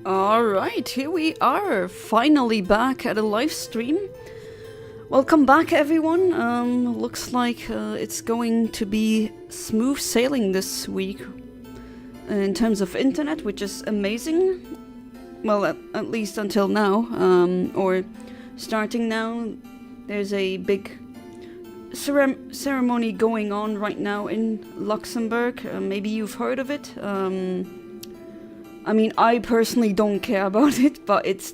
Alright, here we are, finally back at a live stream. Welcome back everyone. Looks like it's going to be smooth sailing this week in terms of internet, which is amazing. Well, at least until now, or starting now. There's a big ceremony going on right now in Luxembourg. Maybe you've heard of it. I mean, I personally don't care about it, but it's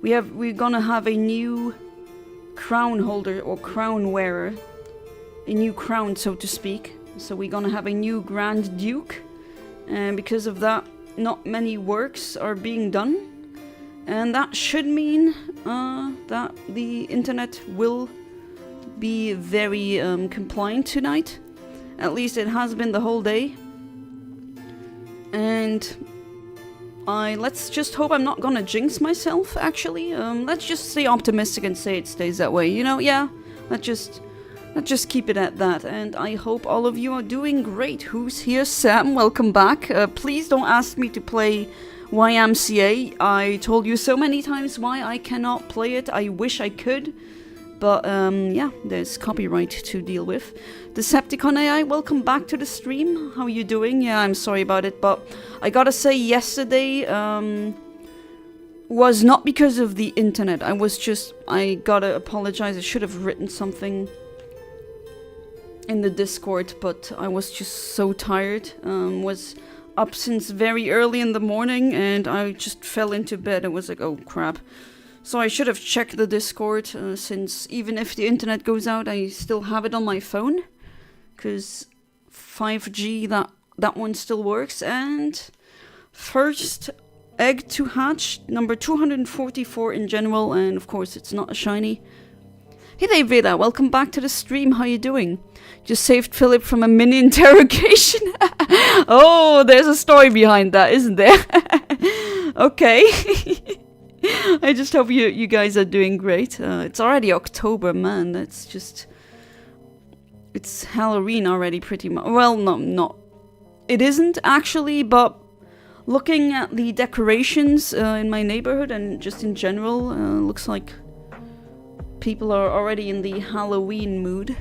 we're gonna have a new crown holder or crown wearer, a new crown, so to speak. So we're gonna have a new Grand Duke, and because of that, not many works are being done, and that should mean that the internet will be very compliant tonight. At least it has been the whole day. And let's just hope I'm not gonna jinx myself, actually. Let's just stay optimistic and say it stays that way, you know? Yeah, let's just keep it at that. And I hope all of you are doing great. Who's here? Sam, welcome back. Please don't ask me to play YMCA. I told you so many times why I cannot play it. I wish I could. But, yeah, there's copyright to deal with. Decepticon AI, welcome back to the stream. How are you doing? Yeah, I'm sorry about it, but I gotta say, yesterday, was not because of the internet. I gotta apologize. I should have written something in the Discord, but I was just so tired. Was up since very early in the morning, and I just fell into bed. I was like, oh crap. So I should have checked the Discord, since even if the internet goes out, I still have it on my phone. Because 5G, that one still works. And first egg to hatch, number 244 in general, and of course it's not a shiny. Hey there, Veda, welcome back to the stream, how you doing? Just saved Philip from a mini interrogation. Oh, there's a story behind that, isn't there? Okay. I just hope you guys are doing great. It's already October, man. It's Halloween already, pretty much. Well, no, not. It isn't actually, but looking at the decorations in my neighborhood and just in general, looks like people are already in the Halloween mood.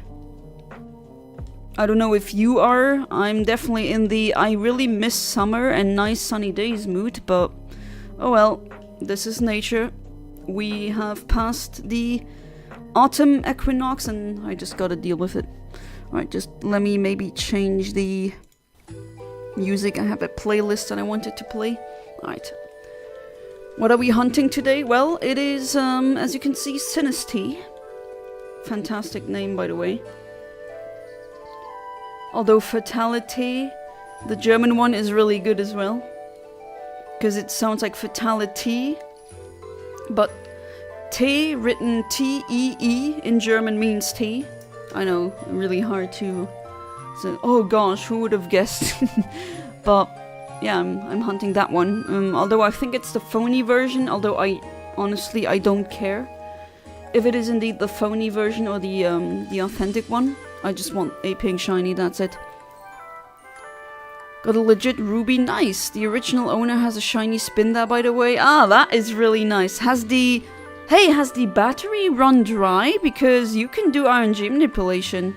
I don't know if you are. I'm definitely in the I really miss summer and nice sunny days mood, but oh well. This is nature. We have passed the autumn equinox and I just gotta deal with it. Alright, just let me maybe change the music. I have a playlist that I wanted to play. Alright. What are we hunting today? Well, it is, as you can see, Sinistea. Fantastic name, by the way. Although Fatality, the German one, is really good as well. Because it sounds like fatality, but T, written T-E-E, in German means tea. I know, really hard to say, oh gosh, who would have guessed? But yeah, I'm hunting that one. Although I think it's the phony version, although honestly, I don't care if it is indeed the phony version or the authentic one. I just want a pink shiny, that's it. Got a legit ruby, nice. The original owner has a shiny spin there, by the way. Ah, that is really nice. Has the battery run dry? Because you can do RNG manipulation.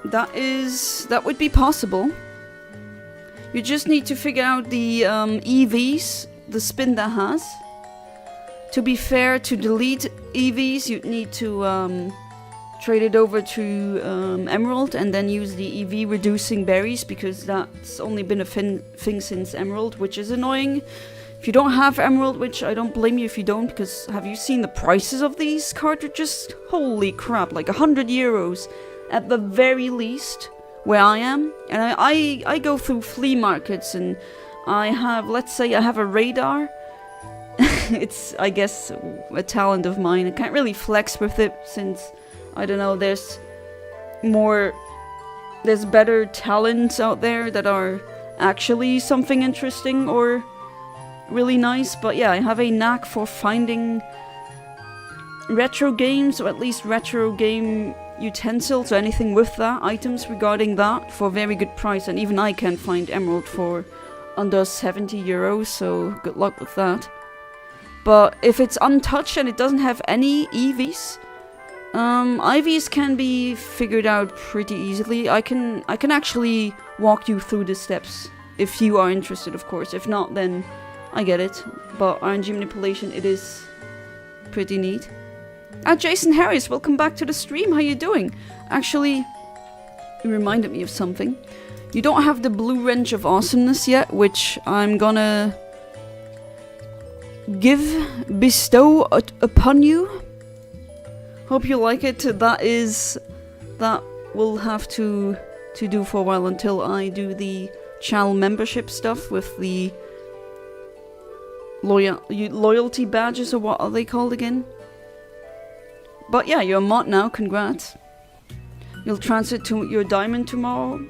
That would be possible. You just need to figure out the EVs, the spin that has. To be fair, to delete EVs, you'd need to trade it over to Emerald and then use the EV reducing berries, because that's only been a thing since Emerald, which is annoying. If you don't have Emerald, which I don't blame you if you don't, because have you seen the prices of these cartridges? Holy crap, like 100 euros at the very least where I am. And I go through flea markets and I have, let's say I have a radar. It's, I guess, a talent of mine. I can't really flex with it since, I don't know, there's better talents out there that are actually something interesting or really nice. But yeah, I have a knack for finding retro games, or at least retro game utensils or anything with that, items regarding that, for a very good price. And even I can find Emerald for under 70 euros, so good luck with that. But if it's untouched and it doesn't have any EVs, IVs can be figured out pretty easily. I can actually walk you through the steps if you are interested, of course. If not, then I get it. But RNG manipulation, it is pretty neat. Jason Harris, welcome back to the stream. How you doing? Actually, you reminded me of something. You don't have the blue wrench of awesomeness yet, which I'm gonna bestow upon you. Hope you like it. That will have to do for a while until I do the channel membership stuff with the loyalty badges, or what are they called again? But yeah, you're a mod now, congrats. You'll transfer to your diamond tomorrow.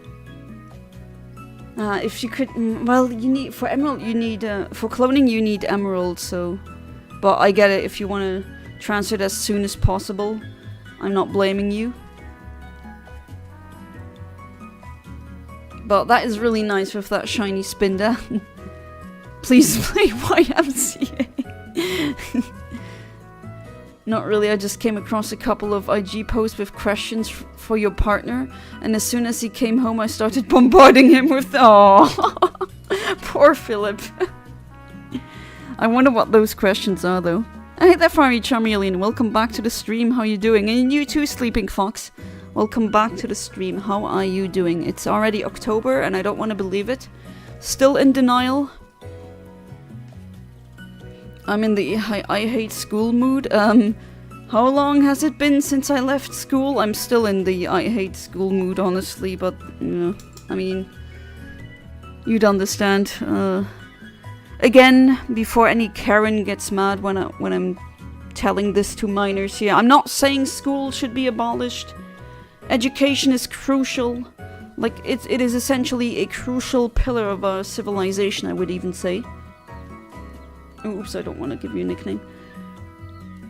If you could, well, you need, for emerald, you need, for cloning you need emerald, so. But I get it, if you want to transfer it as soon as possible, I'm not blaming you. But that is really nice with that shiny spin there. Please play YMCA. Not really, I just came across a couple of IG posts with questions for your partner, and as soon as he came home I started bombarding him with... Oh, poor Philip. I wonder what those questions are though. Hey there, Fiery Charmeleon, welcome back to the stream, how you doing? And you too, Sleeping Fox, welcome back to the stream, how are you doing? It's already October and I don't want to believe it. Still in denial. I'm in the I hate school mood. How long has it been since I left school? I'm still in the I hate school mood, honestly, but, you know, I mean, you'd understand. Again, before any Karen gets mad when I'm telling this to minors here, I'm not saying school should be abolished. Education is crucial. Like, it is essentially a crucial pillar of our civilization, I would even say. Oops, I don't want to give you a nickname.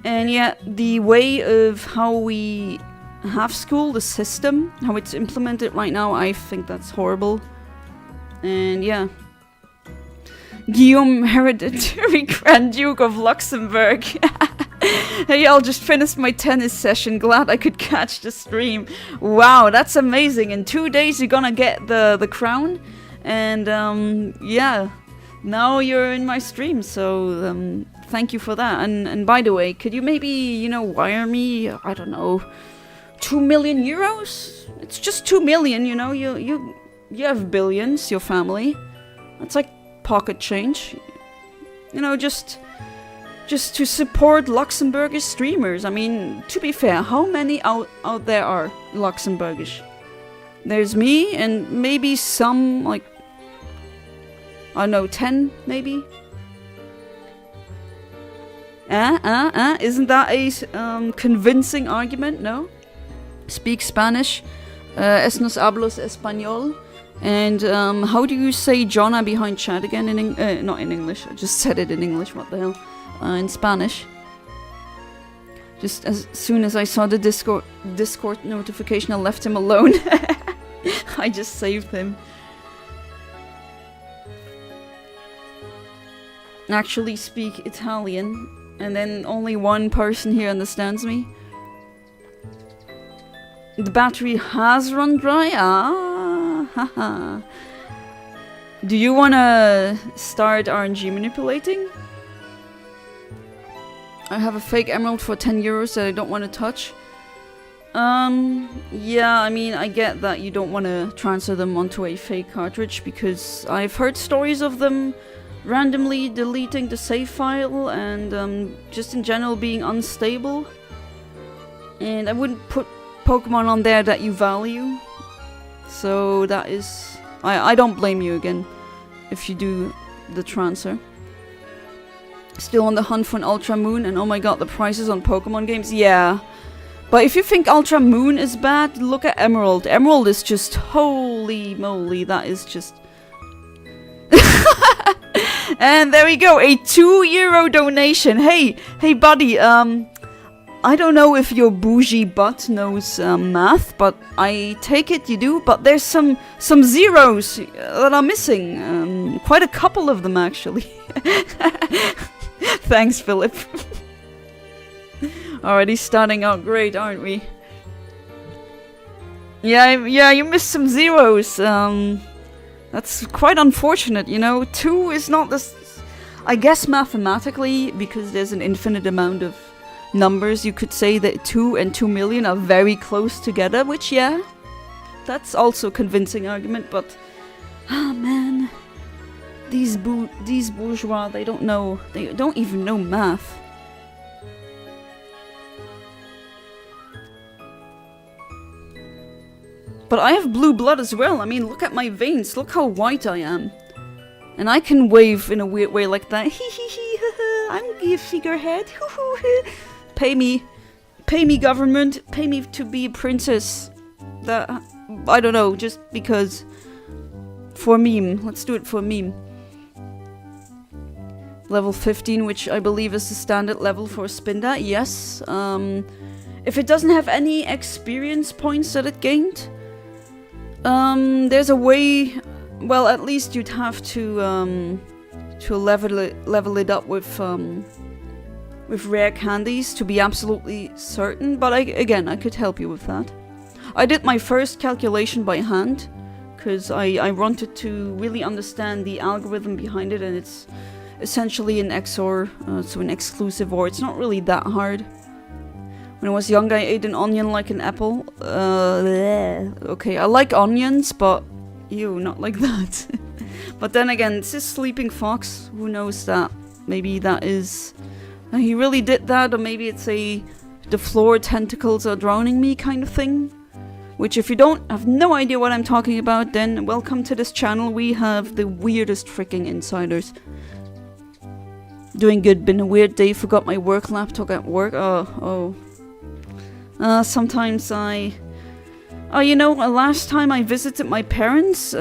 And yeah, the way of how we have school, the system, how it's implemented right now, I think that's horrible. And yeah. Guillaume, Hereditary Grand Duke of Luxembourg. Hey, I'll just finish my tennis session. Glad I could catch the stream. Wow, that's amazing. In 2 days you're gonna get the crown. And yeah. Now you're in my stream, so thank you for that. And by the way, could you maybe, you know, wire me, I don't know, 2 million euros? It's just 2 million, you know, you have billions, your family. That's like pocket change. You know, just to support Luxembourgish streamers. I mean, to be fair, how many out there are Luxembourgish? There's me and maybe some, like, I don't know, 10 maybe? Isn't that a convincing argument? No? Speak Spanish. Es nos hablos español. And how do you say Jonna behind chat again? Not in English. I just said it in English. What the hell? In Spanish. Just as soon as I saw the Discord notification, I left him alone. I just saved him. Actually speak Italian, and then only one person here understands me. The battery has run dry? Ah, haha. Do you wanna start RNG manipulating? I have a fake emerald for 10 euros that I don't want to touch. Yeah, I mean, I get that you don't want to transfer them onto a fake cartridge, because I've heard stories of them randomly deleting the save file and just in general being unstable. And I wouldn't put Pokemon on there that you value. So that is... I don't blame you again if you do the transfer. Still on the hunt for an Ultra Moon, and oh my god, the prices on Pokemon games? Yeah. But if you think Ultra Moon is bad, look at Emerald. Emerald is just... holy moly, that is just... And there we go, a €2 donation. Hey buddy, I don't know if your bougie butt knows math, but I take it you do. But there's some zeros that are missing. Quite a couple of them, actually. Thanks, Philip. Already starting out great, aren't we? Yeah, you missed some zeros. That's quite unfortunate, you know. 2 is not this. I guess mathematically, because there's an infinite amount of numbers, you could say that 2 and 2 million are very close together, which, yeah, that's also a convincing argument, but man, these bourgeois, they don't even know math. But I have blue blood as well. I mean, look at my veins, look how white I am. And I can wave in a weird way like that. I'm a figurehead. Pay me government, pay me to be a princess. That, I don't know, just because. For meme, let's do it for meme. Level 15, which I believe is the standard level for Spinda, yes. If it doesn't have any experience points that it gained, there's a way. Well, at least you'd have to level it up with rare candies to be absolutely certain. But again, I could help you with that. I did my first calculation by hand because I wanted to really understand the algorithm behind it, and it's essentially an XOR, so an exclusive OR. It's not really that hard. When I was young, I ate an onion like an apple. Okay, I like onions, but ew, not like that. But then again, it's a sleeping fox. Who knows that? Maybe that is... he really did that, or maybe it's a... the floor tentacles are drowning me kind of thing. Which, if you don't have no idea what I'm talking about, then welcome to this channel. We have the weirdest freaking insiders. Doing good. Been a weird day. Forgot my work laptop at work. Sometimes I... Oh, you know, last time I visited my parents,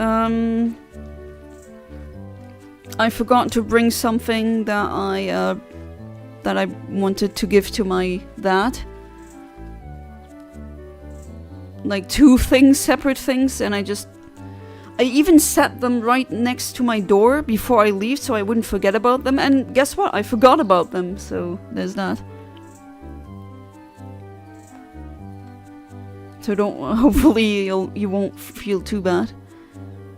I forgot to bring something that I wanted to give to my dad. Like 2 things, separate things, and I even set them right next to my door before I leave so I wouldn't forget about them, and guess what? I forgot about them, so there's that. So hopefully you won't feel too bad.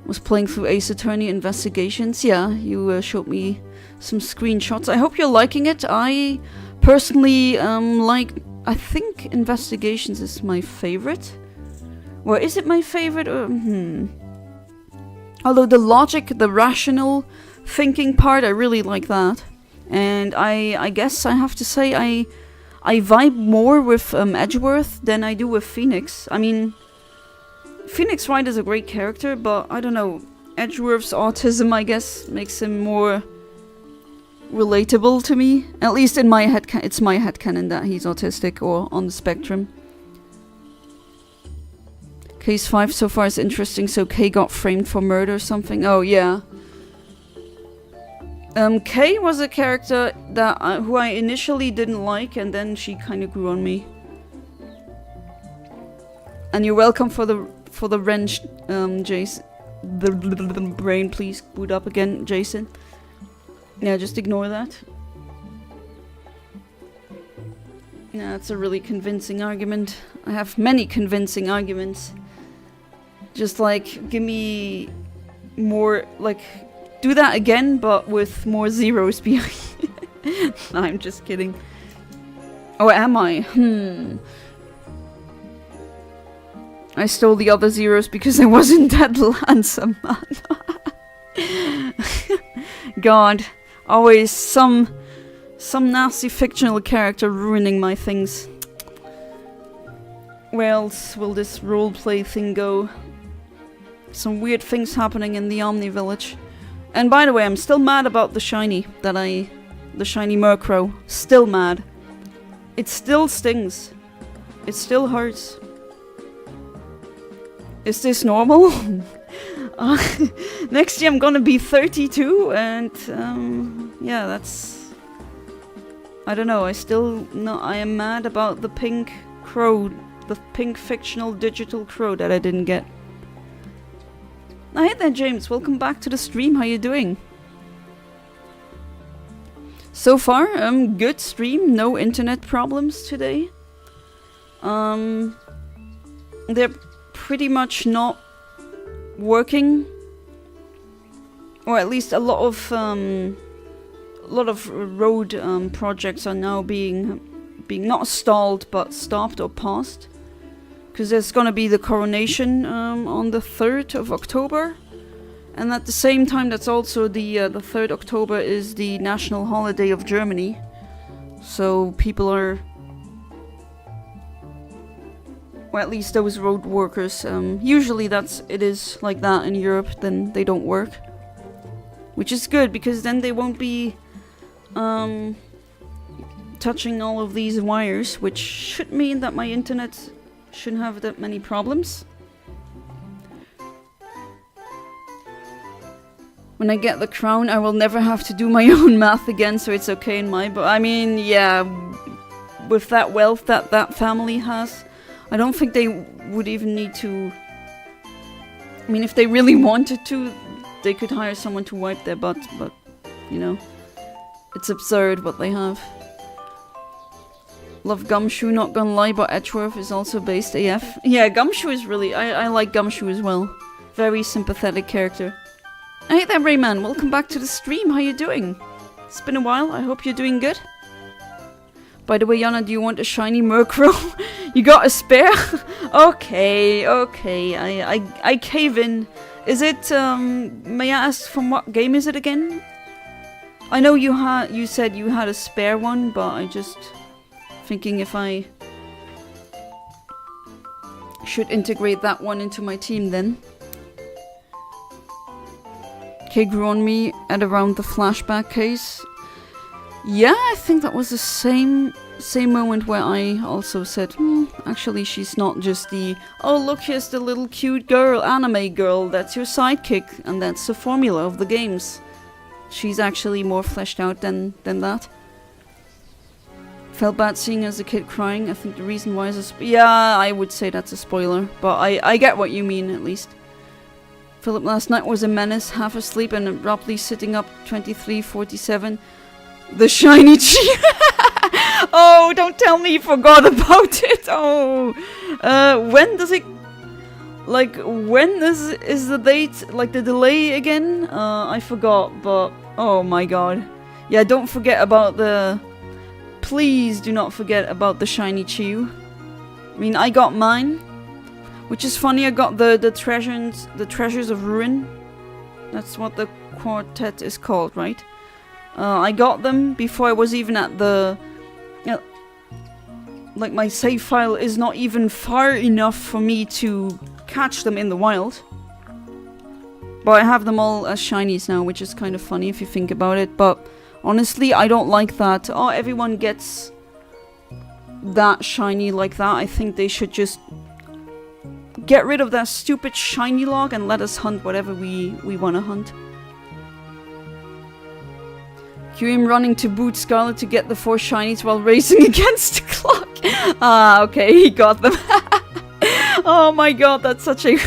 Was playing through Ace Attorney Investigations. Yeah, you showed me some screenshots. I hope you're liking it. I personally I think Investigations is my favorite. Well, is it my favorite? Although the logic, the rational thinking part, I really like that. And I guess I have to say I vibe more with Edgeworth than I do with Phoenix. I mean, Phoenix Wright is a great character, but I don't know. Edgeworth's autism, I guess, makes him more relatable to me. At least in my head, it's my headcanon that he's autistic or on the spectrum. Case 5 so far is interesting, so Kay got framed for murder or something. Oh, yeah. Kay was a character that who I initially didn't like, and then she kind of grew on me. And you're welcome for the wrench, Jason. The brain, please boot up again, Jason. Yeah, just ignore that. Yeah, it's a really convincing argument. I have many convincing arguments. Just like, give me more, like, do that again, but with more zeros behind. No, I'm just kidding. Oh, am I? I stole the other zeros because I wasn't that handsome, man. God, always some nasty fictional character ruining my things. Where else will this roleplay thing go? Some weird things happening in the Omni Village. And by the way, I'm still mad about the shiny the shiny Murkrow. Still mad. It still stings. It still hurts. Is this normal? Next year I'm gonna be 32, and yeah, I don't know, I am mad about the pink crow, the pink fictional digital crow that I didn't get. Hey there, James, welcome back to the stream, how you doing? So far, good stream, no internet problems today. They're pretty much not working, or at least a lot of road projects are now being not stalled but stopped or paused, because there's gonna be the coronation on the 3rd of October, and at the same time that's also the 3rd October is the national holiday of Germany, so people are, or at least those road workers, usually it is like that in Europe, then they don't work. Which is good, because then they won't be touching all of these wires, which should mean that my internet shouldn't have that many problems. When I get the crown, I will never have to do my own math again, so it's okay in my book. I mean, yeah, with that wealth that that family has, I don't think they would even need to... I mean, if they really wanted to, they could hire someone to wipe their butt, but, you know, it's absurd what they have. Love Gumshoe, not gonna lie, but Edgeworth is also based AF. Yeah, Gumshoe is really... I like Gumshoe as well. Very sympathetic character. Hey there, Rayman, welcome back to the stream, how you doing? It's been a while, I hope you're doing good. By the way, Yana, do you want a shiny Murkrow? You got a spare? Okay, I cave in. Is it, may I ask from what game is it again? I know you said you had a spare one, but I just thinking if I should integrate that one into my team then. Okay, grew on me at around the flashback case. Yeah, I think that was the same moment where I also said, actually she's not just the, oh look, here's the little cute girl, anime girl, that's your sidekick, and that's the formula of the games. She's actually more fleshed out than that. Felt bad seeing as a kid crying. I think the reason why is yeah, I would say that's a spoiler, but I get what you mean at least. Philip last night was a menace, half asleep and abruptly sitting up 23:47. The shiny Chi. Oh, don't tell me you forgot about it. Oh, when does it? Like, when is the date? Like the delay again? I forgot, but oh my god. Yeah, don't forget about the. Please do not forget about the shiny Chiyu. I mean, I got mine, which is funny. I got the treasures of ruin. That's what the quartet is called, right? I got them before I was even at the... like, my save file is not even far enough for me to catch them in the wild. But I have them all as shinies now, which is kind of funny if you think about it. But honestly, I don't like that. Oh, everyone gets that shiny like that. I think they should just get rid of that stupid shiny log and let us hunt whatever we want to hunt. QM running to boot Scarlet to get the 4 shinies while racing against the clock. Ah, okay, he got them. Oh my god, that's such a...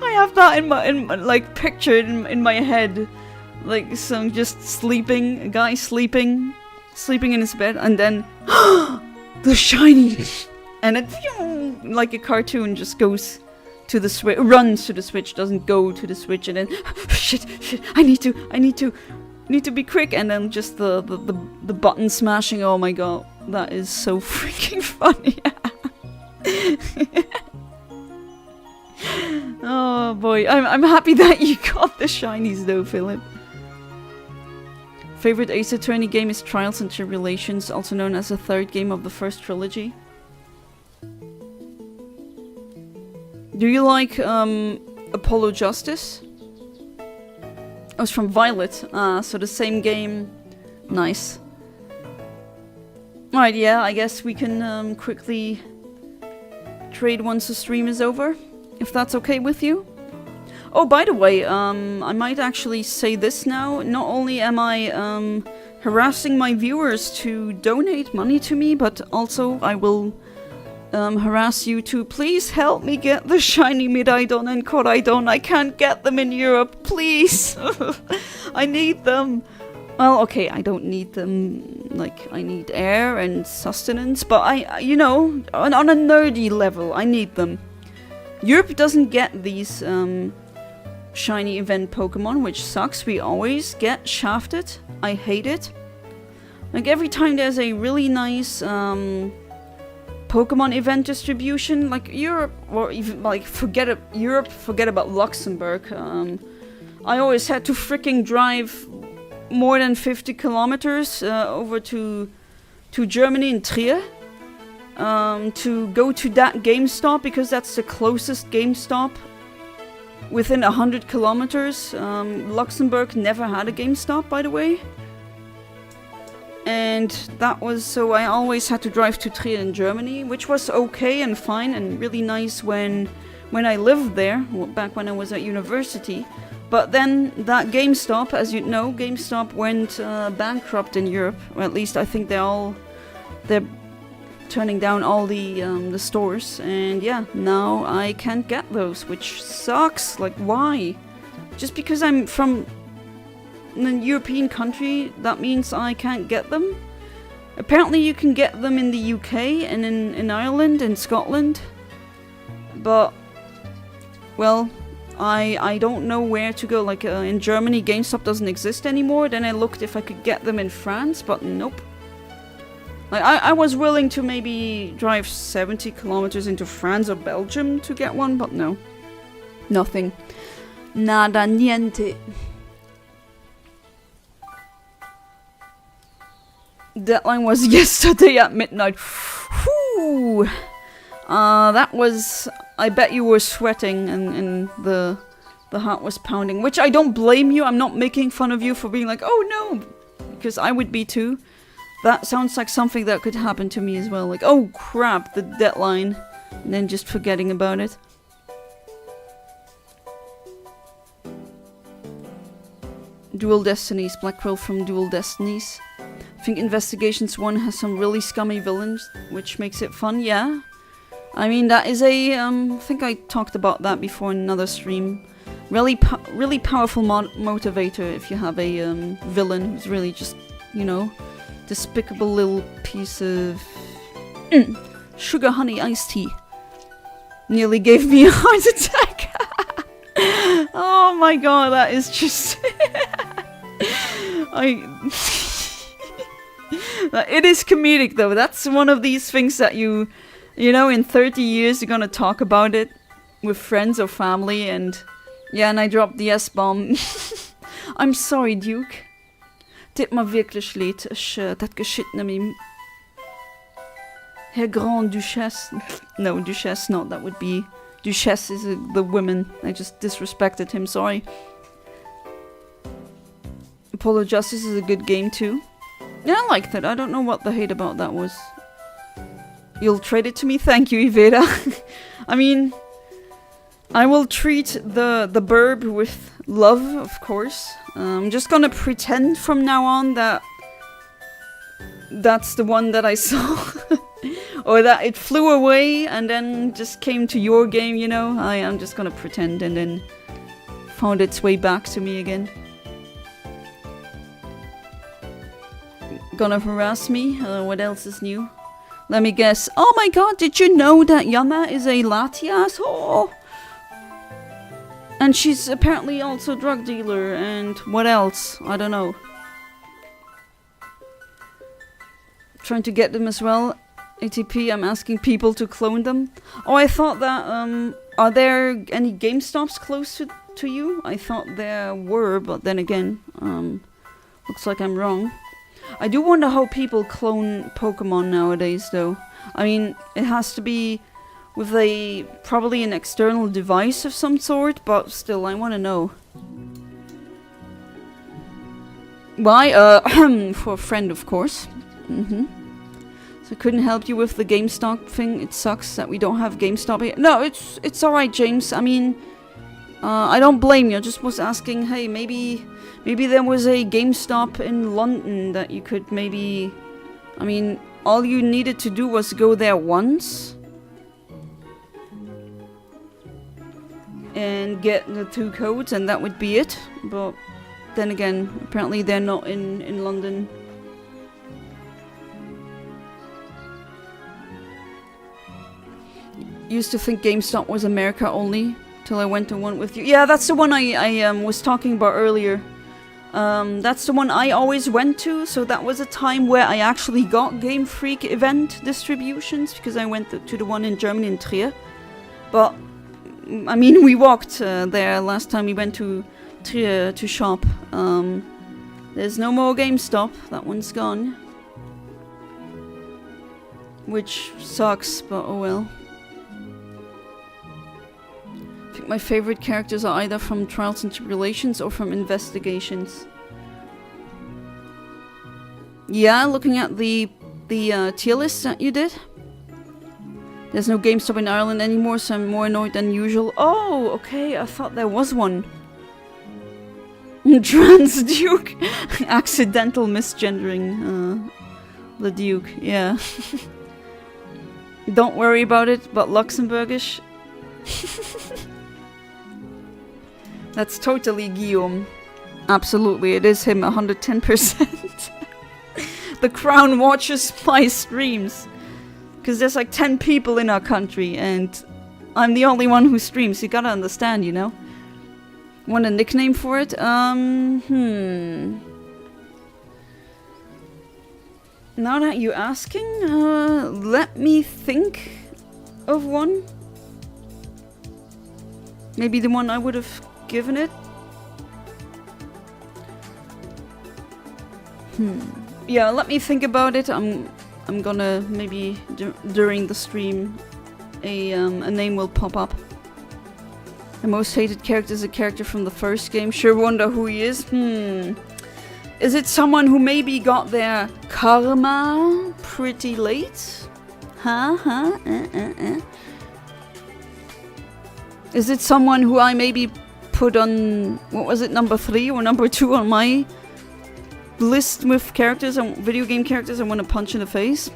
I have that in my like pictured in my head. Like some just sleeping, a guy sleeping in his bed, and then the shiny, and it like a cartoon just goes to the switch, runs to the switch, doesn't go to the switch, and then shit, I need to be quick, and then just the button smashing. Oh my god, that is so freaking funny. Oh boy, I'm happy that you got the shinies though, Philip. Favorite Ace Attorney game is Trials and Tribulations, also known as the 3rd game of the first trilogy. Do you like Apollo Justice? It was from Violet. Ah, so the same game. Nice. Alright, yeah, I guess we can quickly trade once the stream is over, if that's okay with you. Oh, by the way, I might actually say this now. Not only am I harassing my viewers to donate money to me, but also I will harass you to please help me get the shiny Miraidon and Koraidon. I can't get them in Europe, please. I need them. Well, okay, I don't need them, like, I need air and sustenance, but you know, on a nerdy level, I need them. Europe doesn't get these shiny event Pokemon, which sucks. We always get shafted. I hate it. Like, every time there's a really nice Pokemon event distribution, like Europe, or even, like, forget about Luxembourg. I always had to freaking drive more than 50 kilometers over to Germany in Trier to go to that GameStop, because that's the closest GameStop within 100 kilometers. Luxembourg never had a GameStop, by the way. And that was, so I always had to drive to Trier in Germany, which was okay and fine and really nice when I lived there, back when I was at university. But then that GameStop, as you know, GameStop went bankrupt in Europe. Or at least I think they're turning down all the stores. And yeah, now I can't get those, which sucks. Like, why? Just because I'm from a European country, that means I can't get them? Apparently you can get them in the UK and in Ireland and Scotland. But, well, I don't know where to go. Like, in Germany, GameStop doesn't exist anymore. Then I looked if I could get them in France, but nope. Like, I was willing to maybe drive 70 kilometers into France or Belgium to get one, but no. Nothing. Nada niente. Deadline was yesterday at midnight. Whew. That was... I bet you were sweating and the heart was pounding. Which I don't blame you. I'm not making fun of you for being like, oh no! Because I would be too. That sounds like something that could happen to me as well. Like, oh crap, the deadline. And then just forgetting about it. Dual Destinies. Blackwell from Dual Destinies. I think Investigations 1 has some really scummy villains, which makes it fun, yeah. I mean, that is a, I think I talked about that before in another stream. Really powerful motivator if you have a villain who's really just, you know, despicable little piece of sugar honey iced tea. Nearly gave me a heart attack. Oh my god, that is just... It is comedic though. That's one of these things that you know, in 30 years you're gonna talk about it with friends or family, and yeah, and I dropped the S-bomb. I'm sorry, Duke. Dit maar wirklich leid, dat geschieht me. Her Grand Duchesse. No, Duchesse not, that would be... Duchesse is the woman. I just disrespected him, sorry. Apollo Justice is a good game too. Yeah, I liked it. I don't know what the hate about that was. You'll trade it to me? Thank you, Iveda. I mean, I will treat the burb with love, of course. I'm just gonna pretend from now on that that's the one that I saw. Or that it flew away and then just came to your game, you know? I'm just gonna pretend and then found its way back to me again. Gonna harass me? What else is new? Let me guess. Oh my god, did you know that Yana is a Latias? Oh! And she's apparently also a drug dealer, and what else? I don't know. Trying to get them as well. ATP, I'm asking people to clone them. Oh, I thought that, are there any GameStops close to you? I thought there were, but then again, looks like I'm wrong. I do wonder how people clone Pokemon nowadays, though. I mean, it has to be with probably an external device of some sort, but still, I want to know. Why? For a friend, of course. So I couldn't help you with the GameStop thing. It sucks that we don't have GameStop here. No, it's alright, James. I mean, I don't blame you. I just was asking, hey, maybe there was a GameStop in London that you could maybe... I mean, all you needed to do was go there once. And get the 2 codes, and that would be it. But then again, apparently they're not in London. Used to think GameStop was America only, till I went to one with you. Yeah, that's the one I was talking about earlier. That's the one I always went to, so that was a time where I actually got Game Freak event distributions, because I went to the one in Germany, in Trier. But, I mean, we walked there last time we went to Trier to shop. There's no more GameStop, that one's gone. Which sucks, but oh well. I think my favorite characters are either from Trials and Tribulations or from Investigations. Yeah, looking at the tier list that you did. There's no GameStop in Ireland anymore, so I'm more annoyed than usual. Oh, okay, I thought there was one. Trans Duke. Accidental misgendering. The Duke, yeah. Don't worry about it, but Luxembourgish. That's totally Guillaume. Absolutely, it is him, 110%. The Crown watches my streams. Because there's like 10 people in our country, and I'm the only one who streams. You gotta understand, you know? Want a nickname for it? Now that you're asking, let me think of one. Maybe the one I would have given it. Yeah, let me think about it. I'm gonna maybe during the stream a name will pop up. The most hated character is a character from the first game. Sure wonder who he is. Is it someone who maybe got their karma pretty late? Is it someone who I maybe put on, what was it, number 3 or number 2 on my list with characters and video game characters I want to punch in the face?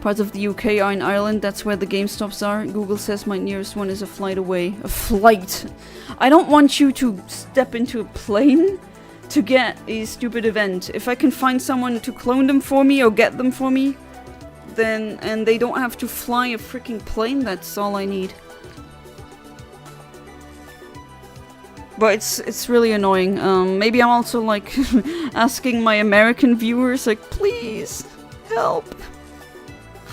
Parts of the UK are in Ireland, that's where the GameStops are. Google says my nearest one is a flight away. A flight? I don't want you to step into a plane to get a stupid event. If I can find someone to clone them for me or get them for me, then, and they don't have to fly a freaking plane, that's all I need. But it's really annoying. Maybe I'm also like asking my American viewers, like, please help.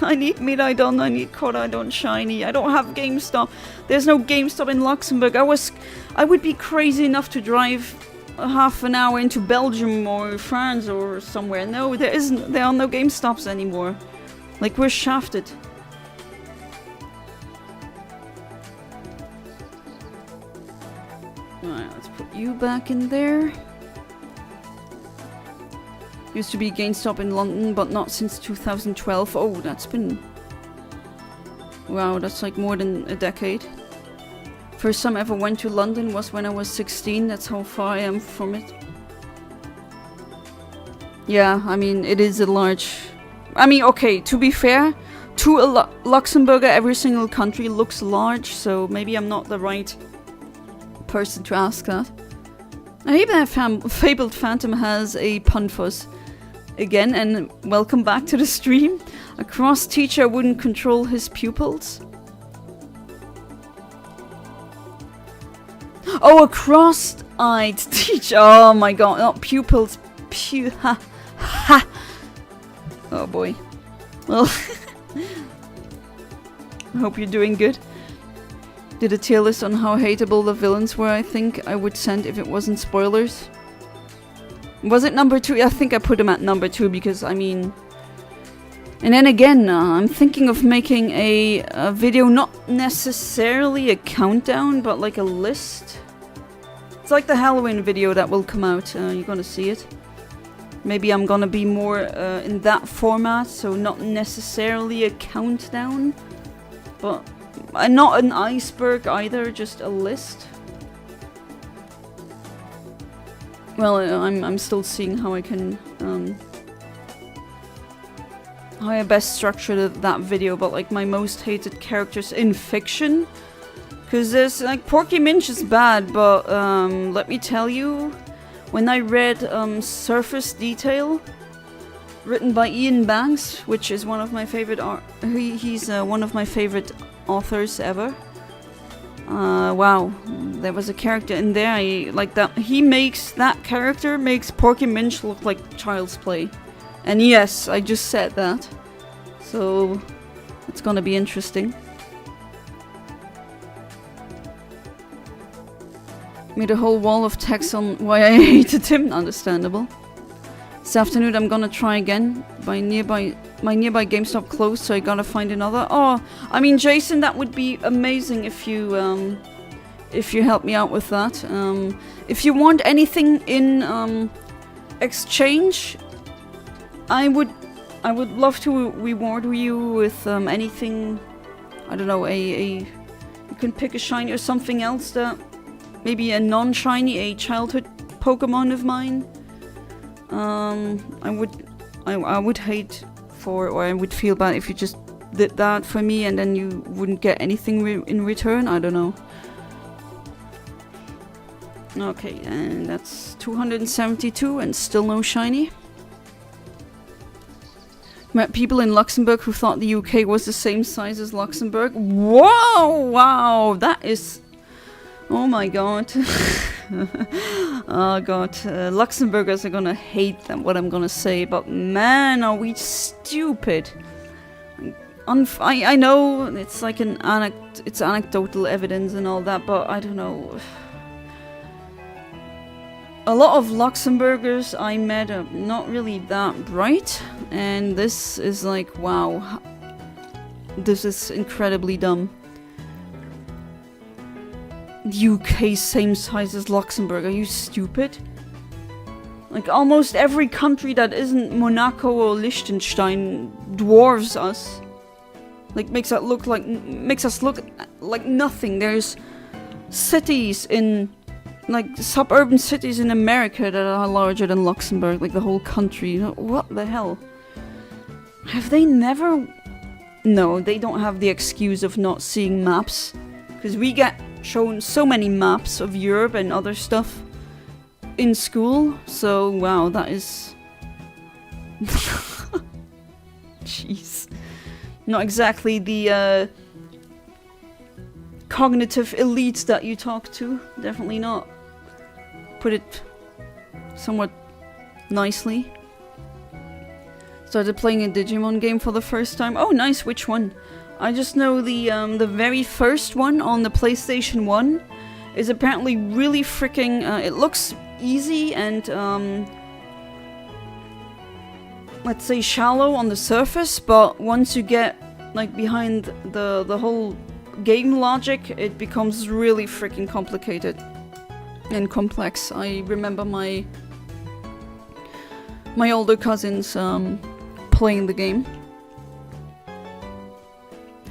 I need Miraidon, I need Koraidon Shiny. I don't have GameStop. There's no GameStop in Luxembourg. I would be crazy enough to drive a half an hour into Belgium or France or somewhere. No, there are no GameStops anymore. Like, we're shafted. Alright, let's put you back in there. Used to be GameStop in London, but not since 2012. Oh, that's been... Wow, that's like more than a decade. First time I ever went to London was when I was 16. That's how far I am from it. Yeah, I mean, it is a large... I mean, okay, to be fair, to a Luxembourger, every single country looks large, so maybe I'm not the right person to ask that. I hope that Fabled Phantom has a pun fuzz. Again, and welcome back to the stream. A cross teacher wouldn't control his pupils. Oh, a cross-eyed teacher. Oh my god, not pupils. Ha. Ha. Oh boy. Well, I hope you're doing good. Did a tier list on how hateable the villains were, I think I would send if it wasn't spoilers. Was it number 2? I think I put him at number 2 because, I mean... And then again, I'm thinking of making a video, not necessarily a countdown, but like a list. It's like the Halloween video that will come out, you're gonna see it. Maybe I'm gonna be more in that format, so not necessarily a countdown. But not an iceberg either, just a list. Well, I'm still seeing how I can, how I best structure that video, but like my most hated characters in fiction. Because there's, like, Porky Minch is bad, but, let me tell you, when I read, Surface Detail, written by Ian Banks, which is one of my favorite he's one of my favorite authors ever. Wow, there was a character in there, like that. That character makes Porky Minch look like child's play. And yes, I just said that. So, it's gonna be interesting. Made a whole wall of text on why I hated him. Understandable. This afternoon I'm gonna try again. My nearby GameStop closed, so I gotta find another. Oh, I mean, Jason, that would be amazing if you help me out with that. If you want anything in exchange, I would love to reward you with anything. I don't know, you can pick a shiny or something else that. Maybe a non-shiny, a childhood Pokemon of mine. I would hate or I would feel bad if you just did that for me and then you wouldn't get anything in return. I don't know. Okay, and that's 272 and still no shiny. Met people in Luxembourg who thought the UK was the same size as Luxembourg. Whoa! Wow, that is... Oh my god. Oh god. Luxembourgers are gonna hate what I'm gonna say, but man, are we stupid. I know it's like it's anecdotal evidence and all that, but I don't know. A lot of Luxembourgers I met are not really that bright, and this is like, wow. This is incredibly dumb. UK same size as Luxembourg, are you stupid? Like almost every country that isn't Monaco or Liechtenstein dwarfs us. Like makes us look like nothing. There's cities in like suburban cities in America that are larger than Luxembourg, like the whole country. What the hell? Have they never... No, they don't have the excuse of not seeing maps. Because we get shown so many maps of Europe and other stuff in school. So, wow, that is... Jeez. Not exactly the cognitive elites that you talk to. Definitely not. Put it somewhat nicely. Started playing a Digimon game for the first time. Oh, nice. Which one? I just know the very first one on the PlayStation 1 is apparently really freaking... it looks easy and, let's say shallow on the surface, but once you get, like, behind the whole game logic, it becomes really freaking complicated and complex. I remember my older cousins, playing the game.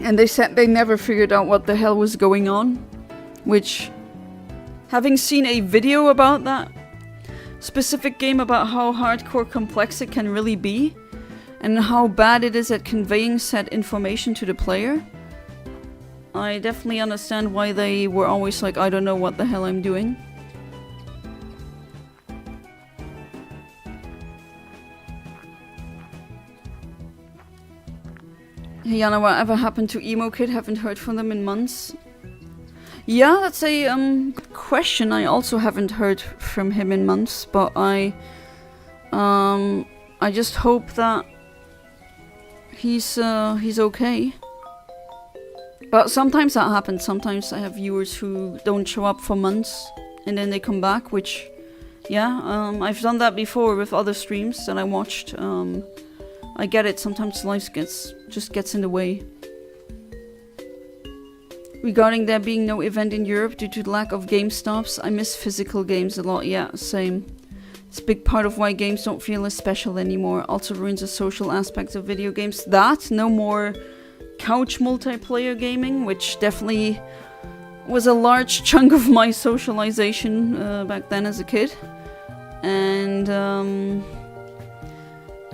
And they said they never figured out what the hell was going on. Which, having seen a video about that specific game, about how hardcore complex it can really be, and how bad it is at conveying said information to the player, I definitely understand why they were always like, I don't know what the hell I'm doing. Hey Yana, whatever happened to Emo Kid? Haven't heard from them in months. Yeah, that's a good question. I also haven't heard from him in months, but I just hope that he's okay. But sometimes that happens. Sometimes I have viewers who don't show up for months and then they come back, which, yeah, I've done that before with other streams that I watched. I get it, sometimes life just gets in the way. Regarding there being no event in Europe due to the lack of GameStops, I miss physical games a lot. Yeah, same. It's a big part of why games don't feel as special anymore. Also ruins the social aspects of video games. That, no more couch multiplayer gaming, which definitely was a large chunk of my socialization back then as a kid. And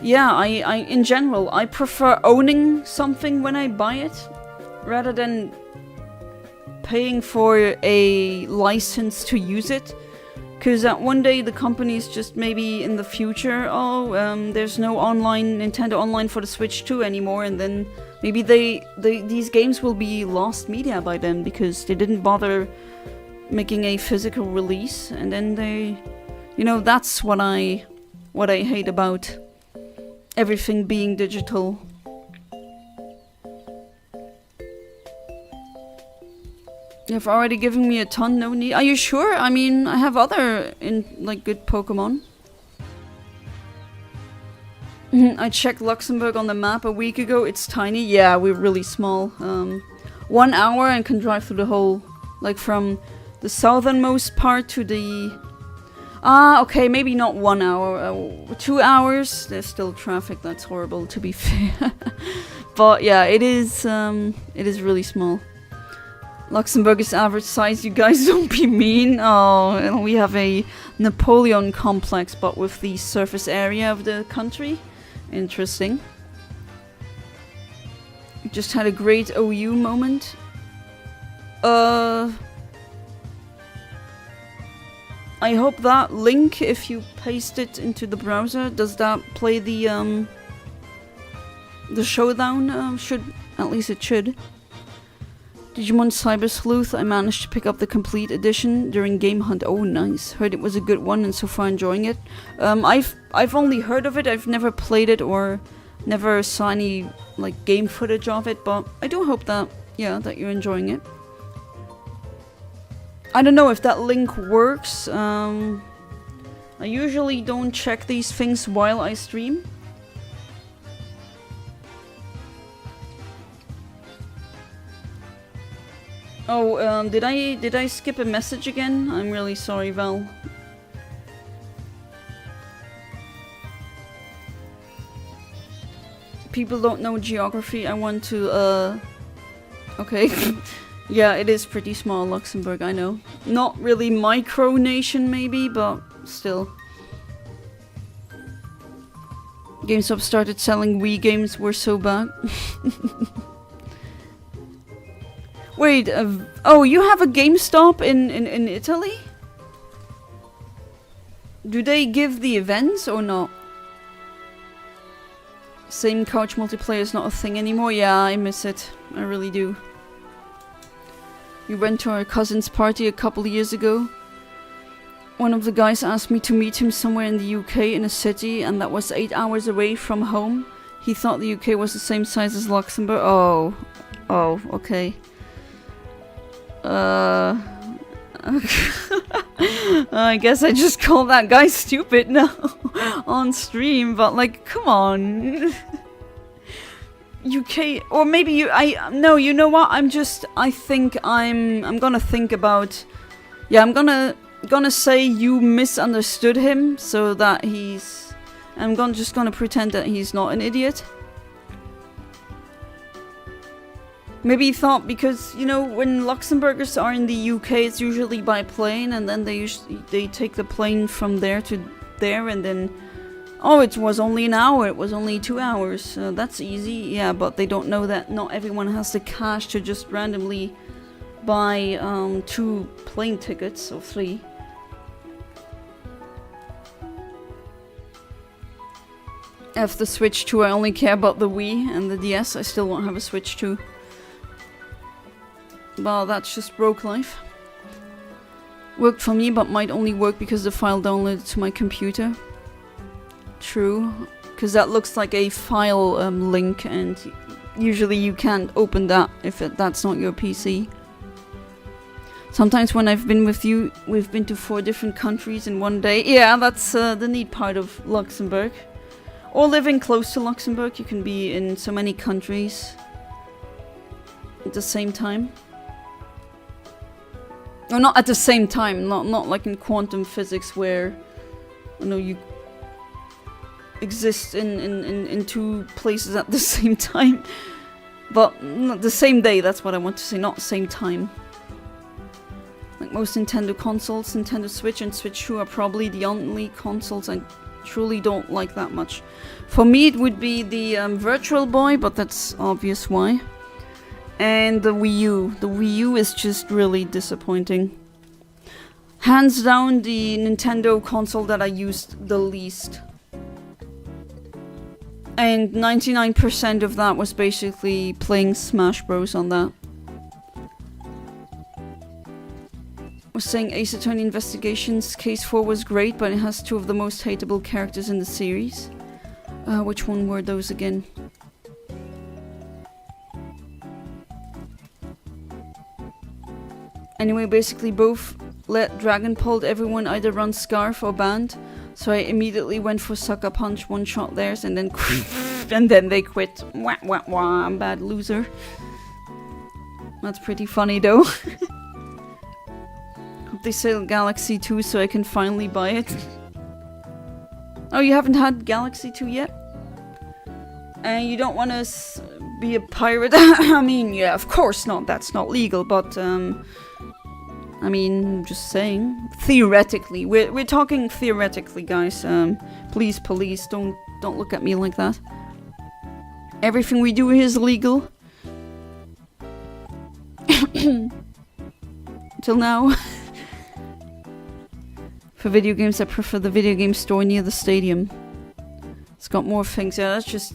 yeah, I in general, I prefer owning something when I buy it rather than paying for a license to use it. Because one day the companies just maybe in the future, there's no Nintendo Online for the Switch 2 anymore, and then maybe these games will be lost media by then because they didn't bother making a physical release, and then they, you know, that's what I hate about everything being digital. You've already given me a ton, no need. Are you sure? I mean, I have other good Pokemon. I checked Luxembourg on the map a week ago. It's tiny. Yeah, we're really small. 1 hour and can drive through the whole, like from the southernmost part to the... okay, maybe not 1 hour. 2 hours. There's still traffic. That's horrible, to be fair. But yeah, it is really small. Luxembourg is average size, you guys don't be mean. Oh, we have a Napoleon complex, but with the surface area of the country. Interesting. We just had a great OU moment. I hope that link, if you paste it into the browser, does that play the showdown? At least it should. Digimon Cyber Sleuth, I managed to pick up the complete edition during Game Hunt. Oh, nice. Heard it was a good one and so far enjoying it. I've only heard of it. I've never played it or never saw any game footage of it, but I do hope that you're enjoying it. I don't know if that link works. I usually don't check these things while I stream. Oh, did I skip a message again? I'm really sorry, Val. People don't know geography. I want to, okay. Yeah, it is pretty small, Luxembourg, I know. Not really micronation, maybe, but still. GameStop started selling Wii games, were so bad. Wait, oh, you have a GameStop in Italy? Do they give the events or not? Same couch multiplayer is not a thing anymore? Yeah, I miss it. I really do. We went to our cousin's party a couple of years ago. One of the guys asked me to meet him somewhere in the UK in a city, and that was 8 hours away from home. He thought the UK was the same size as Luxembourg. Oh, okay. I guess I just call that guy stupid now on stream, but come on. UK, or maybe you know what, I think I'm gonna think about, I'm gonna say you misunderstood him, so that I'm just gonna pretend that he's not an idiot. Maybe he thought because, when Luxembourgers are in the UK, it's usually by plane, and then they take the plane from there to there, and then, it was only an hour, it was only 2 hours, that's easy, yeah, but they don't know that not everyone has the cash to just randomly buy 2 plane tickets, or 3. F the Switch 2, I only care about the Wii and the DS, I still won't have a Switch 2. Well, that's just broke life. Worked for me, but might only work because the file downloaded to my computer. True, because that looks like a file link, and usually you can't open that if that's not your PC. Sometimes when I've been with you, we've been to 4 different countries in one day. Yeah, that's the neat part of Luxembourg. Or living close to Luxembourg, you can be in so many countries at the same time. Or not at the same time, not like in quantum physics where, you exist in 2 places at the same time. But the same day, that's what I want to say, not the same time. Like most Nintendo consoles, Nintendo Switch and Switch 2 are probably the only consoles I truly don't like that much. For me, it would be the Virtual Boy, but that's obvious why. And the Wii U. The Wii U is just really disappointing. Hands down, the Nintendo console that I used the least. And 99% of that was basically playing Smash Bros. On that. Was saying Ace Attorney Investigations Case 4 was great, but it has two of the most hateable characters in the series. Which one were those again? Anyway, basically both let Dragon pulled everyone either run Scarf or Band, so I immediately went for Sucker Punch, one shot theirs, and then and then they quit. Wah wah wah, I'm a bad loser. That's pretty funny though. Hope they sell Galaxy 2 so I can finally buy it. Oh, you haven't had Galaxy 2 yet? And you don't want to be a pirate? I mean, yeah, of course not, that's not legal, but I mean, just saying. Theoretically, we're talking theoretically, guys. Please, police, don't look at me like that. Everything we do here is legal. Till now. For video games, I prefer the video game store near the stadium. It's got more things. Yeah, that's just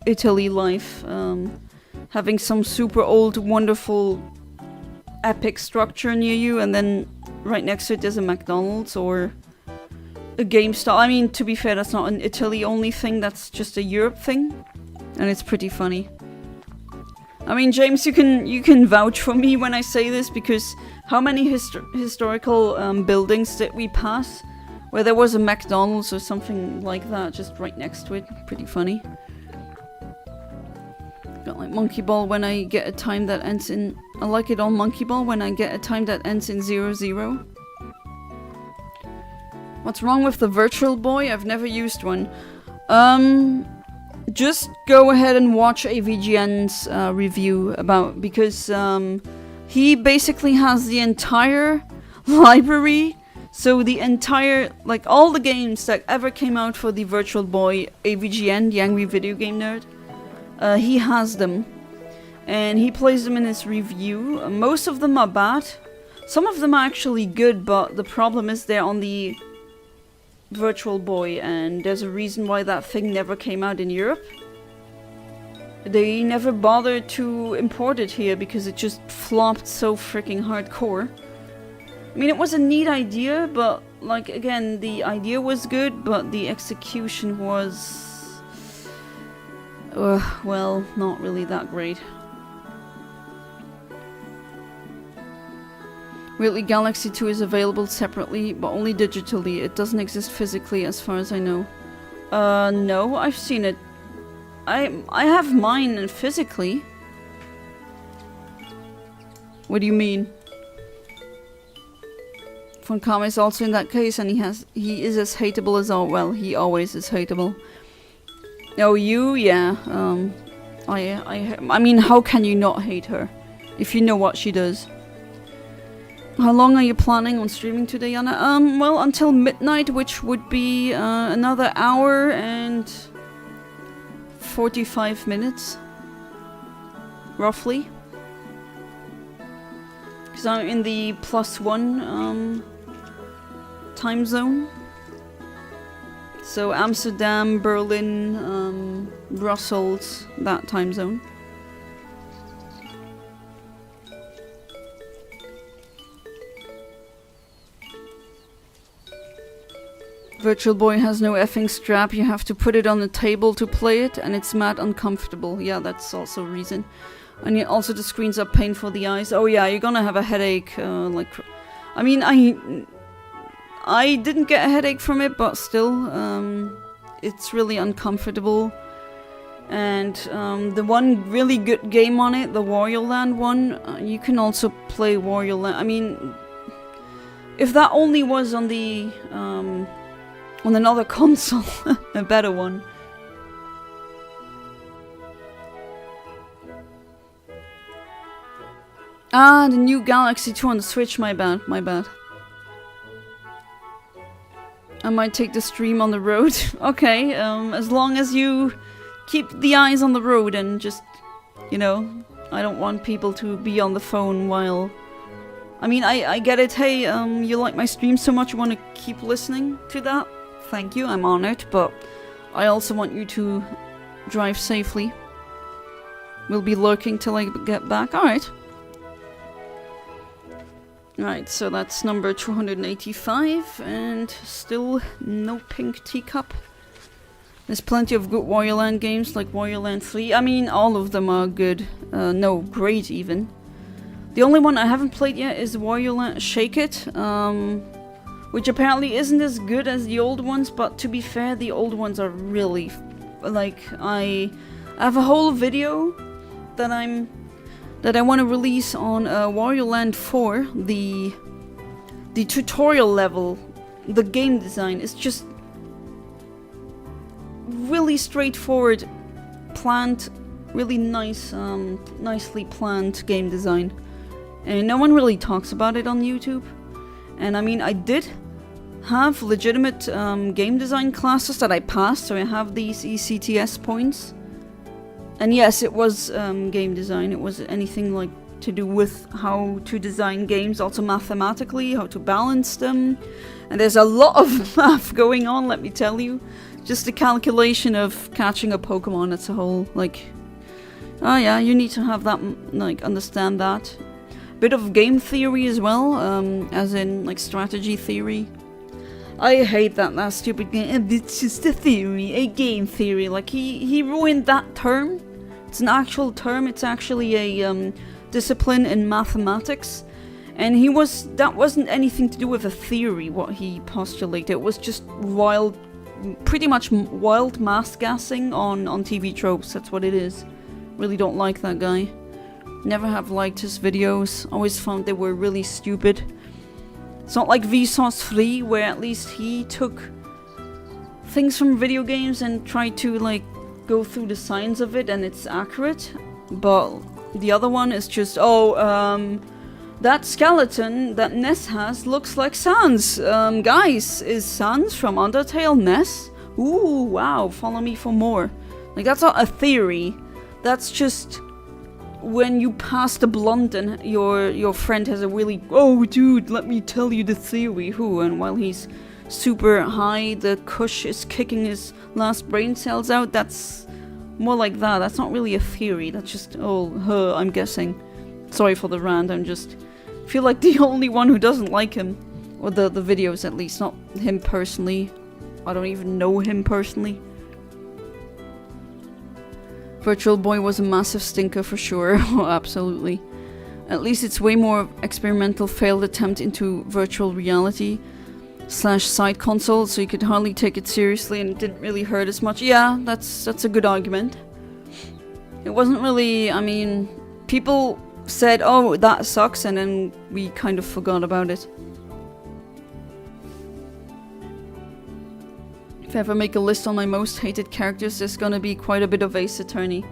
Italy life. Having some super old, wonderful, epic structure near you, and then right next to it there's a McDonald's or a GameStop. I mean, to be fair, that's not an Italy only thing, that's just a Europe thing. And it's pretty funny. I mean, James, you can vouch for me when I say this, because how many historical buildings did we pass where there was a McDonald's or something like that just right next to it? Pretty funny. Got like Monkey Ball when I get a time that ends in... I like it on Monkey Ball when I get a time that ends in 00. What's wrong with the Virtual Boy? I've never used one. Just go ahead and watch AVGN's review about... Because he basically has the entire library. So the entire... Like all the games that ever came out for the Virtual Boy, AVGN, the Angry Video Game Nerd. He has them. And he plays them in his review. Most of them are bad. Some of them are actually good, but the problem is they're on the Virtual Boy, and there's a reason why that thing never came out in Europe. They never bothered to import it here because it just flopped so freaking hardcore. I mean, it was a neat idea, but like again, the idea was good, but the execution was... well, not really that great. Weirdly, Galaxy 2 is available separately, but only digitally. It doesn't exist physically, as far as I know. No, I've seen it. I have mine physically. What do you mean? Funcom is also in that case, and he is as hateable as all. Well, he always is hateable. Oh, you? Yeah. I mean, how can you not hate her if you know what she does? How long are you planning on streaming today, Anna? Well, until midnight, which would be another hour and 45 minutes, roughly. Because I'm in the +1 time zone. So Amsterdam, Berlin, Brussels, that time zone. Virtual Boy has no effing strap, you have to put it on the table to play it, and it's mad uncomfortable. Yeah, that's also a reason. And also the screens are painful for the eyes. Oh yeah, you're gonna have a headache, I mean, I didn't get a headache from it, but still, it's really uncomfortable. And the one really good game on it, the Wario Land one, you can also play Wario Land. I mean, if that only was on the on another console, a better one. Ah, the new Galaxy 2 on the Switch, my bad, my bad. I might take the stream on the road. Okay, as long as you keep the eyes on the road and just, you know, I don't want people to be on the phone while... I mean, I get it, hey, you like my stream so much, you want to keep listening to that? Thank you, I'm honored, but I also want you to drive safely. We'll be lurking till I get back, alright. Right, so that's number 285, and still no pink teacup. There's plenty of good Warrior Land games, like Warrior Land 3. I mean, all of them are good. No, great even. The only one I haven't played yet is Warrior Land Shake It, which apparently isn't as good as the old ones, but to be fair, the old ones are really... like, I have a whole video that I want to release on Warrior Land 4, the tutorial level, the game design is just really straightforward, planned, really nice, nicely planned game design, and no one really talks about it on YouTube. And I mean, I did have legitimate game design classes that I passed, so I have these ECTS points. And yes, it was game design. It was anything like to do with how to design games, also mathematically, how to balance them. And there's a lot of math going on, let me tell you. Just the calculation of catching a Pokemon as a whole, like... oh yeah, you need to have that, like, understand that. Bit of game theory as well, as in, like, strategy theory. I hate that stupid game. It's just a theory, a game theory. Like, he ruined that term. It's an actual term. It's actually a discipline in mathematics, and that wasn't anything to do with a theory. What he postulated, it was just pretty much wild math gassing on TV tropes. That's what it is. Really don't like that guy. Never have liked his videos. Always found they were really stupid. It's not like Vsauce 3, where at least he took things from video games and tried to, like, go through the science of it and it's accurate. But the other one is just, that skeleton that Ness has looks like Sans. Guys, is Sans from Undertale Ness? Ooh, wow, follow me for more. Like, that's not a theory. That's just when you pass the blunt and your friend has a really, oh dude, let me tell you the theory, and while he's super high, the Kush is kicking his last brain cells out. That's more like that. That's not really a theory. That's just, I'm guessing. Sorry for the rant. I'm just feel like the only one who doesn't like him, or the videos at least, not him personally. I don't even know him personally. Virtual Boy was a massive stinker for sure. Oh, absolutely. At least it's way more experimental failed attempt into virtual reality / side console, so you could hardly take it seriously and it didn't really hurt as much. Yeah, that's a good argument. It wasn't really, I mean, people said, oh, that sucks, and then we kind of forgot about it. If I ever make a list on my most hated characters, there's gonna be quite a bit of Ace Attorney.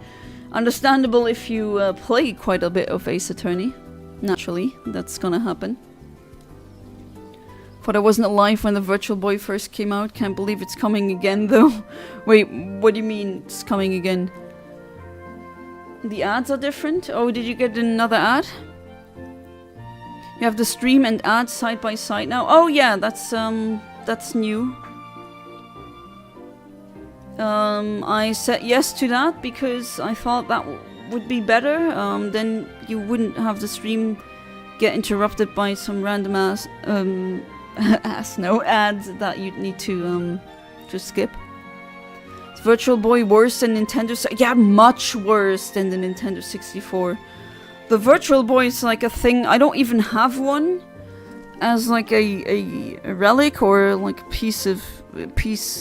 Understandable if you play quite a bit of Ace Attorney. Naturally, that's gonna happen. Thought I wasn't alive when the Virtual Boy first came out. Can't believe it's coming again though. Wait, what do you mean it's coming again? The ads are different? Oh, did you get another ad? You have the stream and ads side by side now. Oh yeah, that's new. I said yes to that because I thought that would be better. Then you wouldn't have the stream get interrupted by some random ads that you'd need to skip. Is Virtual Boy worse than Nintendo? Yeah, much worse than the Nintendo 64. The Virtual Boy is like a thing. I don't even have one as like a relic or like a piece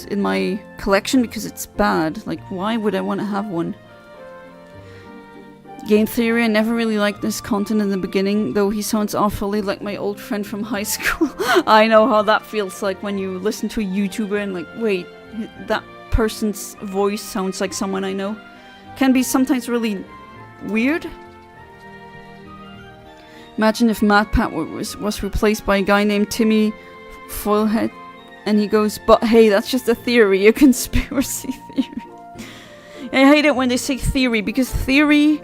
in my collection because it's bad. Like, why would I want to have one? Game theory, I never really liked this content in the beginning, though he sounds awfully like my old friend from high school. I know how that feels like when you listen to a YouTuber and like, wait, that person's voice sounds like someone I know. Can be sometimes really weird. Imagine if MatPat was replaced by a guy named Timmy Foilhead, and he goes, but hey, that's just a theory, a conspiracy theory. I hate it when they say theory, because theory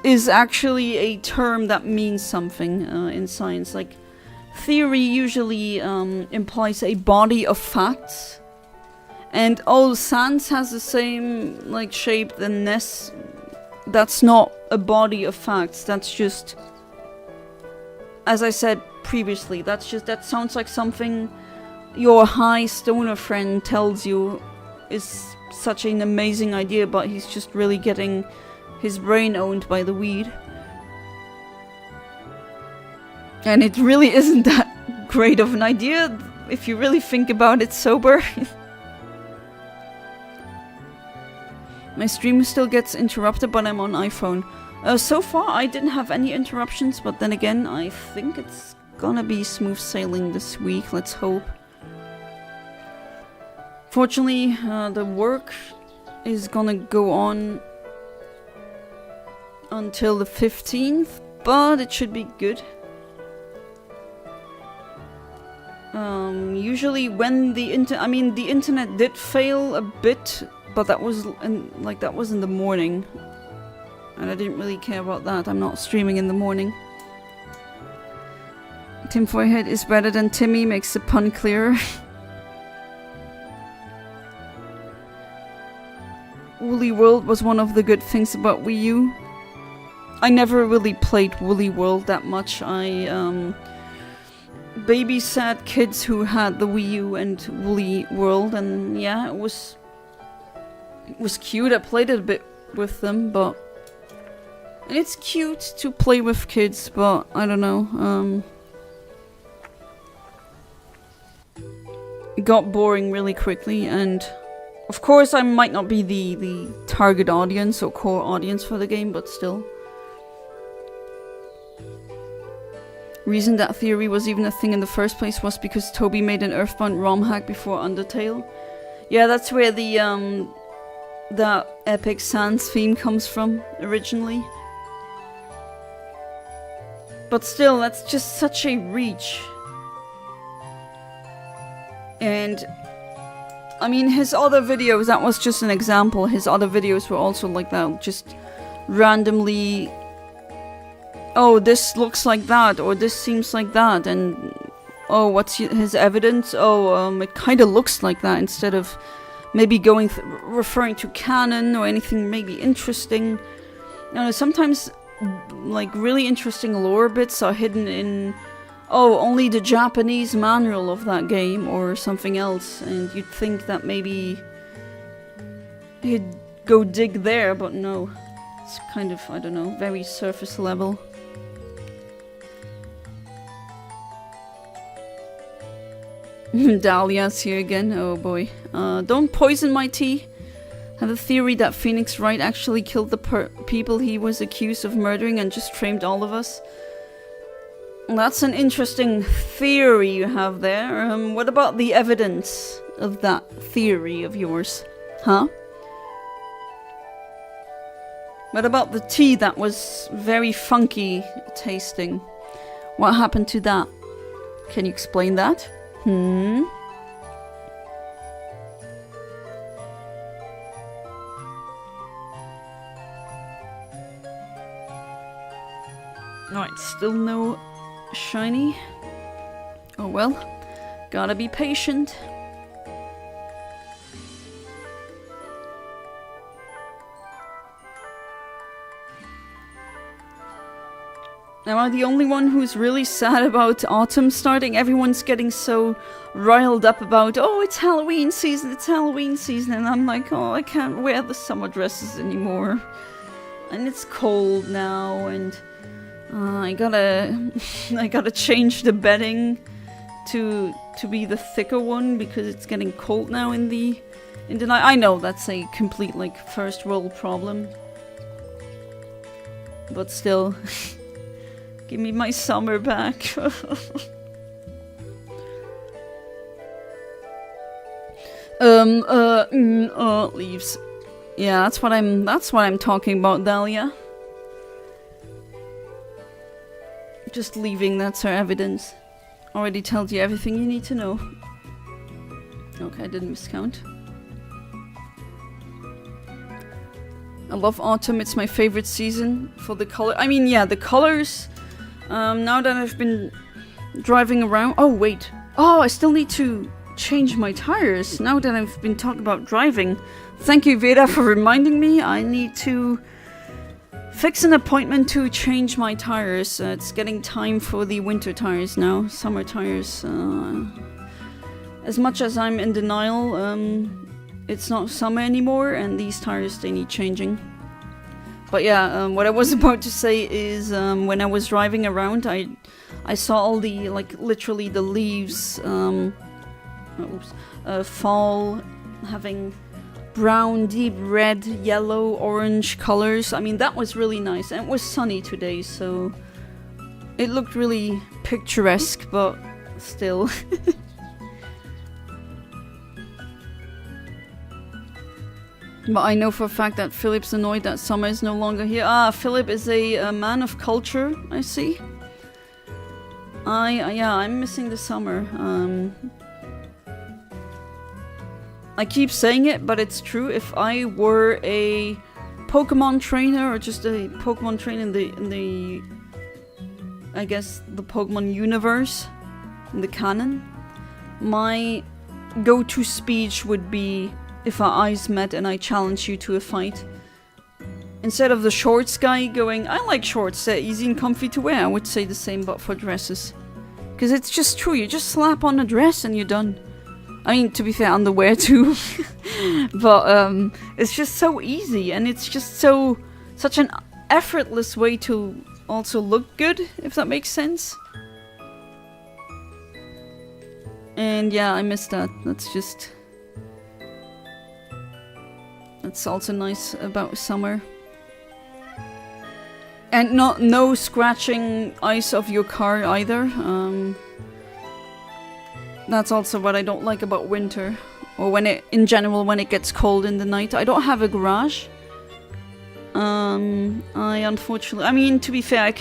is actually a term that means something in science. Like, theory usually implies a body of facts. And Sans has the same like shape than Ness. That's not a body of facts. That's just, as I said previously, that sounds like something your high stoner friend tells you is such an amazing idea, but he's just really getting his brain owned by the weed. And it really isn't that great of an idea if you really think about it sober. My stream still gets interrupted, but I'm on iPhone. So far I didn't have any interruptions, but then again, I think it's gonna be smooth sailing this week, let's hope. Fortunately, the work is gonna go on until the 15th, but it should be good. Usually when the internet did fail a bit, but that was in the morning, and I didn't really care about that. I'm not streaming in the morning. Tim Forehead is better than Timmy, makes the pun clearer. Woolly World was one of the good things about Wii U. I never really played Woolly World that much. I babysat kids who had the Wii U and Woolly World, and yeah, it was cute. I played it a bit with them, but it's cute to play with kids, but I don't know. It got boring really quickly, and of course I might not be the target audience or core audience for the game, but still. Reason that theory was even a thing in the first place was because Toby made an Earthbound ROM hack before Undertale. Yeah, that's where the Epic Sans theme comes from originally. But still, that's just such a reach. And I mean, his other videos, that was just an example. His other videos were also like that, just randomly, oh, this looks like that, or this seems like that, and oh, what's his evidence? Oh, it kind of looks like that, instead of maybe referring to canon or anything maybe interesting. Sometimes like really interesting lore bits are hidden in, oh, only the Japanese manual of that game or something else, and you'd think that maybe he'd go dig there, but no. It's kind of, I don't know, very surface level. Dahlia's here again, oh boy. Don't poison my tea. Have a theory that Phoenix Wright actually killed the people he was accused of murdering and just framed all of us. That's an interesting theory you have there. What about the evidence of that theory of yours? Huh? What about the tea that was very funky tasting? What happened to that? Can you explain that? Alright, still no shiny. Oh well, gotta be patient. Am I the only one who's really sad about autumn starting? Everyone's getting so riled up about, oh, it's Halloween season, and I'm like, oh, I can't wear the summer dresses anymore. And it's cold now, and I gotta change the bedding to be the thicker one because it's getting cold now in the night. I know that's a complete like first world problem, but still. Give me my summer back. Leaves. Yeah, that's what I'm talking about, Dahlia. Just leaving, that's her evidence. Already tells you everything you need to know. Okay, I didn't miscount. I love autumn, it's my favorite season for the color. I mean, yeah, the colors. Now that I've been driving around. Oh, wait. Oh, I still need to change my tires. Now that I've been talking about driving. Thank you, Veda, for reminding me. I need to fix an appointment to change my tires. It's getting time for the winter tires now. Summer tires. As much as I'm in denial, it's not summer anymore, and these tires, they need changing. But yeah, what I was about to say is, when I was driving around, I saw all the, like, literally the leaves, fall, having brown, deep red, yellow, orange colors. I mean, that was really nice, and it was sunny today, so it looked really picturesque, but still. But I know for a fact that Philip's annoyed that summer is no longer here. Ah, Philip is a man of culture, I see. Yeah, I'm missing the summer. I keep saying it, but it's true. If I were a Pokemon trainer, or just a Pokemon trainer in the I guess the Pokemon universe, in the canon, my go-to speech would be, if our eyes met and I challenge you to a fight. Instead of the shorts guy going, I like shorts, they're easy and comfy to wear, I would say the same but for dresses. Because it's just true, you just slap on a dress and you're done. I mean, to be fair, underwear too. But it's just so easy, and it's just such an effortless way to also look good, if that makes sense. And yeah, I miss that. That's also nice about summer. And no scratching ice of your car either. That's also what I don't like about winter. Or in general, when it gets cold in the night. I don't have a garage. Unfortunately, I mean, to be fair, I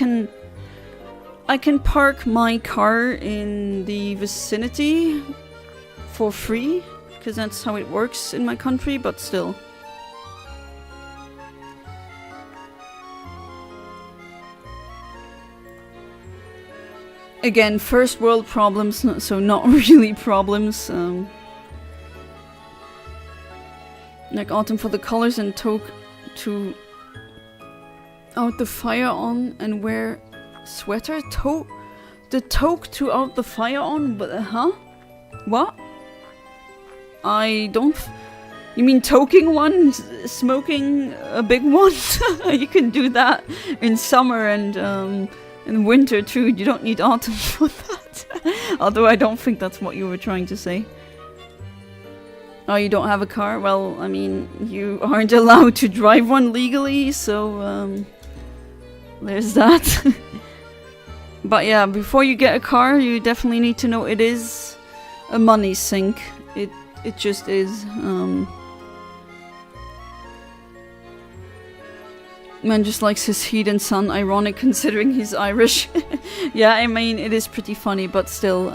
can park my car in the vicinity for free, because that's how it works in my country, but still. Again, first world problems, so not really problems. Like autumn for the colors and toque to out the fire on and wear sweater. The toque to out the fire on, but huh? What? I don't. You mean toking one, smoking a big one? You can do that in summer and in winter too. You don't need autumn for that. Although I don't think that's what you were trying to say. Oh, you don't have a car? Well, I mean, you aren't allowed to drive one legally, so there's that. But yeah, before you get a car, you definitely need to know it is a money sink. It just is. Man just likes his heat and sun, ironic considering he's Irish. Yeah, I mean, it is pretty funny, but still.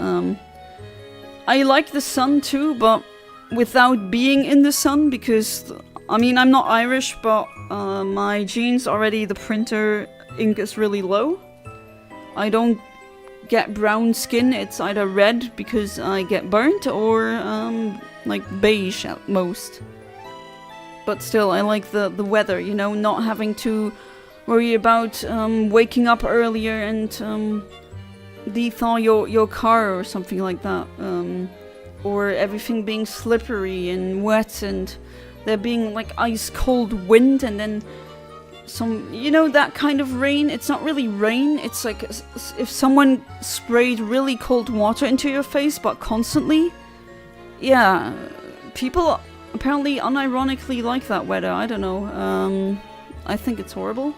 I like the sun too, but without being in the sun, because, I mean, I'm not Irish, but my genes already, the printer ink is really low. I don't get brown skin, it's either red because I get burnt, or like beige at most. But still, I like the weather, you know, not having to worry about waking up earlier and de-thaw your car or something like that. Or everything being slippery and wet, and there being like ice cold wind, and then some, you know, that kind of rain. It's not really rain, it's like if someone sprayed really cold water into your face, but constantly. Yeah, people apparently unironically like that weather. I don't know. I think it's horrible.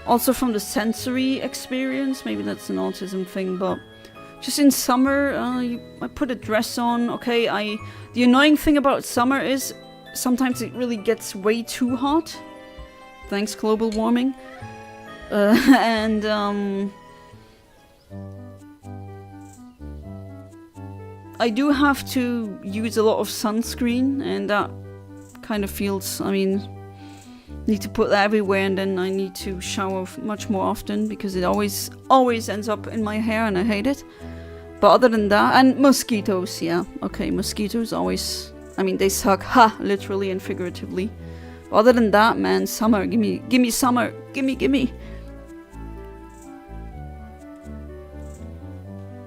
Also from the sensory experience, maybe that's an autism thing, but just in summer, I put a dress on. Okay, the annoying thing about summer is sometimes it really gets way too hot. Thanks, global warming. And I do have to use a lot of sunscreen, and that kind of feels, I mean, need to put that everywhere, and then I need to shower much more often because it always ends up in my hair and I hate it. But other than that, and mosquitoes, yeah, okay, mosquitoes always, I mean, they suck, ha, literally and figuratively. But other than that, man, summer, gimme summer, gimme.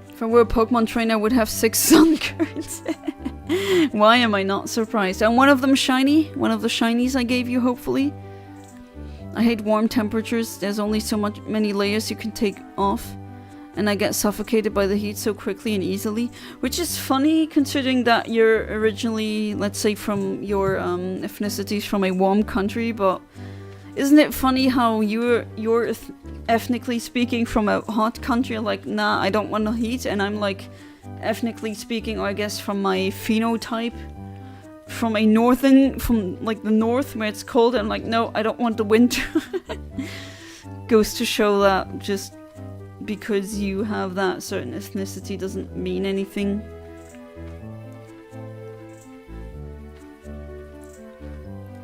If I were a Pokemon trainer, I would have 6 sun currents. Why am I not surprised? And one of them shiny, one of the shinies I gave you, hopefully. I hate warm temperatures. There's only so many layers you can take off. And I get suffocated by the heat so quickly and easily. Which is funny, considering that you're originally, let's say, from your ethnicities from a warm country. But isn't it funny how you're ethnically speaking from a hot country? Like, nah, I don't want the heat. And I'm like, ethnically speaking, or I guess from my phenotype, from like the north where it's cold, I'm like, no, I don't want the winter. Goes to show that just because you have that certain ethnicity doesn't mean anything.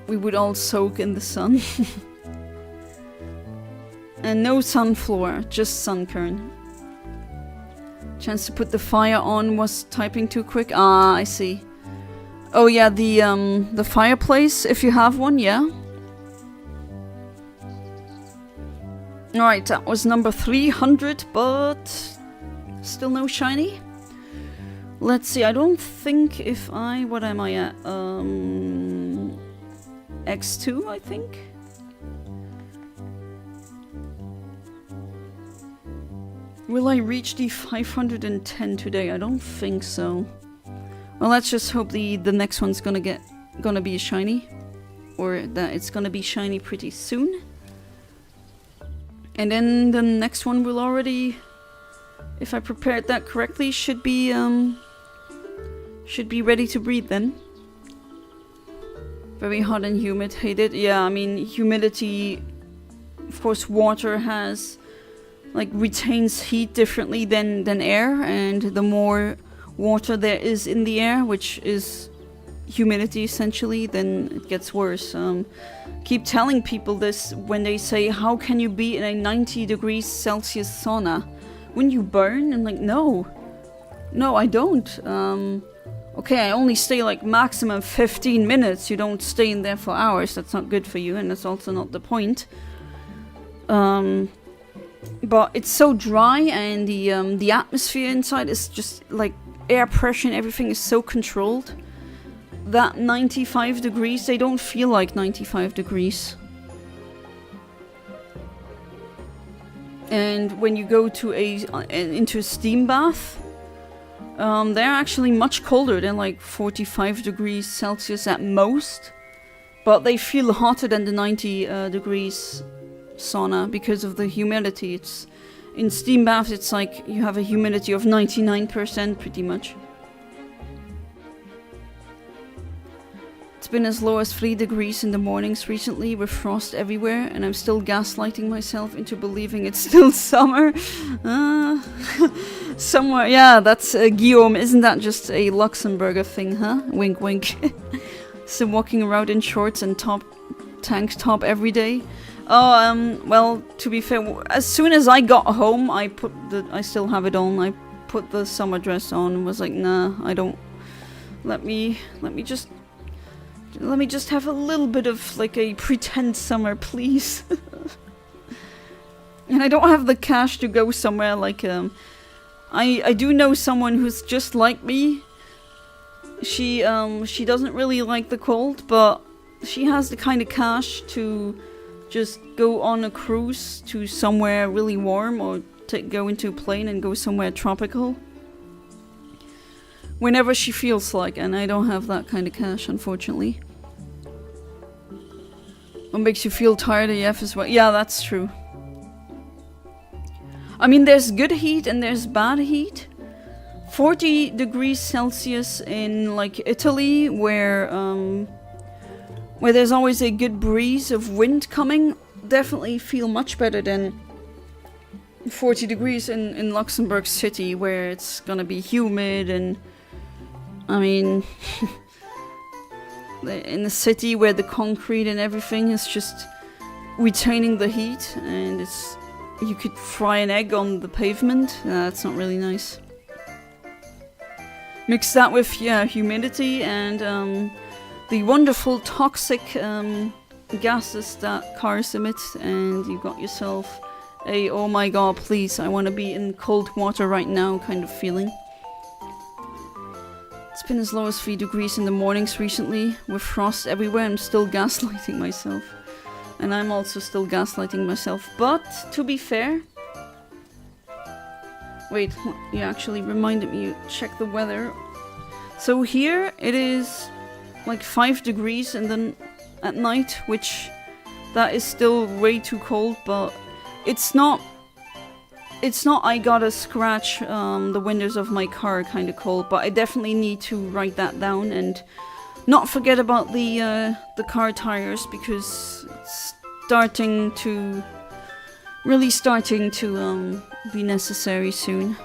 We would all soak in the sun. And no sunflower, just sunkern. Chance to put the fire on was typing too quick. Ah, I see. Oh yeah, the fireplace, if you have one, yeah. Alright, that was number 300, but still no shiny. Let's see, I don't think if I... What am I at? X2, I think? Will I reach the 510 today? I don't think so. Well, let's just hope the next one's gonna be a shiny. Or that it's gonna be shiny pretty soon. And then the next one will already, if I prepared that correctly, should be ready to breed then. Very hot and humid, hate it. Yeah, I mean, humidity, of course, water has, like, retains heat differently than air, and the more water there is in the air, which is humidity essentially, then it gets worse. Keep telling people this when they say, how can you be in a 90 degrees Celsius sauna? Wouldn't you burn? I'm like, no, I don't. Okay, I only stay like maximum 15 minutes. You don't stay in there for hours. That's not good for you, and that's also not the point. But it's so dry, and the atmosphere inside is just like air pressure and everything is so controlled that 95 degrees, they don't feel like 95 degrees. And when you go to into a steam bath, they're actually much colder than like 45 degrees Celsius at most, but they feel hotter than the 90 degrees sauna because of the humidity. It's in steam baths, it's like you have a humidity of 99% pretty much. It's been as low as 3 degrees in the mornings recently with frost everywhere, and I'm still gaslighting myself into believing it's still summer. Somewhere, yeah, that's Guillaume. Isn't that just a Luxembourger thing, huh? Wink, wink. So walking around in shorts and tank top every day. Oh, well, to be fair, as soon as I got home, I still have it on. I put the summer dress on and was like, nah, I don't. Let me just have a little bit of like a pretend summer, please. And I don't have the cash to go somewhere like I do know someone who's just like me. She doesn't really like the cold, but she has the kind of cash to just go on a cruise to somewhere really warm, or go into a plane and go somewhere tropical whenever she feels like, and I don't have that kind of cash, unfortunately. What makes you feel tired AF as well? Yeah, that's true. I mean, there's good heat and there's bad heat. 40 degrees Celsius in like Italy, where there's always a good breeze of wind coming, definitely feel much better than 40 degrees in Luxembourg City, where it's gonna be humid and I mean, in the city where the concrete and everything is just retaining the heat, and you could fry an egg on the pavement. That's not really nice. Mix that with humidity and the wonderful toxic gases that cars emit, and you got yourself a oh my god, please, I want to be in cold water right now kind of feeling. It's been as low as 3 degrees in the mornings recently, with frost everywhere. I'm still gaslighting myself. And I'm also still gaslighting myself. But, to be fair... Wait, you actually reminded me to check the weather. So here, it is like 5 degrees and then at night, which... That is still way too cold, but... It's not I gotta scratch the windows of my car kind of cold, but I definitely need to write that down and not forget about the car tires, because it's really starting to be necessary soon.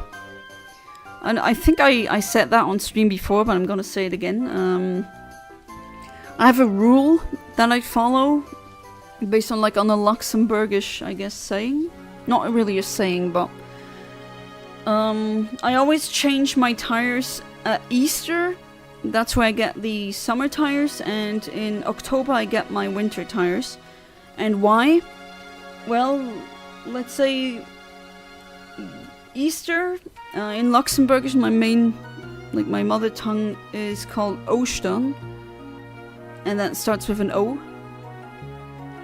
And I think I said that on stream before, but I'm gonna say it again. I have a rule that I follow based on on a Luxembourgish, I guess, saying. Not really a saying, but I always change my tires at Easter. That's where I get the summer tires, and in October I get my winter tires. And why? Well, let's say Easter in Luxembourgish, my mother tongue is called Ostern, and that starts with an O.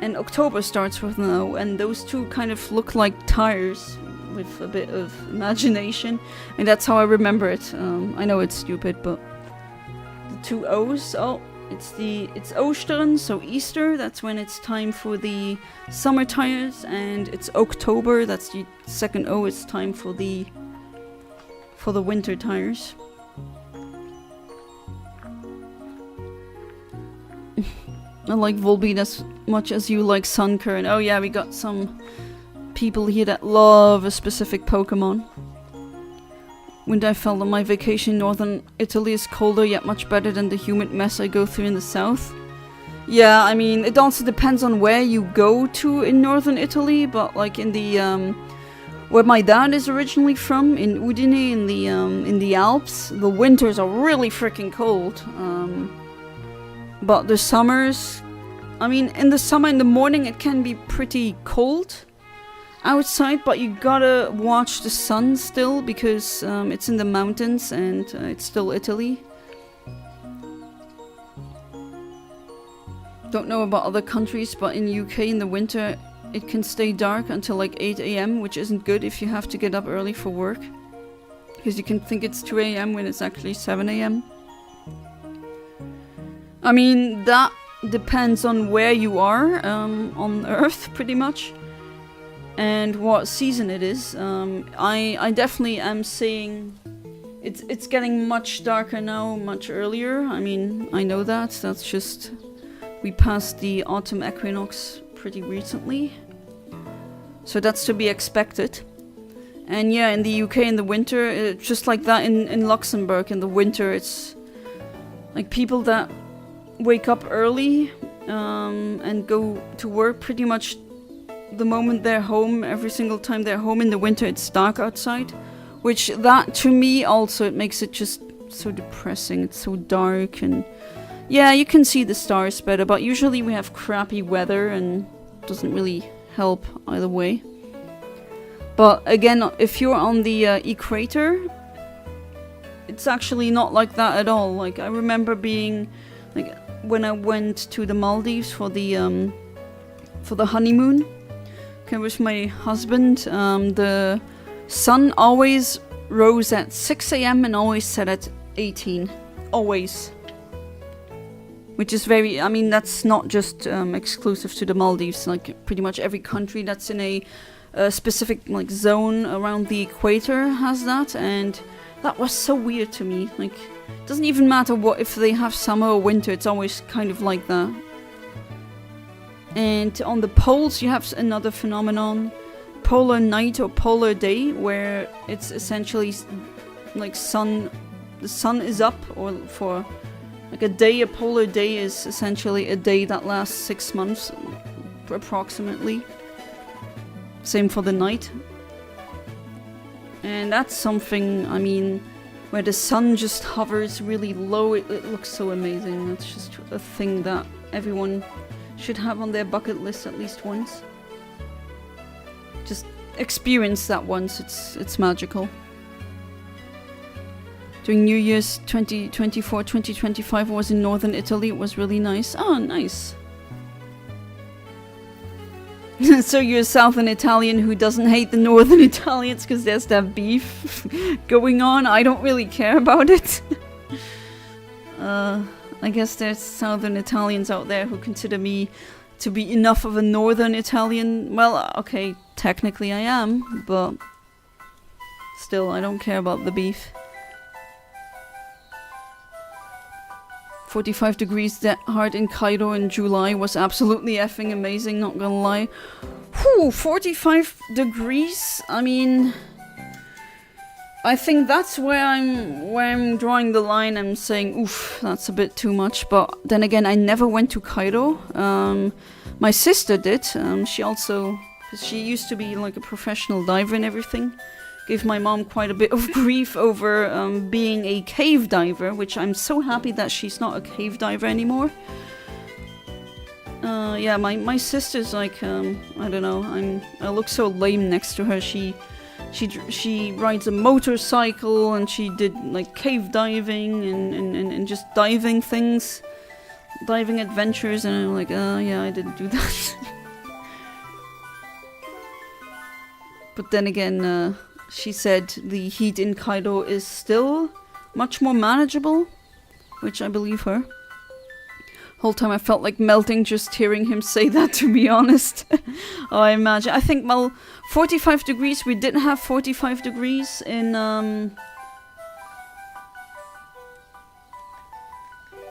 And October starts with an O, and those two kind of look like tires with a bit of imagination, and that's how I remember it. I know it's stupid, but the two O's, it's Ostern, so Easter, that's when it's time for the summer tires, and it's October, that's the second O, it's time for the winter tires. I like Volbeat as much as you like Sunkern. Oh yeah, we got some people here that love a specific Pokemon. When I felt on my vacation in northern Italy is colder yet much better than the humid mess I go through in the south. Yeah, I mean, it also depends on where you go to in northern Italy, but like in the where my dad is originally from, in Udine, in the Alps, the winters are really freaking cold. But the summers, I mean, in the summer in the morning it can be pretty cold outside, but you gotta watch the sun still, because it's in the mountains and it's still Italy. Don't know about other countries, but in UK in the winter it can stay dark until like 8 AM, which isn't good if you have to get up early for work, because you can think it's 2 AM when it's actually 7 AM. I mean, that depends on where you are on Earth, pretty much, and what season it is. I definitely am seeing it's getting much darker now, much earlier. I mean, I know that. That's just, we passed the autumn equinox pretty recently, so that's to be expected. And yeah, in the UK in the winter, just like that in Luxembourg in the winter, it's like people that wake up early and go to work pretty much the moment they're home. Every single time they're home in the winter, it's dark outside, which that to me also, it makes it just so depressing. It's so dark, and yeah, you can see the stars better, but usually we have crappy weather and it doesn't really help either way. But again, if you're on the equator, it's actually not like that at all. Like, I remember being like, when I went to the Maldives for the honeymoon, okay, with my husband, the sun always rose at 6 AM and always set at 18. Always. Which is very, I mean, that's not just exclusive to the Maldives. Like, pretty much every country that's in a specific like zone around the equator has that, and that was so weird to me. Like, it doesn't even matter what if they have summer or winter, it's always kind of like that. And on the poles you have another phenomenon, polar night or polar day, where it's essentially like sun the sun is up, or for like a day, a polar day is essentially a day that lasts 6 months, approximately. Same for the night. And that's something, I mean, where the sun just hovers really low, it looks so amazing. That's just a thing that everyone should have on their bucket list at least once. Just experience that once, it's magical. During New Year's 2024, 2025, I was in northern Italy. It was really nice. Oh, nice. So you're a southern Italian who doesn't hate the northern Italians because there's that beef going on. I don't really care about it. I guess there's southern Italians out there who consider me to be enough of a northern Italian. Well, okay, technically I am, but still, I don't care about the beef. 45 degrees that hard in Cairo in July was absolutely effing amazing, not gonna lie. Whew, 45 degrees? I mean, I think that's where I'm drawing the line. I'm saying, oof, that's a bit too much. But then again, I never went to Cairo. My sister did. She used to be like a professional diver and everything. Gave my mom quite a bit of grief over being a cave diver, which I'm so happy that she's not a cave diver anymore. Yeah, my sister's like, I don't know, I look so lame next to her. She rides a motorcycle and she did like cave diving and just diving things, diving adventures, and I'm like, yeah, I didn't do that. But then again, she said the heat in Cairo is still much more manageable, which I believe her. Whole time I felt like melting just hearing him say that, to be honest. Oh, I imagine. I think, well, 45 degrees, we didn't have 45 degrees in,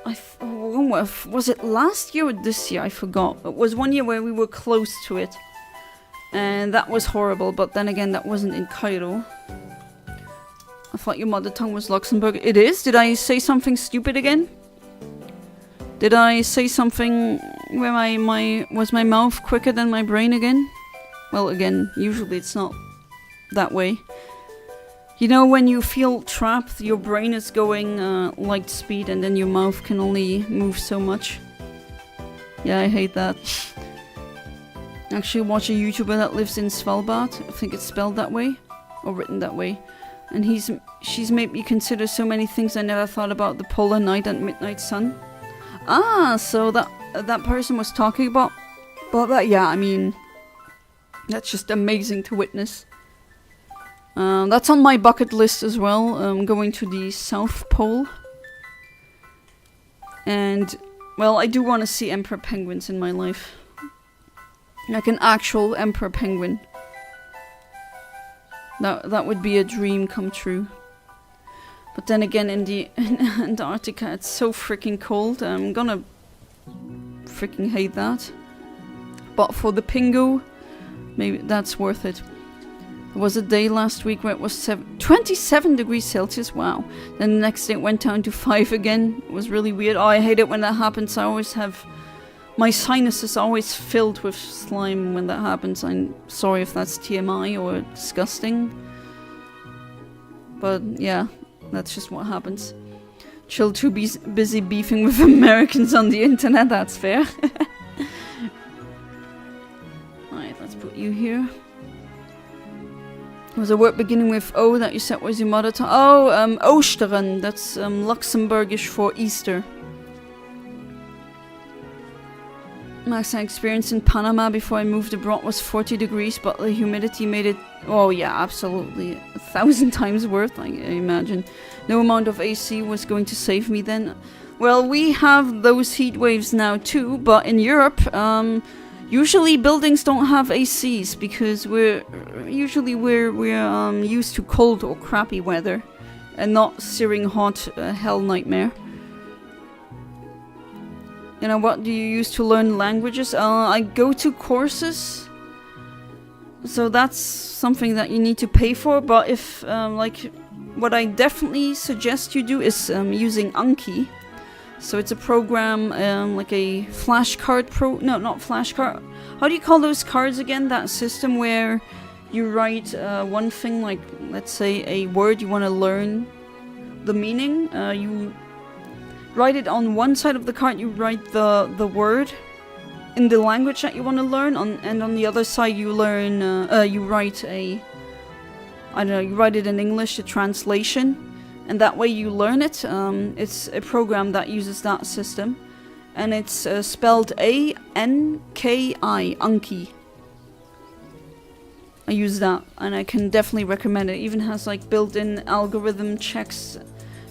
was it last year or this year? I forgot. It was one year where we were close to it. And that was horrible, but then again, that wasn't in Cairo. I thought your mother tongue was Luxembourg. It is? Did I say something stupid again? Did I say something where was my mouth quicker than my brain again? Well, again, usually it's not that way. You know, when you feel trapped, your brain is going light speed and then your mouth can only move so much. Yeah, I hate that. Actually watch a YouTuber that lives in Svalbard. I think it's spelled that way, or written that way. And she's made me consider so many things I never thought about: the polar night and midnight sun. Ah, so that person was talking about that. Yeah, I mean, that's just amazing to witness. That's on my bucket list as well. Going to the South Pole. And well, I do want to see emperor penguins in my life. Like an actual emperor penguin. That would be a dream come true. But then again, in Antarctica, it's so freaking cold. I'm gonna freaking hate that. But for the Pingu, maybe that's worth it. There was a day last week where it was 27 degrees Celsius. Wow. Then the next day it went down to 5 again. It was really weird. Oh, I hate it when that happens. I always have... My sinus is always filled with slime when that happens. I'm sorry if that's TMI or disgusting. But yeah, that's just what happens. Chill, too busy beefing with Americans on the internet, that's fair. Alright, let's put you here. Was a word beginning with O that you said was your mother tongue? Oh, Osteren, that's Luxembourgish for Easter. Max experience in Panama before I moved abroad was 40 degrees, but the humidity made it... Oh yeah, absolutely. 1,000 times worth, I imagine. No amount of AC was going to save me then. Well, we have those heat waves now too, but in Europe, usually buildings don't have ACs because we're used to cold or crappy weather and not searing hot hell nightmare. You know, what do you use to learn languages? I go to courses. So that's something that you need to pay for. But if, like, what I definitely suggest you do is using Anki. So it's a program, like a flashcard no, not flashcard. How do you call those cards again? That system where you write one thing, like, let's say a word you want to learn the meaning. You write it on one side of the card, you write the word in the language that you want to learn, and on the other side you learn, you write I don't know, you write it in English, the translation, and that way you learn it. It's a program that uses that system, and it's spelled A-N-K-I, Anki. I use that, and I can definitely recommend it. It even has like built-in algorithm checks,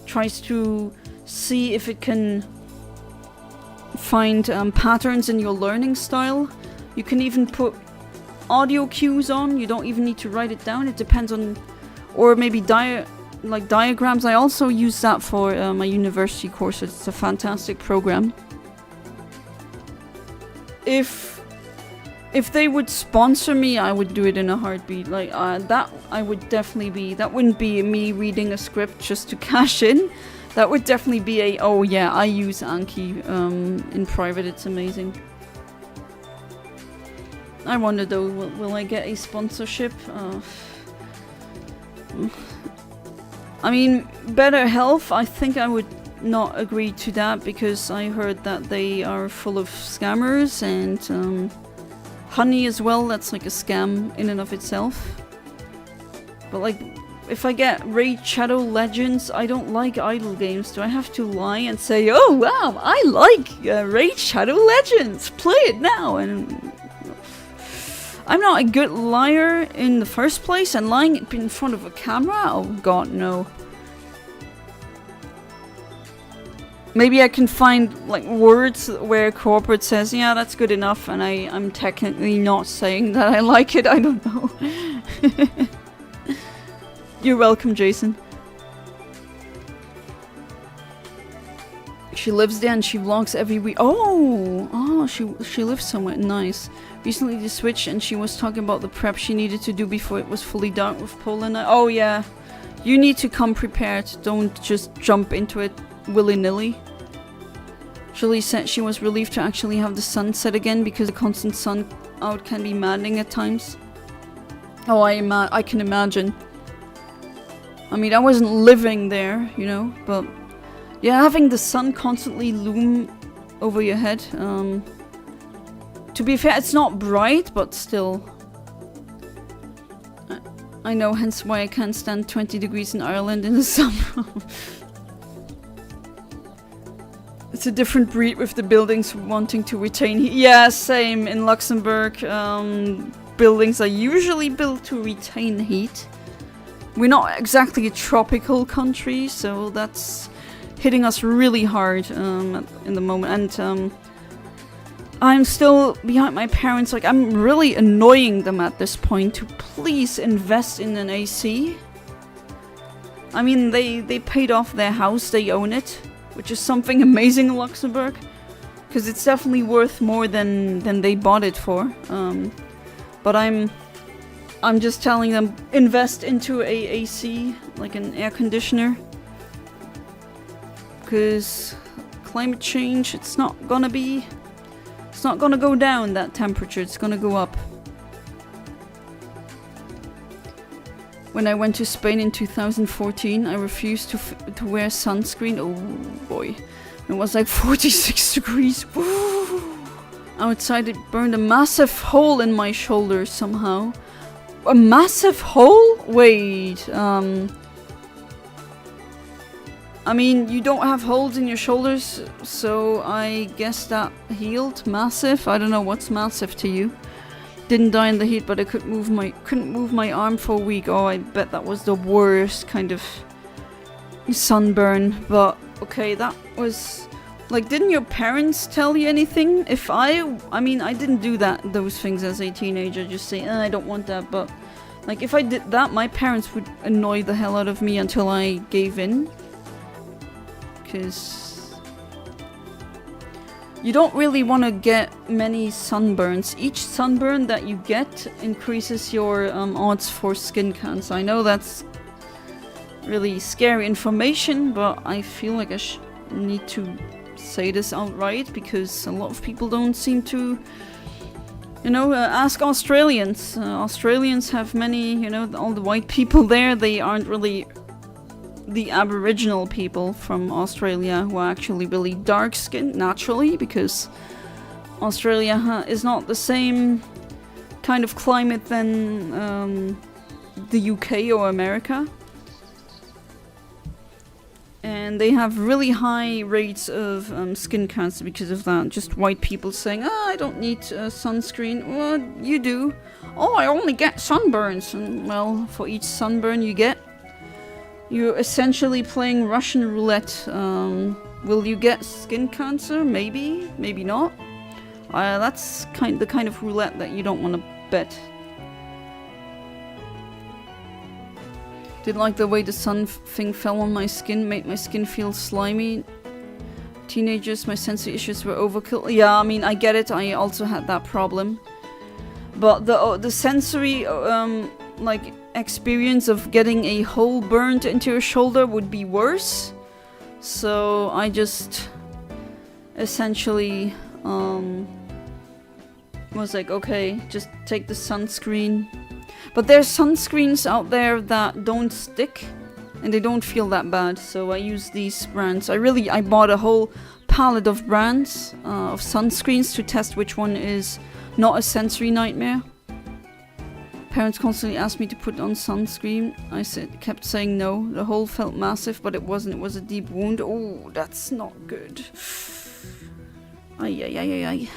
tries to see if it can find patterns in your learning style. You can even put audio cues on. You don't even need to write it down. It depends on, or maybe diagrams. I also use that for my university course. It's a fantastic program. If they would sponsor me, I would do it in a heartbeat. Like that, I would definitely be. That wouldn't be me reading a script just to cash in. That would definitely be a, oh yeah, I use Anki in private. It's amazing. I wonder though, will I get a sponsorship? I mean, better health. I think I would not agree to that because I heard that they are full of scammers, and honey as well, that's like a scam in and of itself. But like, if I get Raid Shadow Legends, I don't like idle games. Do I have to lie and say, oh wow, I like Raid Shadow Legends, play it now? And I'm not a good liar in the first place, and lying in front of a camera? Oh god, no. Maybe I can find like words where corporate says, yeah, that's good enough, and I'm technically not saying that I like it. I don't know. You're welcome, Jason. She lives there and she vlogs every week. Oh, she lives somewhere nice. Recently they switched and she was talking about the prep she needed to do before it was fully dark with Poland. Oh yeah, you need to come prepared. Don't just jump into it willy-nilly. Julie said she was relieved to actually have the sun set again because the constant sun out can be maddening at times. Oh, I can imagine. I mean, I wasn't living there, you know, but yeah, having the sun constantly loom over your head. To be fair, it's not bright, but still. I know, hence why I can't stand 20 degrees in Ireland in the summer. It's a different breed with the buildings wanting to retain heat. Yeah, same in Luxembourg. Buildings are usually built to retain heat. We're not exactly a tropical country, so that's hitting us really hard in the moment. And I'm still behind my parents. Like, I'm really annoying them at this point to please invest in an AC. I mean, they paid off their house, they own it, which is something amazing in Luxembourg, because it's definitely worth more than they bought it for. But I'm just telling them, invest into a AC, like an air conditioner, because climate change, it's not gonna go down, that temperature, it's gonna go up. When I went to Spain in 2014, I refused to wear sunscreen. Oh boy, it was like 46 degrees. Woo. Outside it burned a massive hole in my shoulder somehow. A massive hole? Wait, I mean, you don't have holes in your shoulders, so I guess that healed. Massive? I don't know what's massive to you. Didn't die in the heat, but I couldn't move my arm for a week. Oh, I bet that was the worst kind of sunburn. But okay, that was like, didn't your parents tell you anything? I mean, I didn't do those things as a teenager, just say, I don't want that. But like, if I did that, my parents would annoy the hell out of me until I gave in. Because you don't really want to get many sunburns. Each sunburn that you get increases your odds for skin cancer. I know that's really scary information, but I feel like I need to say this outright because a lot of people don't seem to, you know, ask Australians. Australians have many, you know, all the white people there, they aren't really the Aboriginal people from Australia who are actually really dark skinned naturally, because Australia is not the same kind of climate than the UK or America. And they have really high rates of skin cancer because of that. Just white people saying, oh, I don't need sunscreen. Well, you do. Oh, I only get sunburns. And, well, for each sunburn you get, you're essentially playing Russian roulette. Will you get skin cancer? Maybe, maybe not. That's the kind of roulette that you don't want to bet. Did like the way the sun thing fell on my skin, made my skin feel slimy. Teenagers, my sensory issues were overkill. Yeah, I mean, I get it. I also had that problem. But the sensory like experience of getting a hole burned into your shoulder would be worse. So I just essentially was like, okay, just take the sunscreen. But there's sunscreens out there that don't stick and they don't feel that bad, so I use these brands. I bought a whole palette of brands of sunscreens to test which one is not a sensory nightmare. Parents constantly asked me to put on sunscreen. I kept saying no. The hole felt massive, but it wasn't. It was a deep wound. Oh, that's not good. Ay, ay, ay, ay, ay.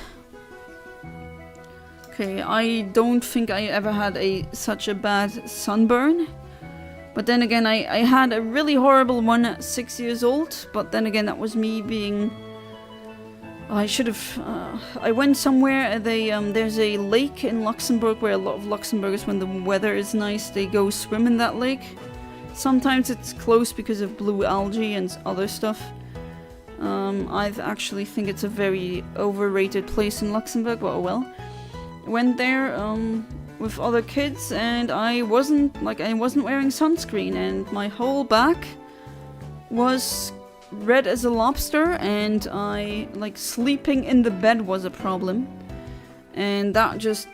Okay, I don't think I ever had such a bad sunburn. But then again, I had a really horrible one at 6 years old. But then again, that was me being... I should have... I went somewhere, there's a lake in Luxembourg where a lot of Luxembourgers, when the weather is nice, they go swim in that lake. Sometimes it's closed because of blue algae and other stuff. I actually think it's a very overrated place in Luxembourg, but oh well. Went there with other kids and I wasn't wearing sunscreen and my whole back was red as a lobster and sleeping in the bed was a problem, and that just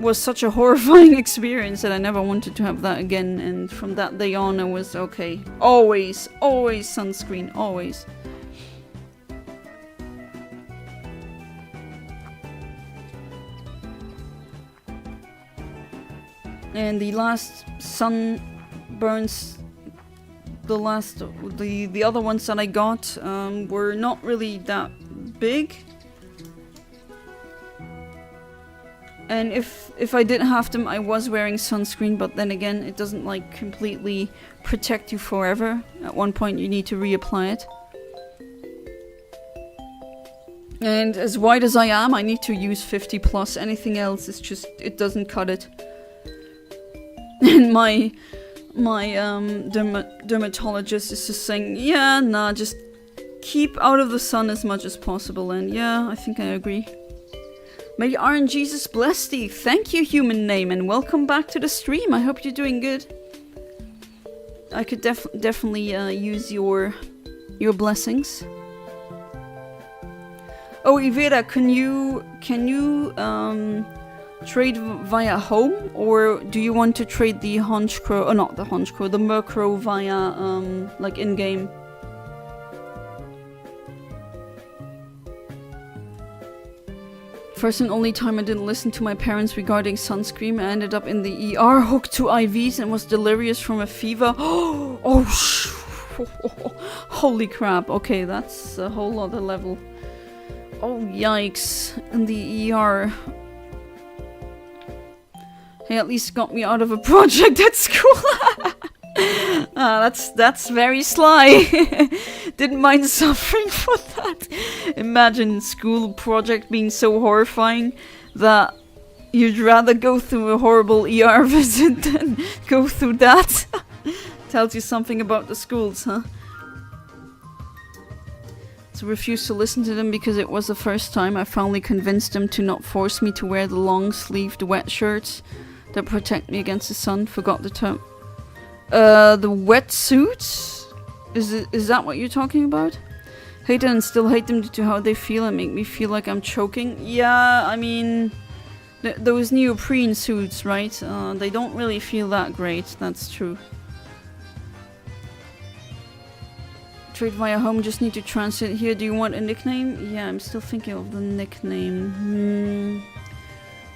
was such a horrifying experience that I never wanted to have that again. And from that day on I was okay, always sunscreen, always. And the last sunburns, the other ones that I got were not really that big. And if I didn't have them, I was wearing sunscreen, but then again, it doesn't like completely protect you forever. At one point you need to reapply it. And as white as I am, I need to use 50 plus. Anything else is just, it doesn't cut it. And my dermatologist is just saying, yeah, nah, just keep out of the sun as much as possible. And yeah, I think I agree. May RNGesus bless thee. Thank you, human name, and welcome back to the stream. I hope you're doing good. I could definitely use your blessings. Oh, Ivera, can you trade via home, or do you want to trade the Honchcrow, not the Honchcrow, the Murkrow via like in-game? First and only time I didn't listen to my parents regarding sunscreen. I ended up in the ER, hooked to IVs, and was delirious from a fever. Oh, holy crap. Okay, that's a whole other level. Oh, yikes. In the ER. He at least got me out of a project at school. That's very sly. Didn't mind suffering for that. Imagine school project being so horrifying that you'd rather go through a horrible ER visit than go through that. Tells you something about the schools, huh? So refused to listen to them because it was the first time. I finally convinced them to not force me to wear the long-sleeved wet shirts that protect me against the sun. Forgot the term. The wetsuits? Is that what you're talking about? Hate them and still hate them due to how they feel and make me feel like I'm choking. Yeah, I mean, those neoprene suits, right? They don't really feel that great, that's true. Trade via home, just need to transit here. Do you want a nickname? Yeah, I'm still thinking of the nickname.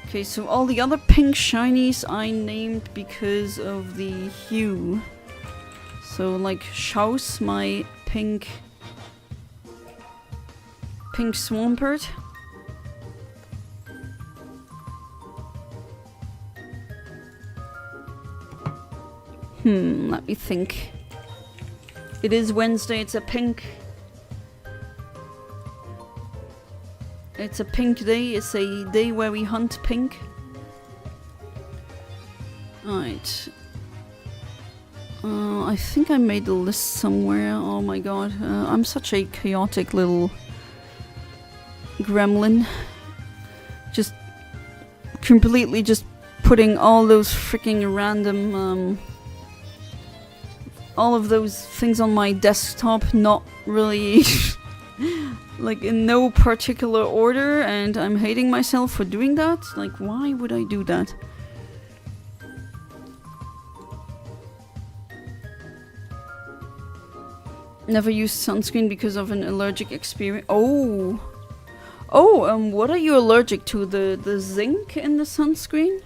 Okay, so all the other pink shinies I named because of the hue. So like Shouse, my pink Swampert. Let me think. It is Wednesday, it's a pink. It's a pink day, it's a day where we hunt pink. Alright. I think I made the list somewhere. Oh my god. I'm such a chaotic little gremlin. Just completely just putting all those freaking random all of those things on my desktop, not really like in no particular order, and I'm hating myself for doing that. Like, why would I do that? Never used sunscreen because of an allergic experience. Oh, what are you allergic to? The zinc in the sunscreen?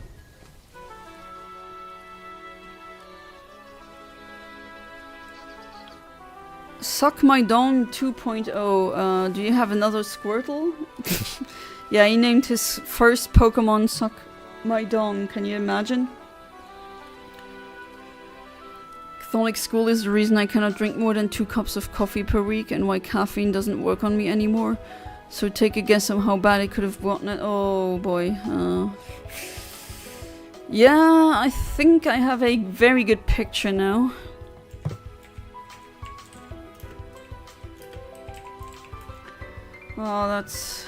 Suck My Dawn 2.0. Do you have another Squirtle? Yeah, he named his first Pokemon Suck My Dawn. Can you imagine? Catholic school is the reason I cannot drink more than 2 cups of coffee per week and why caffeine doesn't work on me anymore. So take a guess on how bad I could have gotten it. Oh boy. Yeah, I think I have a very good picture now. Oh, that's...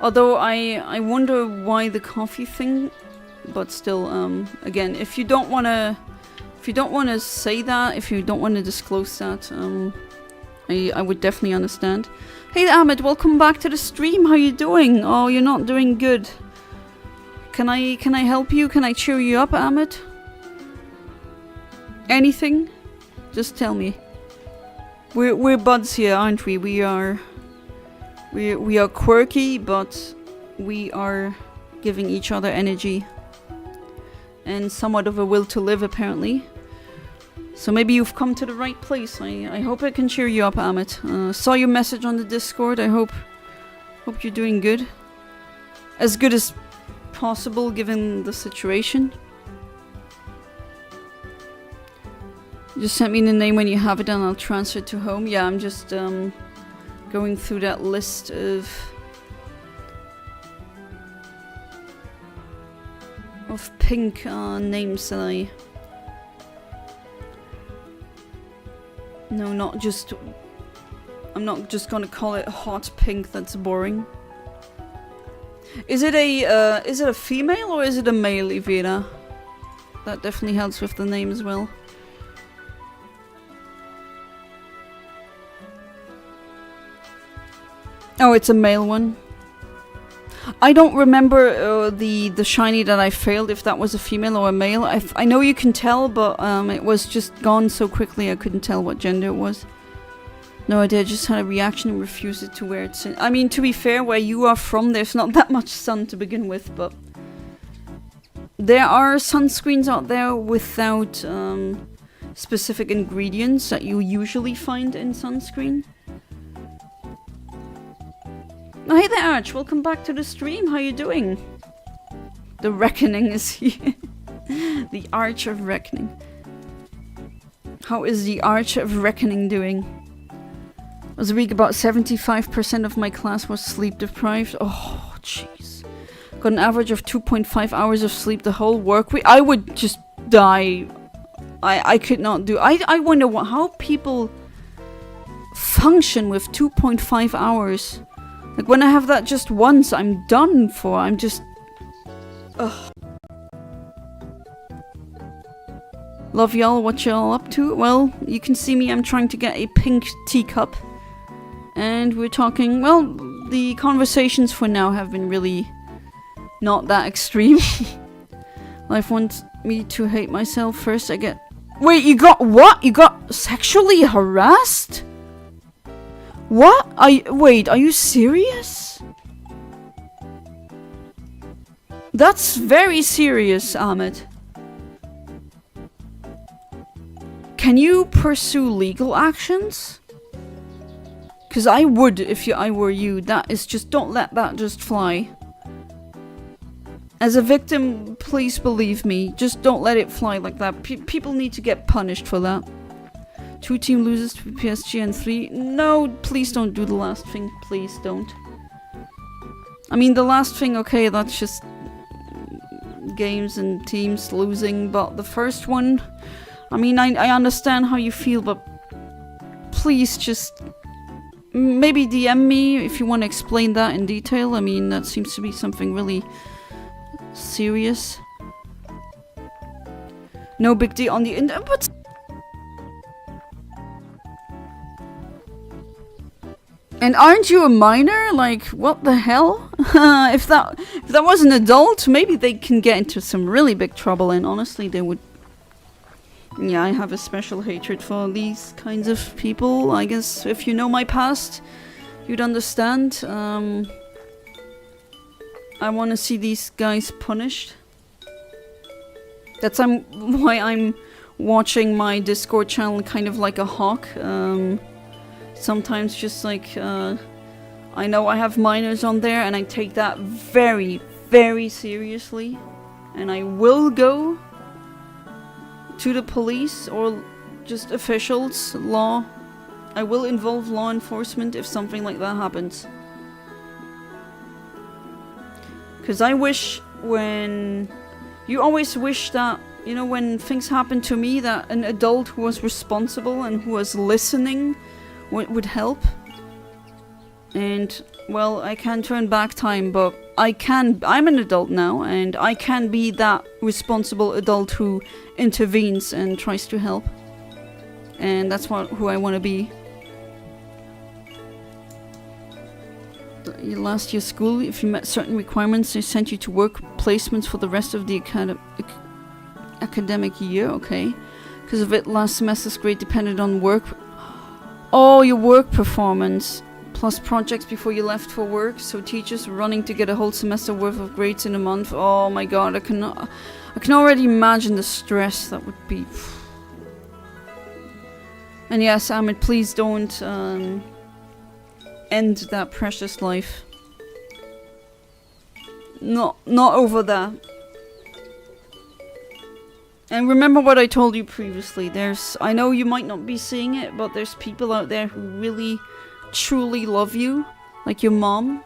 Although I wonder why the coffee thing, but still, again, if you don't wanna say that, if you don't wanna disclose that, I would definitely understand. Hey Ahmed, welcome back to the stream. How you doing? Oh, you're not doing good. Can I help you? Can I cheer you up, Ahmed? Anything? Just tell me. We're buds here, aren't we? We are quirky, but we are giving each other energy and somewhat of a will to live, apparently. So maybe you've come to the right place. I hope I can cheer you up, Amit. Saw your message on the Discord. I hope you're doing good. As good as possible, given the situation. Just send me the name when you have it and I'll transfer it to home. Yeah, I'm just going through that list of pink names that I... No, not just... I'm not just gonna call it hot pink, that's boring. Is it a female or is it a male, Ivera? That definitely helps with the name as well. Oh, it's a male one. I don't remember the shiny that I failed, if that was a female or a male. I know you can tell, but it was just gone so quickly I couldn't tell what gender it was. No idea, just had a reaction and refused to wear it. I mean, to be fair, where you are from, there's not that much sun to begin with, but... There are sunscreens out there without specific ingredients that you usually find in sunscreen. Oh, hey there, Arch. Welcome back to the stream. How you doing? The Reckoning is here. The Arch of Reckoning. How is the Arch of Reckoning doing? It was a week about 75% of my class was sleep deprived. Oh, jeez. Got an average of 2.5 hours of sleep the whole work week. I would just die. I could not do... I wonder how people function with 2.5 hours. Like, when I have that just once, I'm done for. I'm just... Ugh. Love y'all, what y'all up to? Well, you can see me, I'm trying to get a pink teacup. And we're talking, well, the conversations for now have been really not that extreme. Life wants me to hate myself first. I get... Wait, you got what? You got sexually harassed? What? Wait, are you serious? That's very serious, Ahmed. Can you pursue legal actions? Because I would if I were you. That is just... Don't let that just fly. As a victim, please believe me. Just don't let it fly like that. People need to get punished for that. 2 team loses to PSG and 3... No, please don't do the last thing. Please don't. I mean, the last thing, okay, that's just... games and teams losing. But the first one... I mean, I understand how you feel, but... Please just... Maybe DM me if you want to explain that in detail. I mean, that seems to be something really... serious. No big deal on the internet, but... And aren't you a minor? Like, what the hell? If that was an adult, maybe they can get into some really big trouble, and honestly, they would... Yeah, I have a special hatred for these kinds of people. I guess if you know my past, you'd understand. I want to see these guys punished. That's why I'm watching my Discord channel kind of like a hawk. Sometimes just like... I know I have minors on there and I take that very, very seriously. And I will go to the police or just officials, law. I will involve law enforcement if something like that happens. Because I wish when... You always wish that, you know, when things happen to me, that an adult who was responsible and who was listening would help. And, well, I can't turn back time, but I'm an adult now, and I can be that responsible adult who intervenes and tries to help. And that's who I want to be. Your last year school, if you met certain requirements, they sent you to work placements for the rest of the academic year, okay. Because of it, last semester's grade depended on work. Oh, your work performance. Plus projects before you left for work, so teachers running to get a whole semester worth of grades in a month. Oh my god, I can already imagine the stress that would be. And yes, Ahmed, please don't end that precious life. Not over that. And remember what I told you previously. I know you might not be seeing it, but there's people out there who really truly love you, like your mom.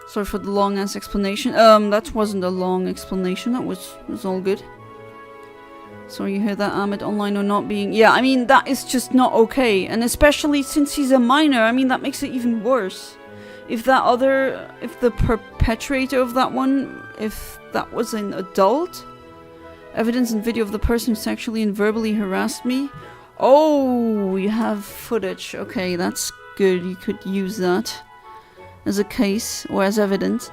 Sorry for the long ass explanation. That wasn't a long explanation. That was all good. Sorry you heard that, Ahmed, online or not being... Yeah, I mean, that is just not okay. And especially since he's a minor, I mean, that makes it even worse. If the perpetrator of that one, if that was an adult... Evidence and video of the person who sexually and verbally harassed me. Oh, you have footage. Okay, that's good. You could use that as a case or as evidence.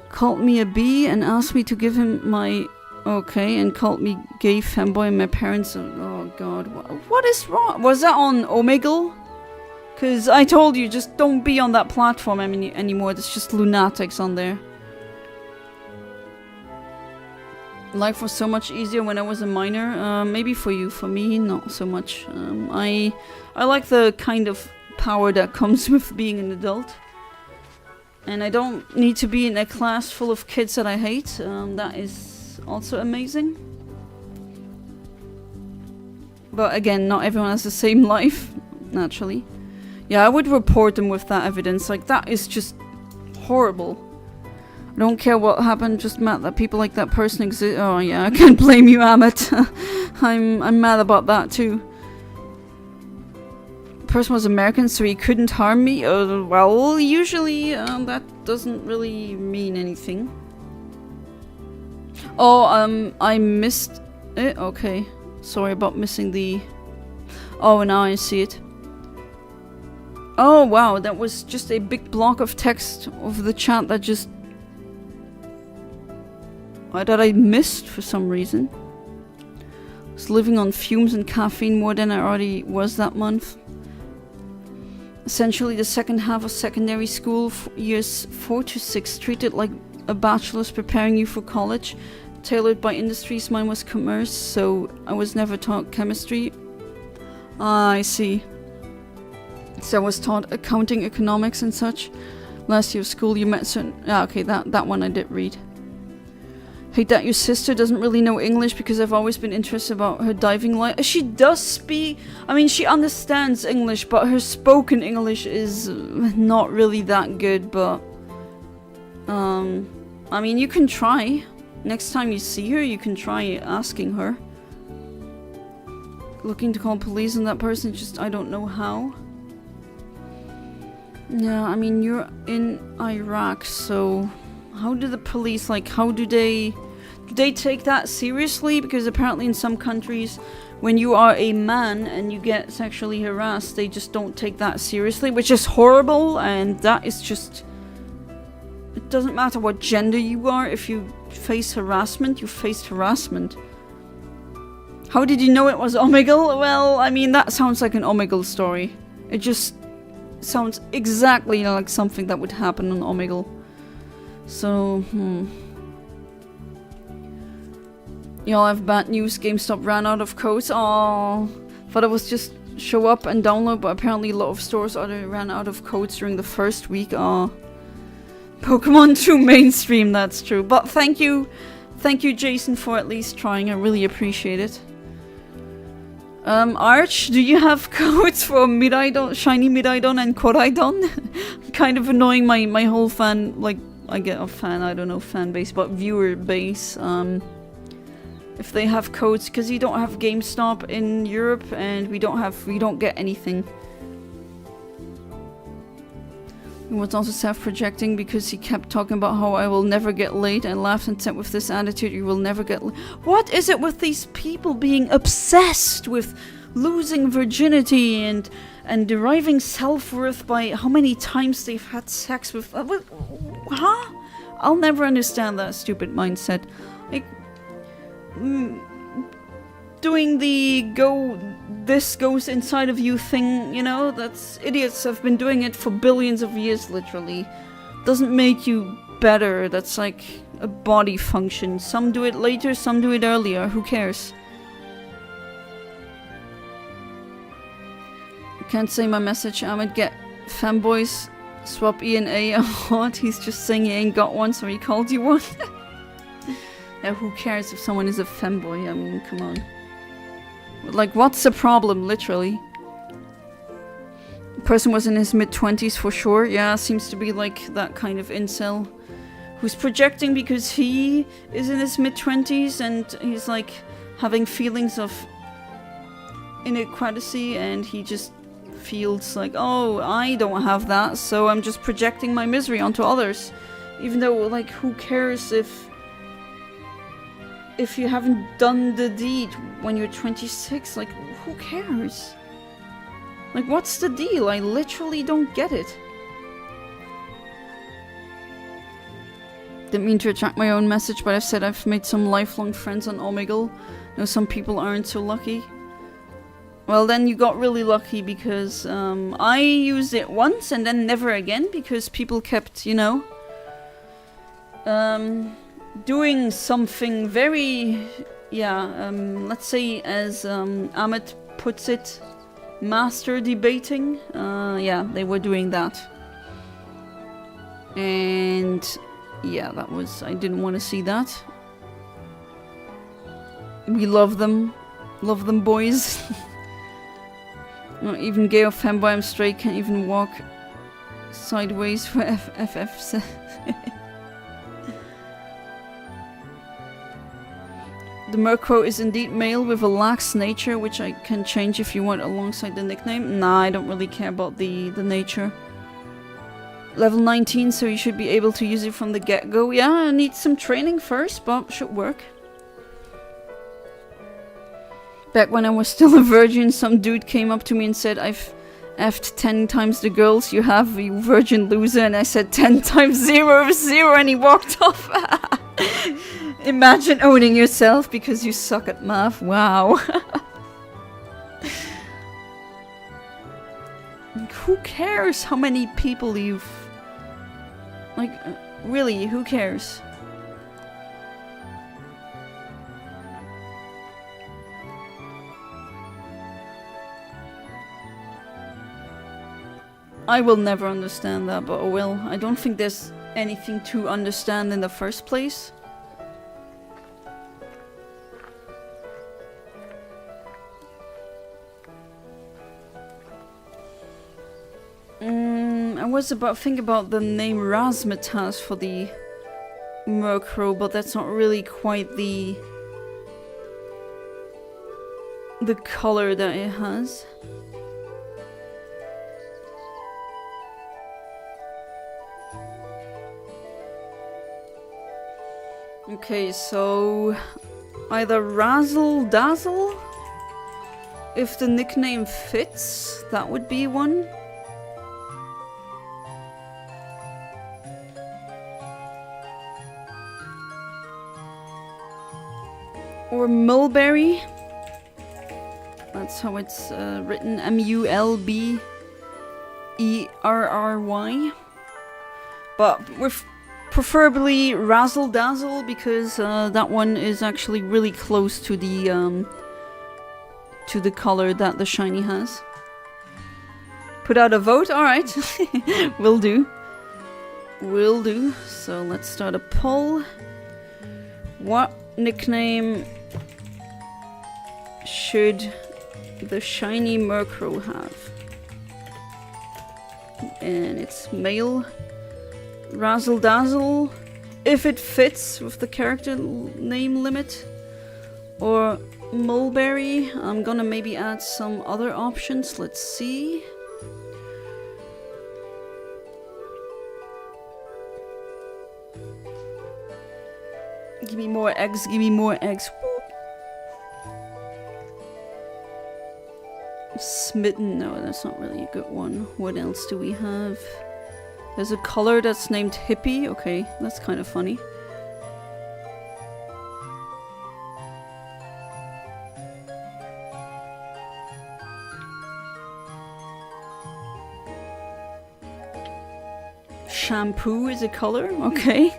Called me a B and asked me to give him my... Okay, and called me gay femboy and my parents... Oh god, what is wrong? Was that on Omegle? Because I told you, just don't be on that platform anymore. There's just lunatics on there. Life was so much easier when I was a minor. Maybe for you, for me, not so much. I like the kind of power that comes with being an adult. And I don't need to be in a class full of kids that I hate. That is also amazing. But again, not everyone has the same life, naturally. Yeah, I would report them with that evidence. Like, that is just horrible. I don't care what happened, just mad that people like that person exist. Oh yeah, I can't blame you, Ahmed. I'm mad about that too. The person was American, so he couldn't harm me. Well, usually that doesn't really mean anything. Oh, I missed it. Okay. Sorry about missing the... Oh, now I see it. Oh, wow. That was just a big block of text of the chat that just... that I missed for some reason. I was living on fumes and caffeine more than I already was that month. Essentially, the second half of secondary school, years 4 to 6, treated like a bachelor's preparing you for college. Tailored by industries, mine was commerce, so I was never taught chemistry. Ah, I see. So I was taught accounting, economics and such. Last year of school you met certain... Ah, okay, that one I did read. Hate that your sister doesn't really know English because I've always been interested about her diving life. She does speak... I mean, she understands English, but her spoken English is not really that good, but... I mean, you can try. Next time you see her, you can try asking her. Looking to call police on that person, just I don't know how. Yeah, I mean, you're in Iraq, so... How do the police, like, how do they take that seriously? Because apparently in some countries, when you are a man and you get sexually harassed, they just don't take that seriously, which is horrible, and that is just... It doesn't matter what gender you are, if you face harassment, you faced harassment. How did you know it was Omegle? Well, I mean, that sounds like an Omegle story. It just sounds exactly like something that would happen on Omegle. So, Y'all have bad news, GameStop ran out of codes. Aww. Thought it was just show up and download, but apparently a lot of stores already ran out of codes during the first week. Aww. Pokemon too mainstream, that's true. But thank you Jason for at least trying, I really appreciate it. Arch, do you have codes for Miraidon, Shiny Miraidon and Koraidon? Kind of annoying my whole fan, like, I get a fan, I don't know, fan base, but viewer base, if they have codes, because you don't have GameStop in Europe, and we don't get anything. He was also self-projecting because he kept talking about how I will never get laid and laughed and said with this attitude you will never get laid. What is it with these people being obsessed with losing virginity and deriving self-worth by how many times they've had sex with... huh? I'll never understand that stupid mindset. Like... doing the this goes inside of you thing, you know, that's idiots have been doing it for billions of years, literally. Doesn't make you better, that's like a body function. Some do it later, some do it earlier, who cares? I can't say my message, Ahmed, get fanboys, swap E and A. What? He's just saying he ain't got one, so he called you one. Now, who cares if someone is a femboy? I mean, come on. Like, what's the problem, literally? The person was in his mid-20s for sure. Yeah, seems to be like that kind of incel. Who's projecting because he is in his mid-20s and he's like having feelings of inequality and he just feels like, oh, I don't have that, so I'm just projecting my misery onto others. Even though, like, who cares if you haven't done the deed when you're 26, like, who cares? Like, what's the deal? I literally don't get it. Didn't mean to retract my own message, but I've said I've made some lifelong friends on Omegle. Know some people aren't so lucky. Well, then you got really lucky because I used it once and then never again because people kept, you know, doing something very, yeah, let's say as Ahmed puts it, master debating. Yeah, they were doing that. And yeah, that was, I didn't want to see that. We love them boys. Not even gay or femboy, I'm straight, can't even walk sideways for FF. The Murkrow is indeed male with a lax nature, which I can change if you want alongside the nickname. Nah, I don't really care about the nature. Level 19, so you should be able to use it from the get-go. Yeah, I need some training first, but should work. Back when I was still a virgin, some dude came up to me and said, I've effed 10 times the girls you have, you virgin loser. And I said 10 times 0 is 0, and he walked off. Imagine owning yourself because you suck at math. Wow. Who cares how many people you've... Like, really, who cares? I will never understand that, but oh well. I don't think there's anything to understand in the first place. I was about think about the name Razzmatazz for the Murkrow, but that's not really quite the color that it has. Okay, so either Razzle Dazzle, if the nickname fits, that would be one. Or Mulberry. That's how it's written, Mulberry. But with preferably Razzle Dazzle, because that one is actually really close to the color that the shiny has. Put out a vote? Alright. Will do. Will do. So let's start a poll. What nickname should the shiny Murkrow have? And it's male. Razzle Dazzle, if it fits with the character name limit. Or Mulberry. I'm gonna maybe add some other options. Let's see. Give me more eggs, give me more eggs. Smitten, no, that's not really a good one. What else do we have? There's a color that's named Hippie. Okay, that's kind of funny. Shampoo is a color? Okay.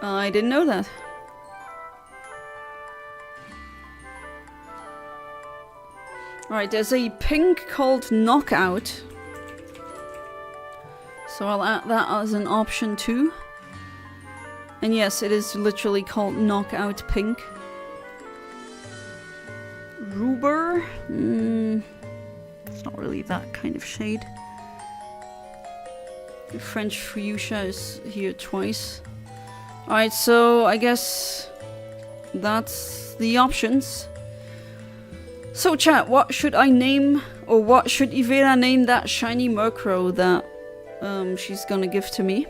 I didn't know that. Alright, there's a pink called Knockout. So I'll add that as an option too. And yes, it is literally called Knockout Pink. Ruber? It's not really that kind of shade. The French Fuchsia is here twice. Alright, so I guess that's the options. So chat, what should I name, or what should Ivera name that shiny Murkrow that she's gonna give to me?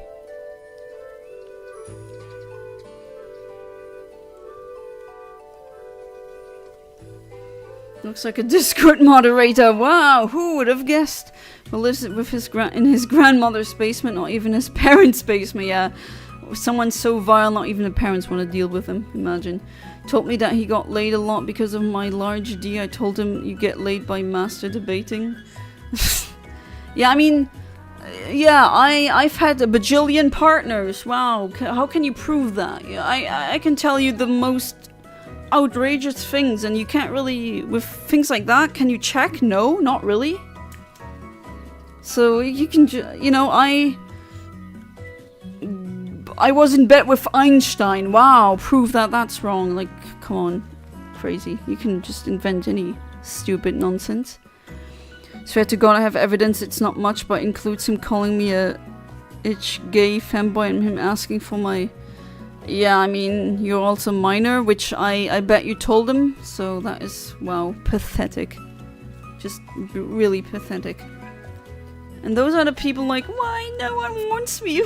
Looks like a Discord moderator. Wow, who would have guessed? Well, lives with his in his grandmother's basement, not even his parents' basement. Yeah, someone so vile, not even the parents want to deal with him. Imagine. Told me that he got laid a lot because of my large D. I told him you get laid by master debating. Yeah, I mean, yeah, I've had a bajillion partners. Wow, how can you prove that? Yeah, I can tell you the most outrageous things, and you can't really, with things like that, can you check? No, not really. So you can, you know, I was in bed with Einstein. Wow, prove that that's wrong. Like, come on, crazy. You can just invent any stupid nonsense. Swear to God, I have evidence. It's not much, but includes him calling me a itch gay femboy and him asking for my... Yeah, I mean, you're also minor, which I bet you told him. So that is, wow, pathetic. Just really pathetic. And those are the people like, why no one wants me?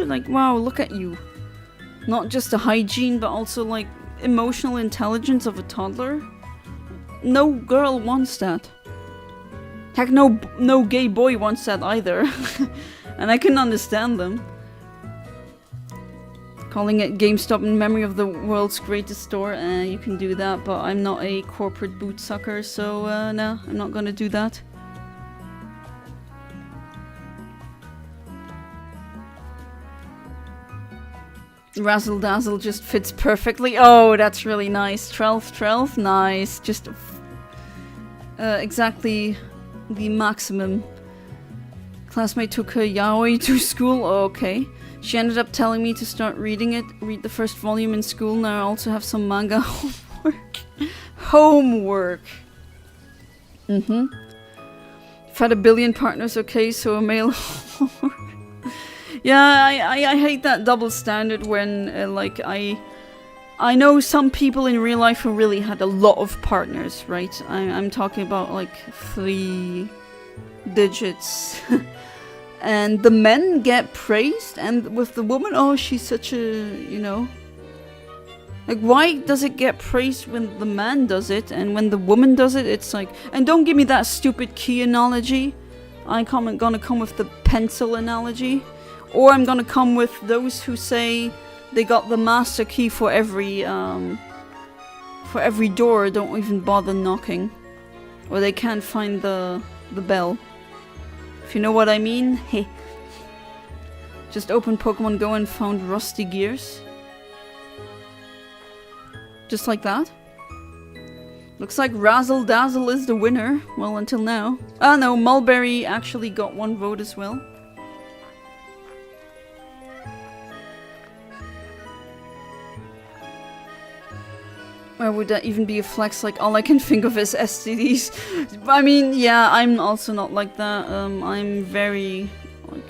Like, wow, look at you. Not just the hygiene, but also like emotional intelligence of a toddler. No girl wants that. Heck, no gay boy wants that either. And I can understand them. Calling it GameStop in memory of the world's greatest store, you can do that, but I'm not a corporate boot sucker, so no, I'm not gonna do that. Razzle Dazzle just fits perfectly. Oh, that's really nice. 12, nice. Just exactly the maximum. Classmate took her yaoi to school. Oh, okay. She ended up telling me to start reading it. Read the first volume in school. Now I also have some manga homework. Homework. I've had a billion partners, okay, so a male homework. Yeah, I hate that double standard when, like, I know some people in real life who really had a lot of partners, right? I'm talking about, like, 3 digits. And the men get praised, and with the woman, oh, she's such a, you know... Like, why does it get praised when the man does it, and when the woman does it, it's like... And don't give me that stupid key analogy. I'm gonna come with the pencil analogy. Or I'm gonna come with those who say they got the master key for every door, don't even bother knocking. Or they can't find the bell. If you know what I mean, hey. Just opened Pokemon Go and found rusty gears. Just like that. Looks like Razzle Dazzle is the winner. Well, until now. Ah no, Mulberry actually got 1 vote as well. Why would that even be a flex? Like, all I can think of is STDs. I mean, yeah, I'm also not like that. I'm very, like,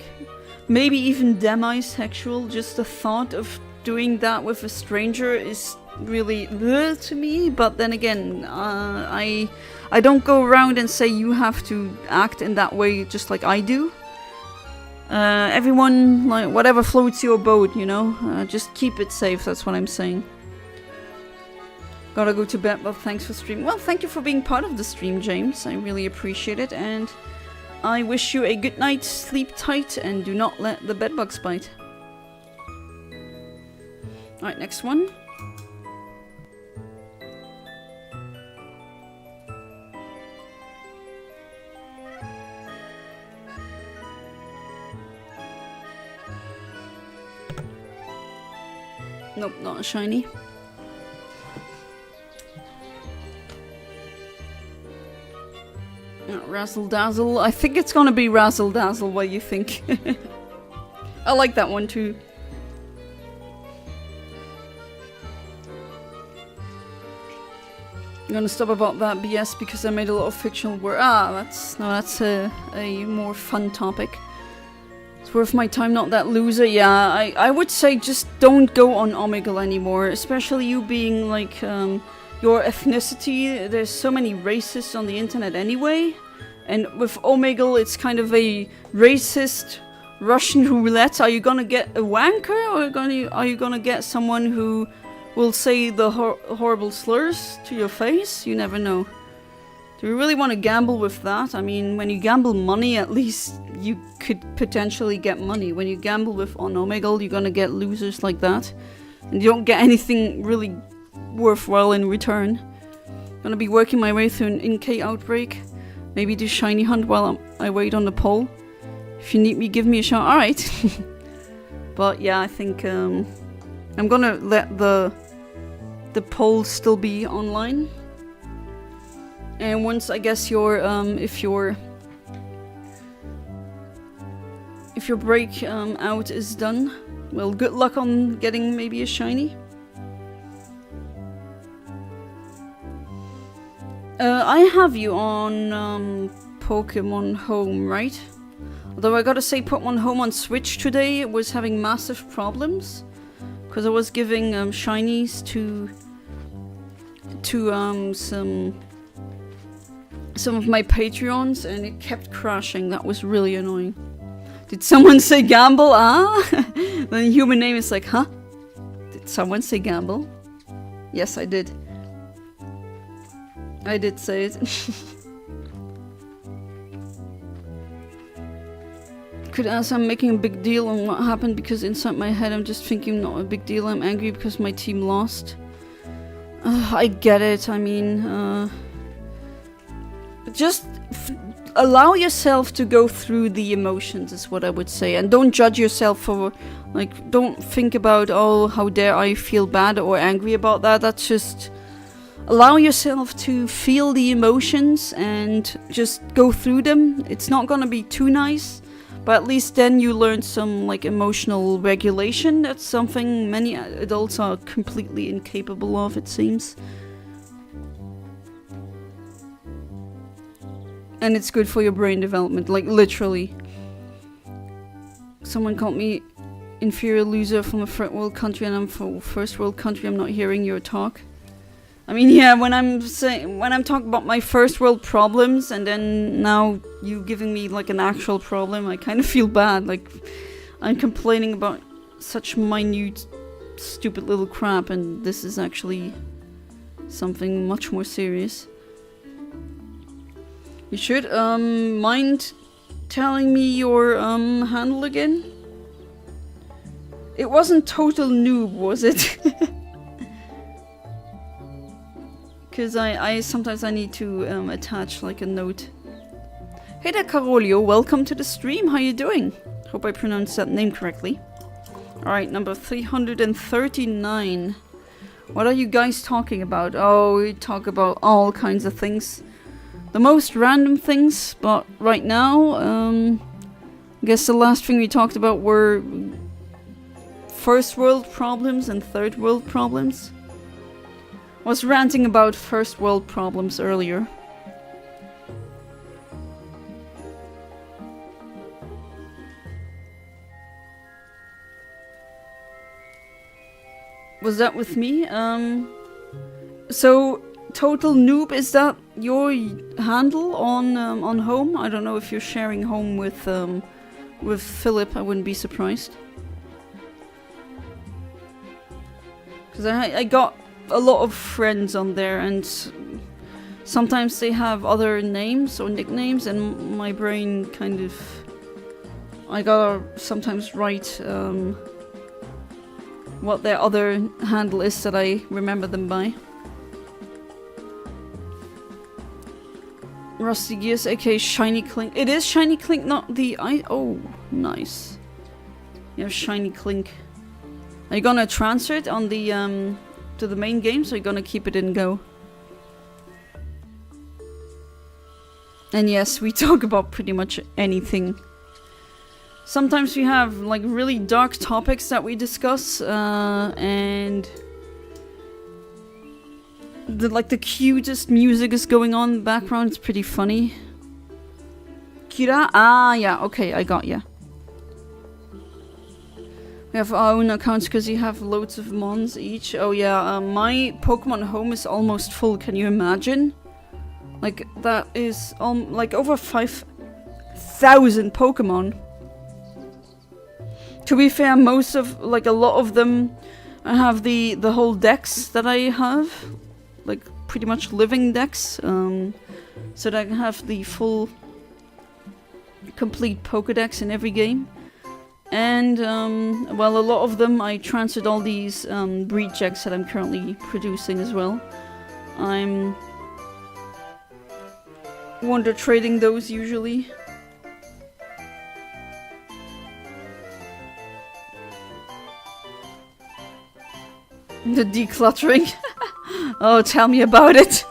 maybe even demisexual. Just the thought of doing that with a stranger is really to me. But then again, I don't go around and say you have to act in that way just like I do. Everyone, like, whatever floats your boat, you know? Just keep it safe, that's what I'm saying. Gotta go to bed, but thanks for streaming. Well, thank you for being part of the stream, James. I really appreciate it, and I wish you a good night, sleep tight, and do not let the bedbugs bite. Alright, next one. Nope, not a shiny. Razzle Dazzle. I think it's gonna be Razzle Dazzle. What do you think? I like that one too. I'm gonna stop about that BS because I made a lot of fictional work. That's a more fun topic. It's worth my time, not that loser. Yeah, I would say just don't go on Omegle anymore, especially you being like your ethnicity. There's so many racists on the internet anyway. And with Omegle, it's kind of a racist Russian roulette. Are you gonna get a wanker, or are you gonna get someone who will say the horrible slurs to your face? You never know. Do you really want to gamble with that? I mean, when you gamble money, at least you could potentially get money. When you gamble with on Omegle, you're gonna get losers like that, and you don't get anything really worthwhile in return. Gonna be working my way through an in-K outbreak. Maybe do shiny hunt while I wait on the poll. If you need me, give me a shout. Alright. But yeah, I think I'm gonna let the poll still be online. And once I guess your if your break out is done, well, good luck on getting maybe a shiny. I have you on Pokemon Home, right? Although I gotta say, Pokemon Home on Switch today was having massive problems because I was giving shinies to some some of my Patreons and it kept crashing. That was really annoying. Did someone say gamble? Ah? Then the human name is like, huh? Did someone say gamble? Yes, I did. I did say it. Could ask, I'm making a big deal on what happened because inside my head I'm just thinking not a big deal. I'm angry because my team lost. I get it. I mean, just allow yourself to go through the emotions is what I would say. And don't judge yourself for, like, don't think about, oh, how dare I feel bad or angry about that. That's just, allow yourself to feel the emotions and just go through them. It's not gonna be too nice, but at least then you learn some, like, emotional regulation. That's something many adults are completely incapable of, it seems. And it's good for your brain development, like, literally. Someone called me inferior loser from a third world country and I'm from first world country. I'm not hearing your talk. I mean, yeah, when I'm talking about my first world problems and then now you giving me, like, an actual problem, I kind of feel bad. Like, I'm complaining about such minute, stupid little crap and this is actually something much more serious. You should, mind telling me your, handle again? It wasn't total noob, was it? Because I sometimes I need to, attach, like, a note. Hey there, Carolio, welcome to the stream, how you doing? Hope I pronounced that name correctly. Alright, number 339. What are you guys talking about? Oh, we talk about all kinds of things. The most random things, but right now, I guess the last thing we talked about were first world problems and third world problems. I was ranting about first world problems earlier. Was that with me? So total noob, is that your handle on home? I don't know if you're sharing home with Philip. I wouldn't be surprised. Because I got a lot of friends on there, and sometimes they have other names or nicknames, and my brain kind of, I gotta sometimes write what their other handle is that I remember them by. Rusty Gears, aka Shiny Clink. It is Shiny Clink, not the oh, nice. You have Shiny Clink. Are you gonna transfer it on the to the main game, so you're gonna keep it in Go? And yes, we talk about pretty much anything. Sometimes we have, like, really dark topics that we discuss, and the cutest music is going on in the background. It's pretty funny. Kira? Ah, yeah, okay, I got ya. We have our own accounts because you have loads of mons each. Oh yeah, my Pokemon home is almost full, can you imagine? Like, that is like over 5,000 Pokemon. To be fair, most of, like, a lot of them, I have the whole decks that I have. Like, pretty much living decks. So that I can have the full, complete Pokedex in every game. And, well, a lot of them I transferred all these breed checks that I'm currently producing as well. I'm wonder trading those usually. The decluttering. Oh, tell me about it.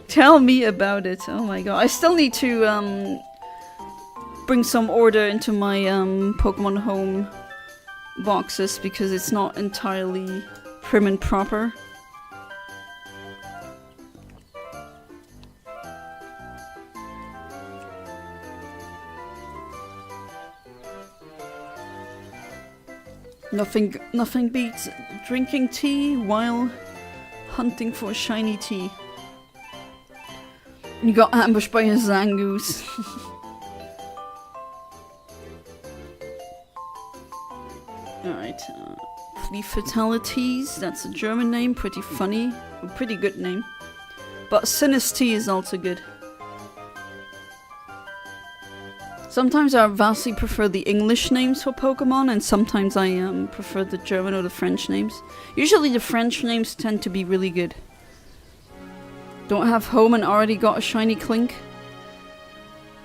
Tell me about it. Oh my god. I still need to bring some order into my Pokemon Home boxes because it's not entirely prim and proper. Nothing beats drinking tea while hunting for shiny tea. You got ambushed by a Zangoose. Alright, 3 fatalities. That's a German name, pretty funny. A pretty good name. But Sinistea is also good. Sometimes I vastly prefer the English names for Pokemon, and sometimes I prefer the German or the French names. Usually the French names tend to be really good. Don't have home and already got a shiny Clink.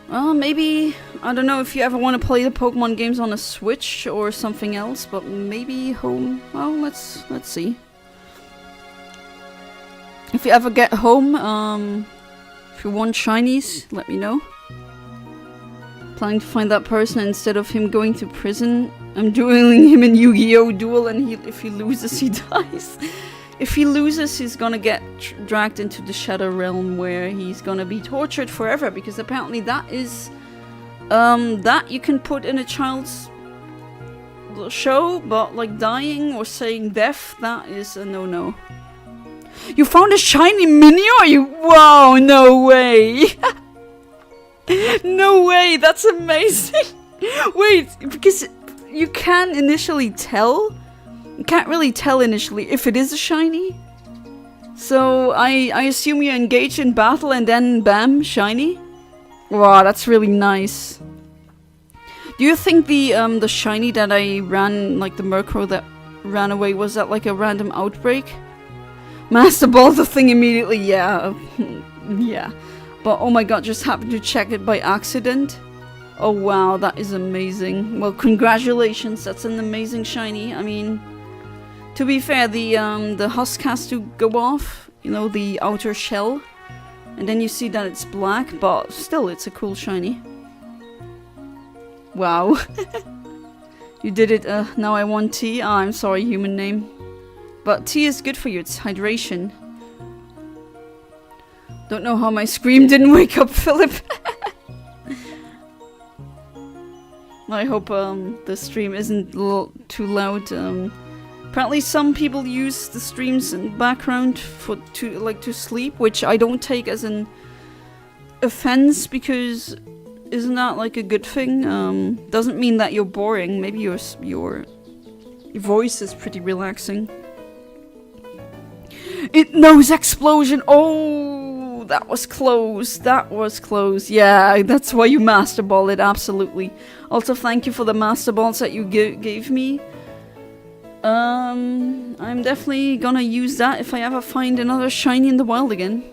Well, maybe, I don't know if you ever want to play the Pokemon games on a Switch or something else, but maybe home. Well, let's see. If you ever get home, if you want shinies, let me know. Planning to find that person instead of him going to prison. I'm dueling him in Yu-Gi-Oh! Duel, and if he loses, he dies. If he loses, he's gonna get dragged into the Shadow Realm, where he's gonna be tortured forever, because apparently that is that you can put in a child's show, but like dying or saying death, that is a no-no. You found a shiny Minior? You— wow, no way! No way, that's amazing! Wait, because you can initially tell? You can't really tell initially if it is a shiny. So I assume you engage in battle and then bam, shiny? Wow, that's really nice. Do you think the shiny that I ran, like the Murkrow that ran away, was that like a random outbreak? Master Ball the thing immediately, yeah. Yeah. But oh my god, just happened to check it by accident. Oh wow, that is amazing. Well, congratulations, that's an amazing shiny. I mean, to be fair, the husk has to go off, you know, the outer shell. And then you see that it's black, but still, it's a cool shiny. Wow. You did it, now I want tea. Oh, I'm sorry, human name. But tea is good for you, it's hydration. Don't know how my scream didn't wake up Philip. I hope the stream isn't too loud. Apparently some people use the streams in the background to sleep, which I don't take as an offense, because isn't that like a good thing? Doesn't mean that you're boring. Maybe your voice is pretty relaxing. It knows explosion. Oh, that was close. That was close. Yeah, that's why you Master Ball it, absolutely. Also, thank you for the Master Balls that you gave me. I'm definitely gonna use that if I ever find another shiny in the wild again.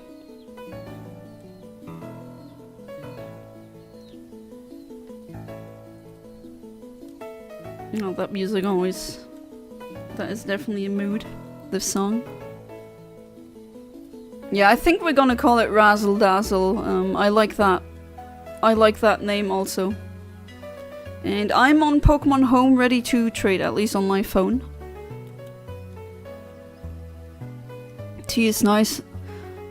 Oh, that music always... that is definitely a mood, this song. Yeah, I think we're gonna call it Razzle Dazzle. I like that. I like that name also. And I'm on Pokemon Home ready to trade, at least on my phone. Tea is nice.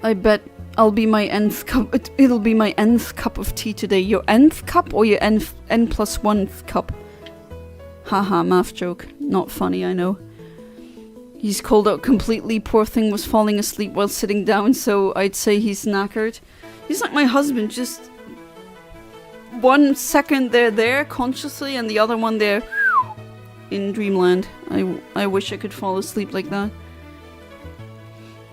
I bet I'll be my nth cup. It'll be my nth cup of tea today. Your nth cup or your n+1th cup? Haha, math joke. Not funny, I know. He's cold out completely. Poor thing was falling asleep while sitting down, so I'd say he's knackered. He's like my husband, just 1 second they're there consciously and the other one they're in dreamland. I wish I could fall asleep like that.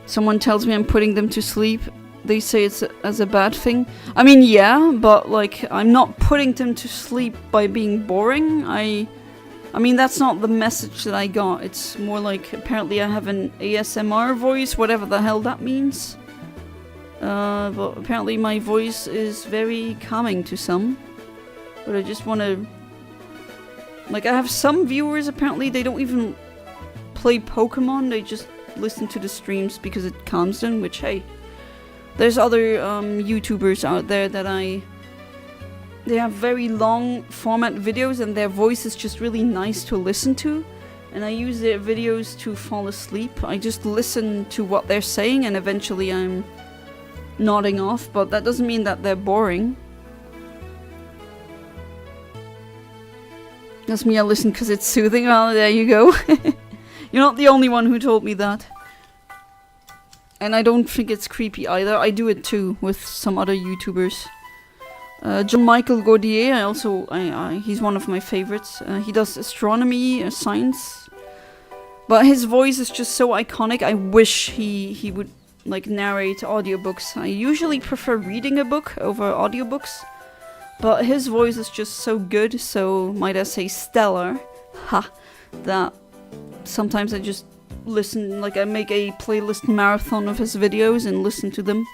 Someone tells me I'm putting them to sleep. They say it's as a bad thing. I mean, yeah, but like, I'm not putting them to sleep by being boring. I mean, that's not the message that I got. It's more like, apparently I have an ASMR voice, whatever the hell that means. But apparently my voice is very calming to some. But I just want to... like, I have some viewers, apparently they don't even play Pokemon. They just listen to the streams because it calms them, which, hey. There's other YouTubers out there that they have very long format videos and their voice is just really nice to listen to. And I use their videos to fall asleep. I just listen to what they're saying and eventually I'm nodding off, but that doesn't mean that they're boring. That's me, I listen because it's soothing. Well, there you go. You're not the only one who told me that. And I don't think it's creepy either. I do it too with some other YouTubers. John Michael Gaudier, he's one of my favorites. He does astronomy, science. But his voice is just so iconic. I wish he would like narrate audiobooks. I usually prefer reading a book over audiobooks. But his voice is just so good, so might I say stellar, that sometimes I just listen, like I make a playlist marathon of his videos and listen to them.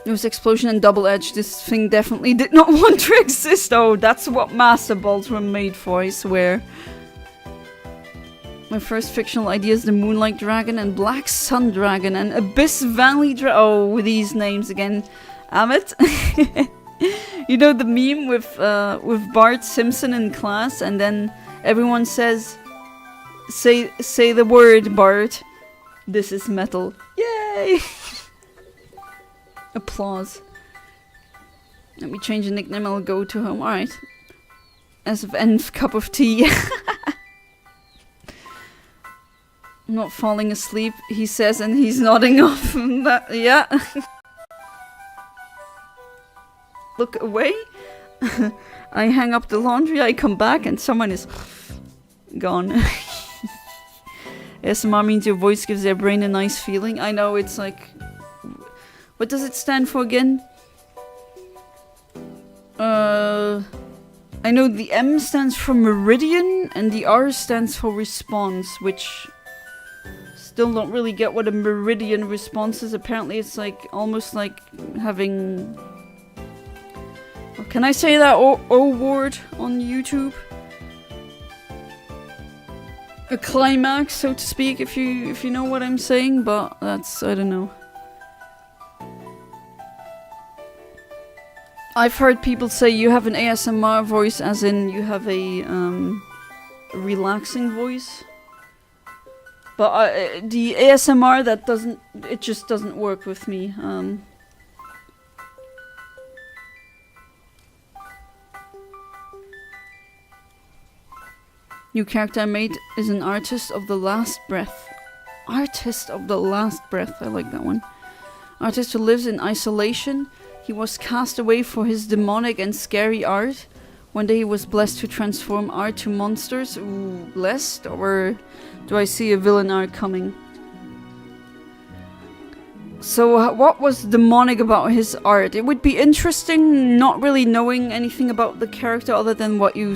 There was explosion and double edge. This thing definitely did not want to exist. Oh, that's what master balls were made for, I swear. My first fictional idea is the Moonlight Dragon and Black Sun Dragon and Abyss Valley Dragon. Oh, these names again. Amit. You know the meme with Bart Simpson in class, and then everyone says, say the word, Bart. This is metal. Yay! Applause. Let me change the nickname. I'll go to home. Alright. As of nth cup of tea. I'm not falling asleep, he says, and he's nodding off. Yeah. Look away. I hang up the laundry, I come back, and someone is gone. ASMR means your voice gives their brain a nice feeling. I know, it's like... What does it stand for again? I know the M stands for meridian, and the R stands for response, which... Still don't really get what a meridian response is. Apparently it's like almost like having... Can I say that O word on YouTube? A climax, so to speak, if you know what I'm saying, but that's, I don't know. I've heard people say you have an ASMR voice, as in you have a relaxing voice. But the ASMR, that doesn't, it just doesn't work with me. New character I made is an artist of the last breath. Artist of the last breath, I like that one. Artist who lives in isolation. He was cast away for his demonic and scary art. One day he was blessed to transform art to monsters. Ooh, blessed? Or do I see a villain art coming? So what was demonic about his art? It would be interesting, not really knowing anything about the character other than what you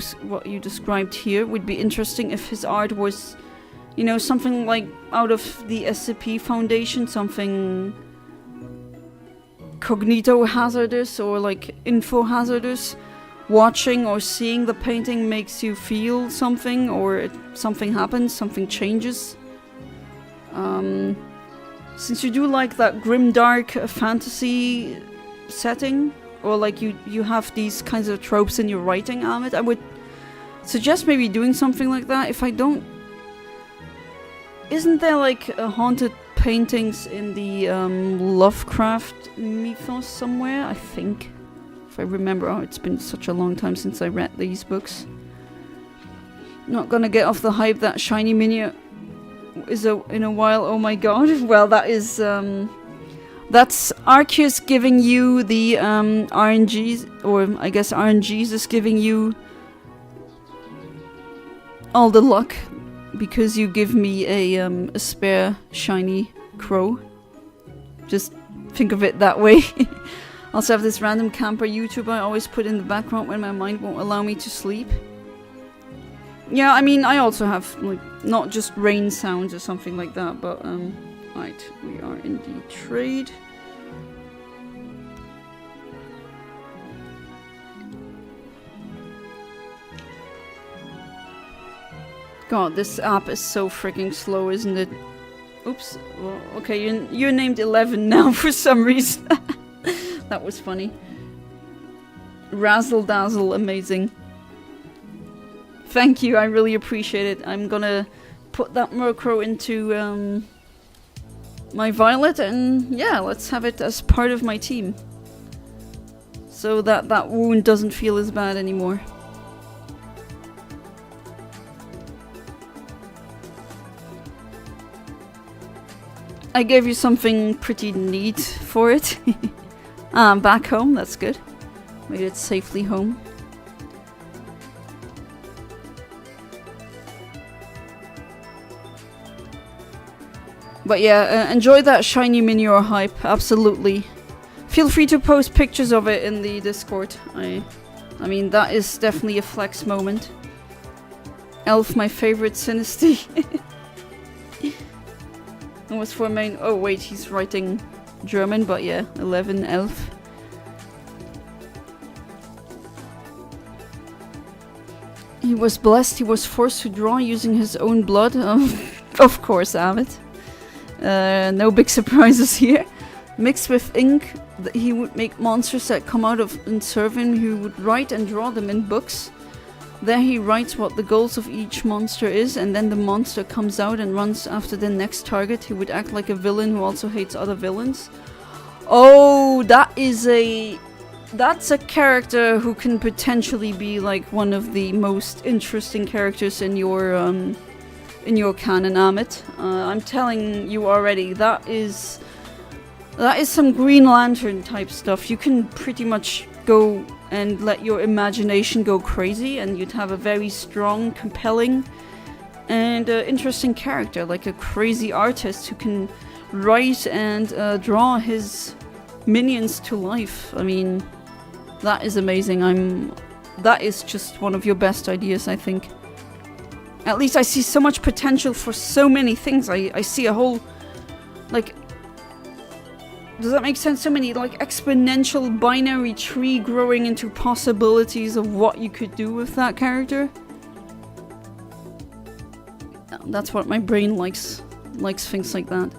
described here. It would be interesting if his art was, you know, something like out of the SCP Foundation, something cognito-hazardous or like info-hazardous. Watching or seeing the painting makes you feel something, or something happens, something changes. Since you do like that grimdark fantasy setting, or like you have these kinds of tropes in your writing, Amit, I would suggest maybe doing something like that. If I don't... Isn't there like haunted paintings in the Lovecraft mythos somewhere, I think? If I remember. Oh, it's been such a long time since I read these books. Not gonna get off the hype that shiny mini is in a while. Oh my god. Well, that is that's Arceus giving you the RNGs, or I guess RNGs is giving you all the luck because you give me a spare shiny crow. Just think of it that way. Also have this random camper YouTuber I always put in the background when my mind won't allow me to sleep. Yeah, I mean, I also have, like, not just rain sounds or something like that, but, right, we are in the trade. God, this app is so freaking slow, isn't it? Oops. Well, okay, you're named 11 now for some reason. That was funny. Razzle dazzle, amazing. Thank you, I really appreciate it. I'm gonna put that Murkrow into my Violet, and yeah, let's have it as part of my team. So that that wound doesn't feel as bad anymore. I gave you something pretty neat for it. Back home, that's good. Made it safely home. But yeah, enjoy that shiny Minior hype, absolutely. Feel free to post pictures of it in the Discord. I mean, that is definitely a flex moment. Elf, my favorite Sinistea. And was for main. Oh wait, he's writing German, but yeah, 11 Elf. He was blessed. He was forced to draw using his own blood. Of course, Avid. No big surprises here. Mixed with ink, he would make monsters that come out of and serve him. He would write and draw them in books. There he writes what the goals of each monster is, and then the monster comes out and runs after the next target. He would act like a villain who also hates other villains. Oh, that's a character who can potentially be like one of the most interesting characters in your canon, Amit. I'm telling you already, that is some Green Lantern type stuff. You can pretty much go and let your imagination go crazy, and you'd have a very strong, compelling, and interesting character, like a crazy artist who can write and draw his minions to life. I mean, that is amazing. That is just one of your best ideas, I think. At least I see so much potential for so many things. I see a whole, like, does that make sense? So many, like, exponential binary tree growing into possibilities of what you could do with that character. That's what my brain likes things like that.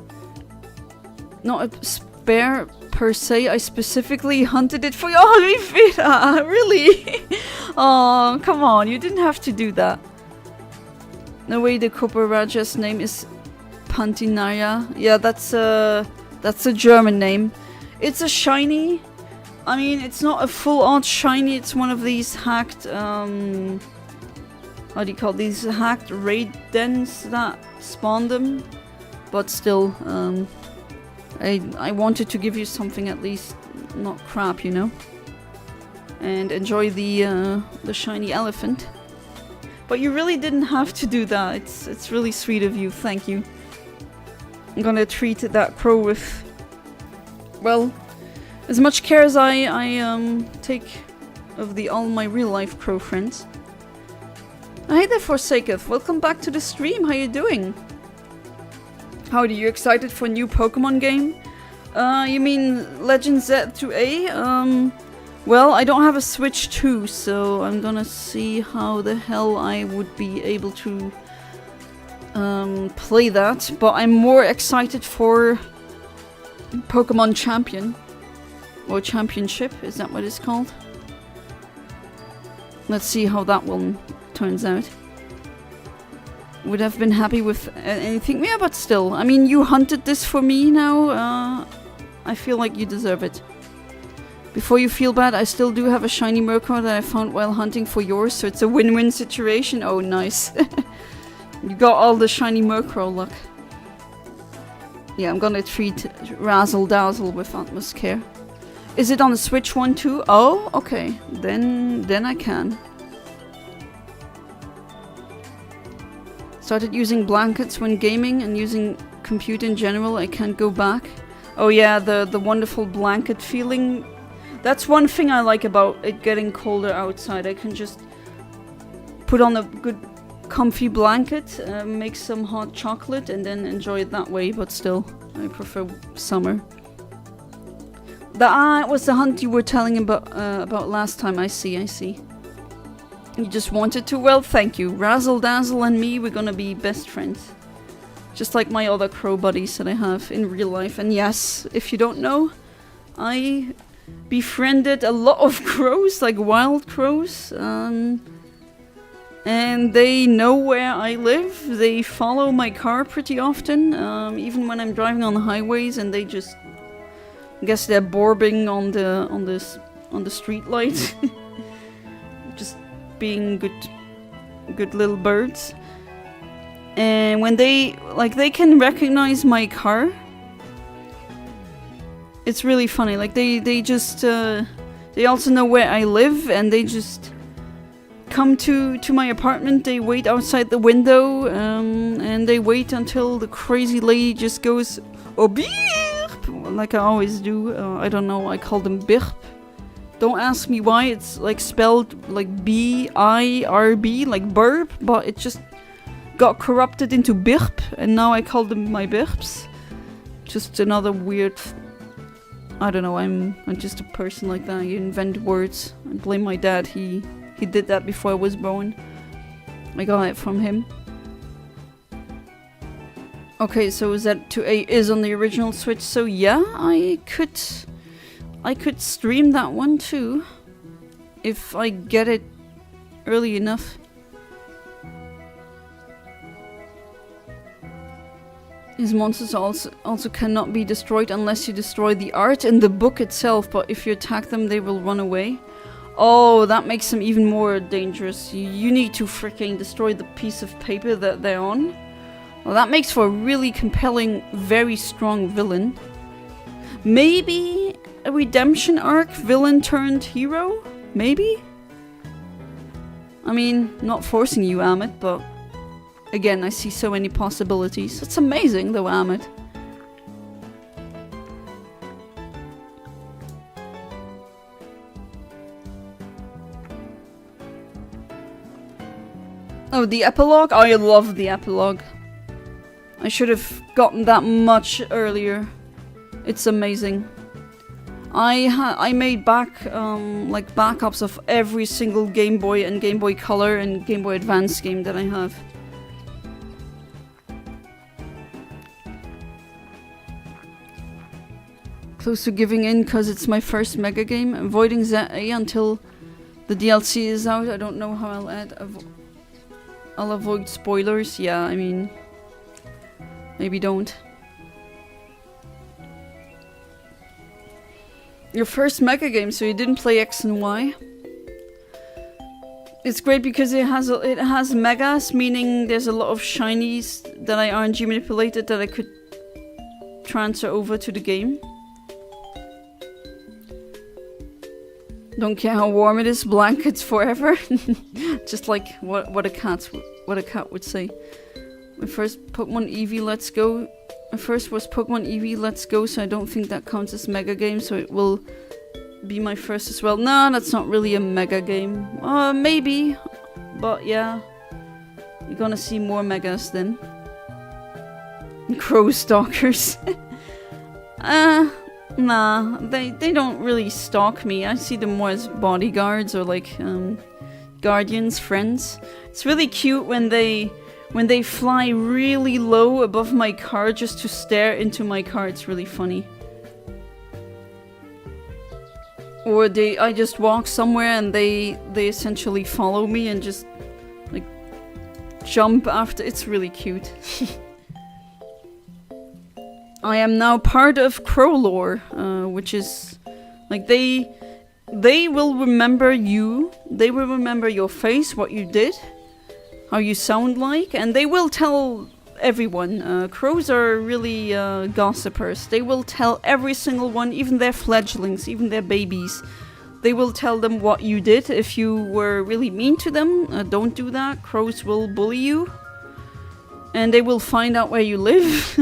Not a spare per se, I specifically hunted it for you. Oh, Rivera, really? Oh, come on, you didn't have to do that. No way, the Copper Raja's name is Pantinaya. Yeah, that's a German name. It's a shiny. I mean, it's not a full art shiny, it's one of these hacked, how do you call these? Hacked raid dens that spawn them. But still, I wanted to give you something at least not crap, you know? And enjoy the shiny elephant. But you really didn't have to do that. It's really sweet of you, thank you. I'm gonna treat that crow with, well, as much care as I take of all my real life crow friends. Hey there, Forsaketh. Welcome back to the stream. How you doing? How are you excited for a new Pokemon game? You mean Legend Z to A? Well, I don't have a Switch 2, so I'm gonna see how the hell I would be able to play that. But I'm more excited for Pokemon Champion. Or Championship, is that what it's called? Let's see how that one turns out. Would have been happy with anything. Yeah, but still. I mean, you hunted this for me now. I feel like you deserve it. Before you feel bad, I still do have a shiny Murkrow that I found while hunting for yours, so it's a win-win situation. Oh, nice. You got all the shiny Murkrow luck. Yeah, I'm gonna treat Razzle Dazzle with utmost care. Is it on the Switch one too? Oh, okay. Then I can. Started using blankets when gaming and using compute in general. I can't go back. Oh yeah, the wonderful blanket feeling. That's one thing I like about it getting colder outside. I can just put on a good comfy blanket, make some hot chocolate, and then enjoy it that way. But still, I prefer summer. That was the hunt you were telling about last time. I see. You just wanted to? Well, thank you. Razzle Dazzle and me, we're gonna be best friends. Just like my other crow buddies that I have in real life. And yes, if you don't know, I befriended a lot of crows, like wild crows. And they know where I live. They follow my car pretty often, even when I'm driving on the highways, and they just, I guess they're borbing on the street light. Just being good little birds. And when they can recognize my car, It's really funny. Like they just they also know where I live, and they just come to my apartment. They wait outside the window, and they wait until the crazy lady just goes oh beep, like I always do. I don't know. I call them birp. Don't ask me why. It's like spelled like B-I-R-B, like burp, but it just got corrupted into birp, and now I call them my birps. Just another weird. I don't know. I'm just a person like that. You invent words. I blame my dad. He did that before I was born. I got it from him. Okay, so Z2A is on the original Switch. So yeah, I could stream that one too, if I get it early enough. His monsters also cannot be destroyed unless you destroy the art in the book itself, but if you attack them they will run away. Oh, that makes them even more dangerous. You need to freaking destroy the piece of paper that they're on. Well, that makes for a really compelling, very strong villain. Maybe a redemption arc, villain turned hero? Maybe? I mean, not forcing you, Amit, but again, I see so many possibilities. It's amazing, though, Amit. Oh, the epilogue? I love the epilogue. I should have gotten that much earlier. It's amazing. I made like backups of every single Game Boy and Game Boy Color and Game Boy Advance game that I have. Close to giving in because it's my first Mega game. Avoiding ZA until the DLC is out. I don't know how I'll avoid spoilers. Yeah, I mean, maybe don't. Your first Mega game, so you didn't play X and Y. It's great because it has megas, meaning there's a lot of shinies that I RNG manipulated that I could transfer over to the game. Don't care how warm it is, blankets forever. Just like what a cat would say. My first Pokemon Eevee Let's Go. My first was Pokemon Eevee Let's Go, so I don't think that counts as Mega game, so it will be my first as well. No, that's not really a Mega game. Maybe, but yeah. You're gonna see more Megas then. Crow Stalkers. Nah, they don't really stalk me. I see them more as bodyguards or like guardians, friends. It's really cute when they fly really low above my car just to stare into my car. It's really funny. Or I just walk somewhere and they essentially follow me and just like jump after. It's really cute. I am now part of Crow lore, which is like they will remember you. They will remember your face, what you did, how you sound like, and they will tell everyone. Crows are really gossipers. They will tell every single one, even their fledglings, even their babies. They will tell them what you did. If you were really mean to them, don't do that. Crows will bully you. And they will find out where you live.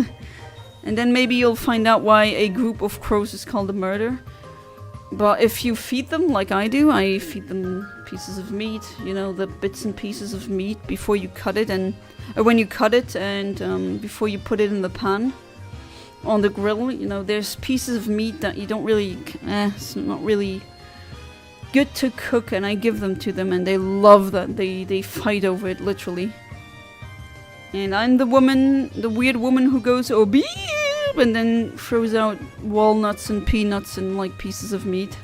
And then maybe you'll find out why a group of crows is called a murder. But if you feed them like I do, I feed them pieces of meat, you know, the bits and pieces of meat before you cut it, and when you cut it, and before you put it in the pan on the grill. You know, there's pieces of meat that you don't really, it's not really good to cook, and I give them to them, and they love that. They fight over it, literally. And I'm the woman, the weird woman who goes, oh, beep, and then throws out walnuts and peanuts and like pieces of meat.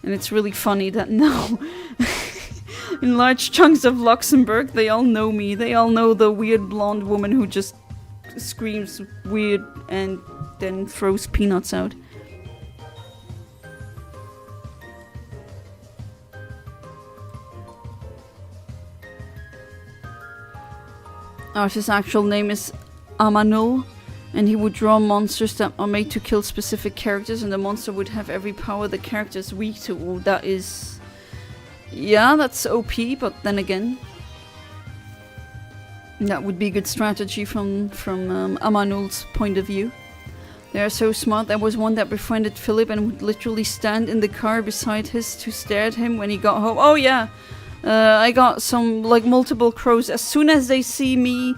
And it's really funny that now, in large chunks of Luxembourg, they all know me. They all know the weird blonde woman who just screams weird and then throws peanuts out. His actual name is Amanul. And he would draw monsters that are made to kill specific characters, and the monster would have every power the character is weak to. Oh, that is... yeah, that's OP, but then again... that would be a good strategy from Amanul's point of view. They are so smart. There was one that befriended Philip and would literally stand in the car beside his to stare at him when he got home. Oh yeah! I got some, like, multiple crows. As soon as they see me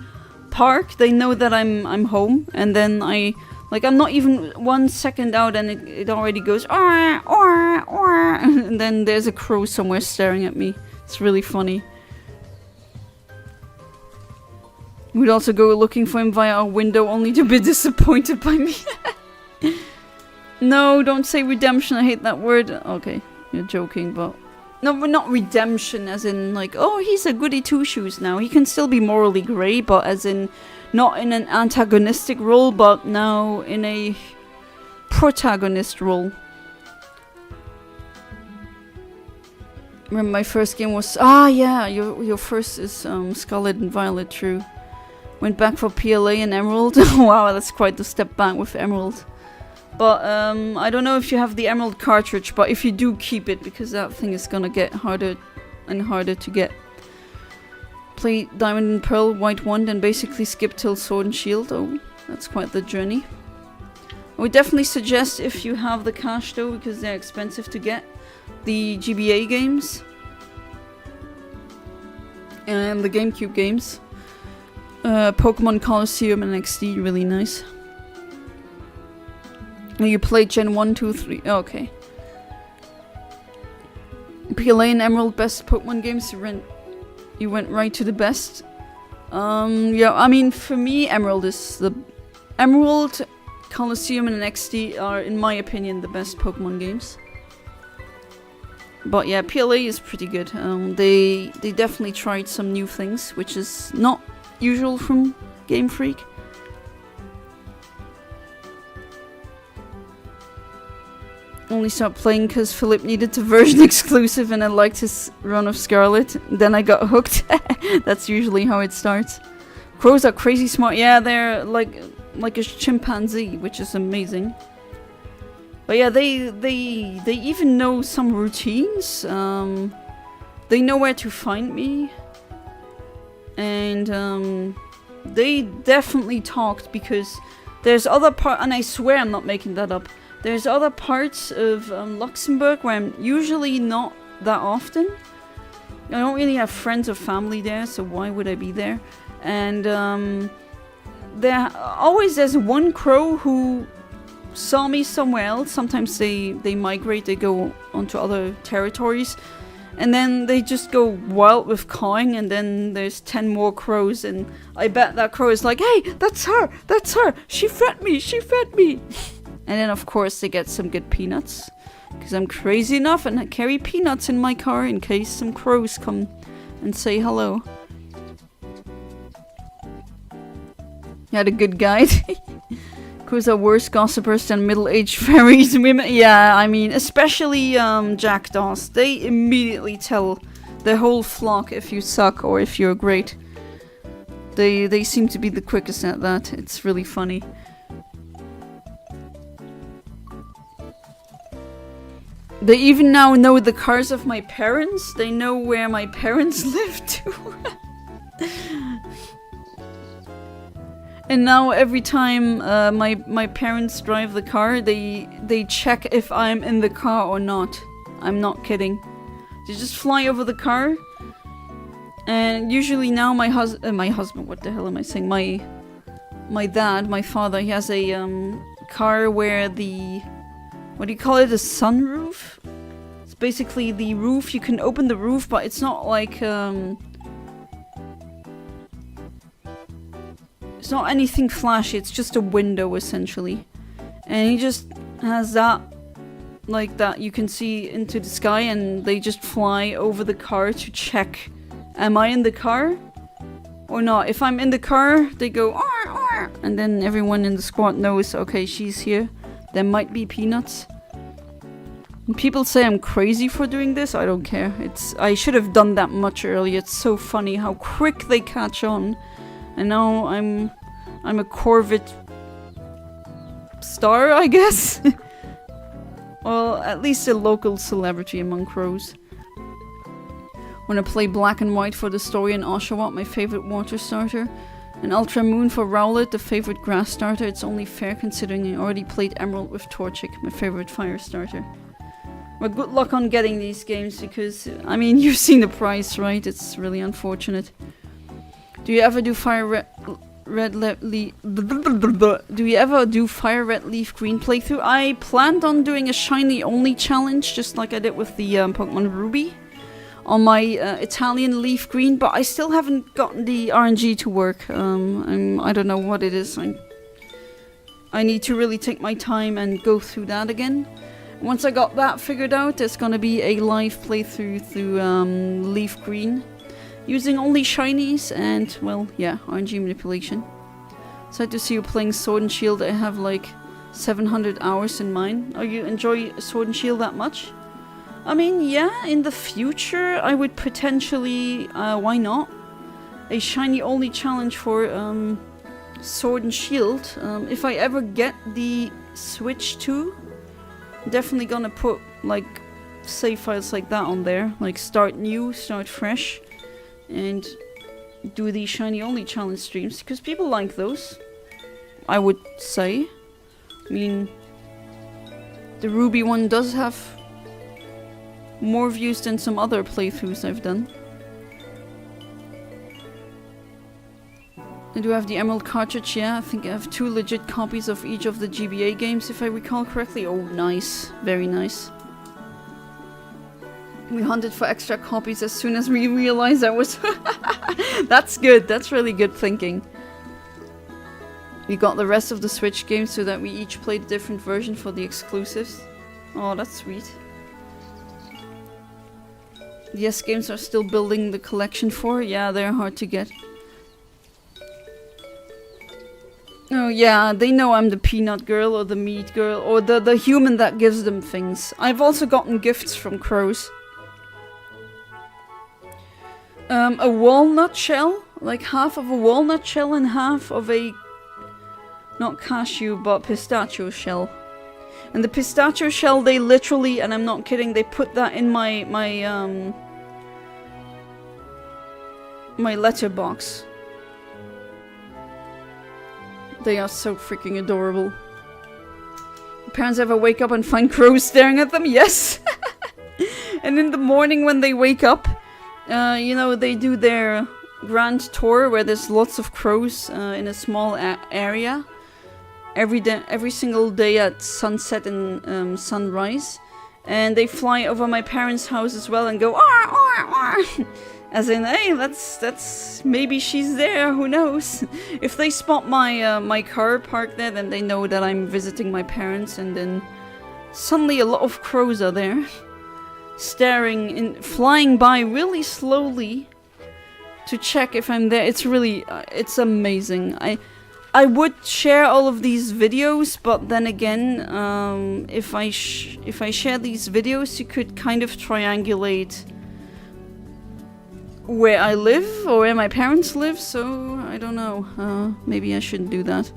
park, they know that I'm home, and then I'm not even 1 second out and it already goes and then there's a crow somewhere staring at me. It's really funny. We'd also go looking for him via our window only to be disappointed by me. No, don't say redemption, I hate that word. Okay, you're joking, but... no, we're not redemption as in, like, oh, he's a goody two-shoes now. He can still be morally grey, but as in, not in an antagonistic role, but now in a protagonist role. Remember my first game was... ah, yeah, your first is Scarlet and Violet, true. Went back for PLA and Emerald. Wow, that's quite the step back with Emerald. But I don't know if you have the Emerald cartridge, but if you do, keep it, because that thing is gonna get harder and harder to get. Play Diamond and Pearl, White Wand, and basically skip till Sword and Shield. Oh, that's quite the journey. I would definitely suggest, if you have the cash though, because they're expensive to get, the GBA games. And the GameCube games. Pokemon Colosseum and XD, really nice. You played Gen 1, 2, 3. Oh, okay. PLA and Emerald, best Pokemon games. You went right to the best. Yeah, I mean, for me, Emerald is the... Emerald, Colosseum, and XD are, in my opinion, the best Pokemon games. But yeah, PLA is pretty good. They definitely tried some new things, which is not usual from Game Freak. Only stopped playing because Philip needed the version exclusive and I liked his run of Scarlet. Then I got hooked. That's usually how it starts. Crows are crazy smart. Yeah, they're like a chimpanzee, which is amazing. But yeah, they even know some routines. They know where to find me. And they definitely talked, because there's other parts, and I swear I'm not making that up. There's other parts of Luxembourg where I'm usually not that often. I don't really have friends or family there, so why would I be there? And there's one crow who saw me somewhere else. Sometimes they migrate, they go onto other territories. And then they just go wild with cawing, and then there's 10 more crows, and I bet that crow is like, hey, that's her, she fed me. And then of course they get some good peanuts, because I'm crazy enough and I carry peanuts in my car in case some crows come and say hello. You had a good guide. Crows are worse gossipers than middle-aged fairies and women. Yeah, I mean, especially jackdaws. They immediately tell the whole flock if you suck or if you're great. They seem to be the quickest at that. It's really funny. They even now know the cars of my parents. They know where my parents live too. And now every time my parents drive the car, they check if I'm in the car or not. I'm not kidding. They just fly over the car. And usually now my husband, what the hell am I saying? My dad, my father, he has a car where the... what do you call it? A sunroof? It's basically the roof. You can open the roof, but it's not like... it's not anything flashy. It's just a window, essentially. And he just has that... like that. You can see into the sky, and they just fly over the car to check... am I in the car? Or not? If I'm in the car, they go... "Arr, arr," and then everyone in the squad knows, okay, she's here. There might be peanuts. And people say I'm crazy for doing this. I don't care. I should have done that much earlier. It's so funny how quick they catch on. And now I'm a Corvid star, I guess. Well, at least a local celebrity among crows. Wanna play Black and White for the story and Oshawott, my favorite water starter. And Ultra Moon for Rowlet, the favorite grass starter. It's only fair considering I already played Emerald with Torchic, my favorite fire starter. Well, good luck on getting these games because, I mean, you've seen the price, right? It's really unfortunate. Do you ever do Do you ever do Fire Red Leaf Green playthrough? I planned on doing a shiny only challenge, just like I did with the Pokemon Ruby, on my Italian Leaf Green, but I still haven't gotten the RNG to work. I don't know what it is. I need to really take my time and go through that again. Once I got that figured out, there's gonna be a live playthrough through Leaf Green, using only shinies and, well, yeah, RNG manipulation. Sad to see you playing Sword and Shield. I have like 700 hours in mine. Oh, you enjoy Sword and Shield that much? I mean, yeah, in the future I would potentially, why not? A shiny only challenge for Sword and Shield. If I ever get the Switch 2, definitely gonna put like save files like that on there. Like start new, start fresh, and do the shiny only challenge streams because people like those, I would say. I mean, the Ruby one does have more views than some other playthroughs I've done. I do have the Emerald cartridge, yeah. I think I have 2 legit copies of each of the GBA games, if I recall correctly. Oh, nice. Very nice. We hunted for extra copies as soon as we realized that was... That's good. That's really good thinking. We got the rest of the Switch games so that we each played a different version for the exclusives. Oh, that's sweet. The S games are still building the collection for. Yeah, they're hard to get. Oh yeah, they know I'm the peanut girl or the meat girl or the human that gives them things. I've also gotten gifts from crows. A walnut shell, like half of a walnut shell and half of a, not cashew, but pistachio shell. And the pistachio shell, they literally, and I'm not kidding, they put that in my letterbox. They are so freaking adorable. Parents ever wake up and find crows staring at them? Yes! And in the morning when they wake up, you know, they do their grand tour where there's lots of crows in a small area. Every single day at sunset and sunrise. And they fly over my parents' house as well and go, "Arr, arr, arr." As in, hey, that's maybe she's there, who knows? If they spot my my car parked there, then they know that I'm visiting my parents, and then suddenly a lot of crows are there, staring and flying by really slowly to check if I'm there. It's really, it's amazing. I would share all of these videos, but then again, if I share these videos, you could kind of triangulate where I live or where my parents live, so I don't know. Maybe I shouldn't do that.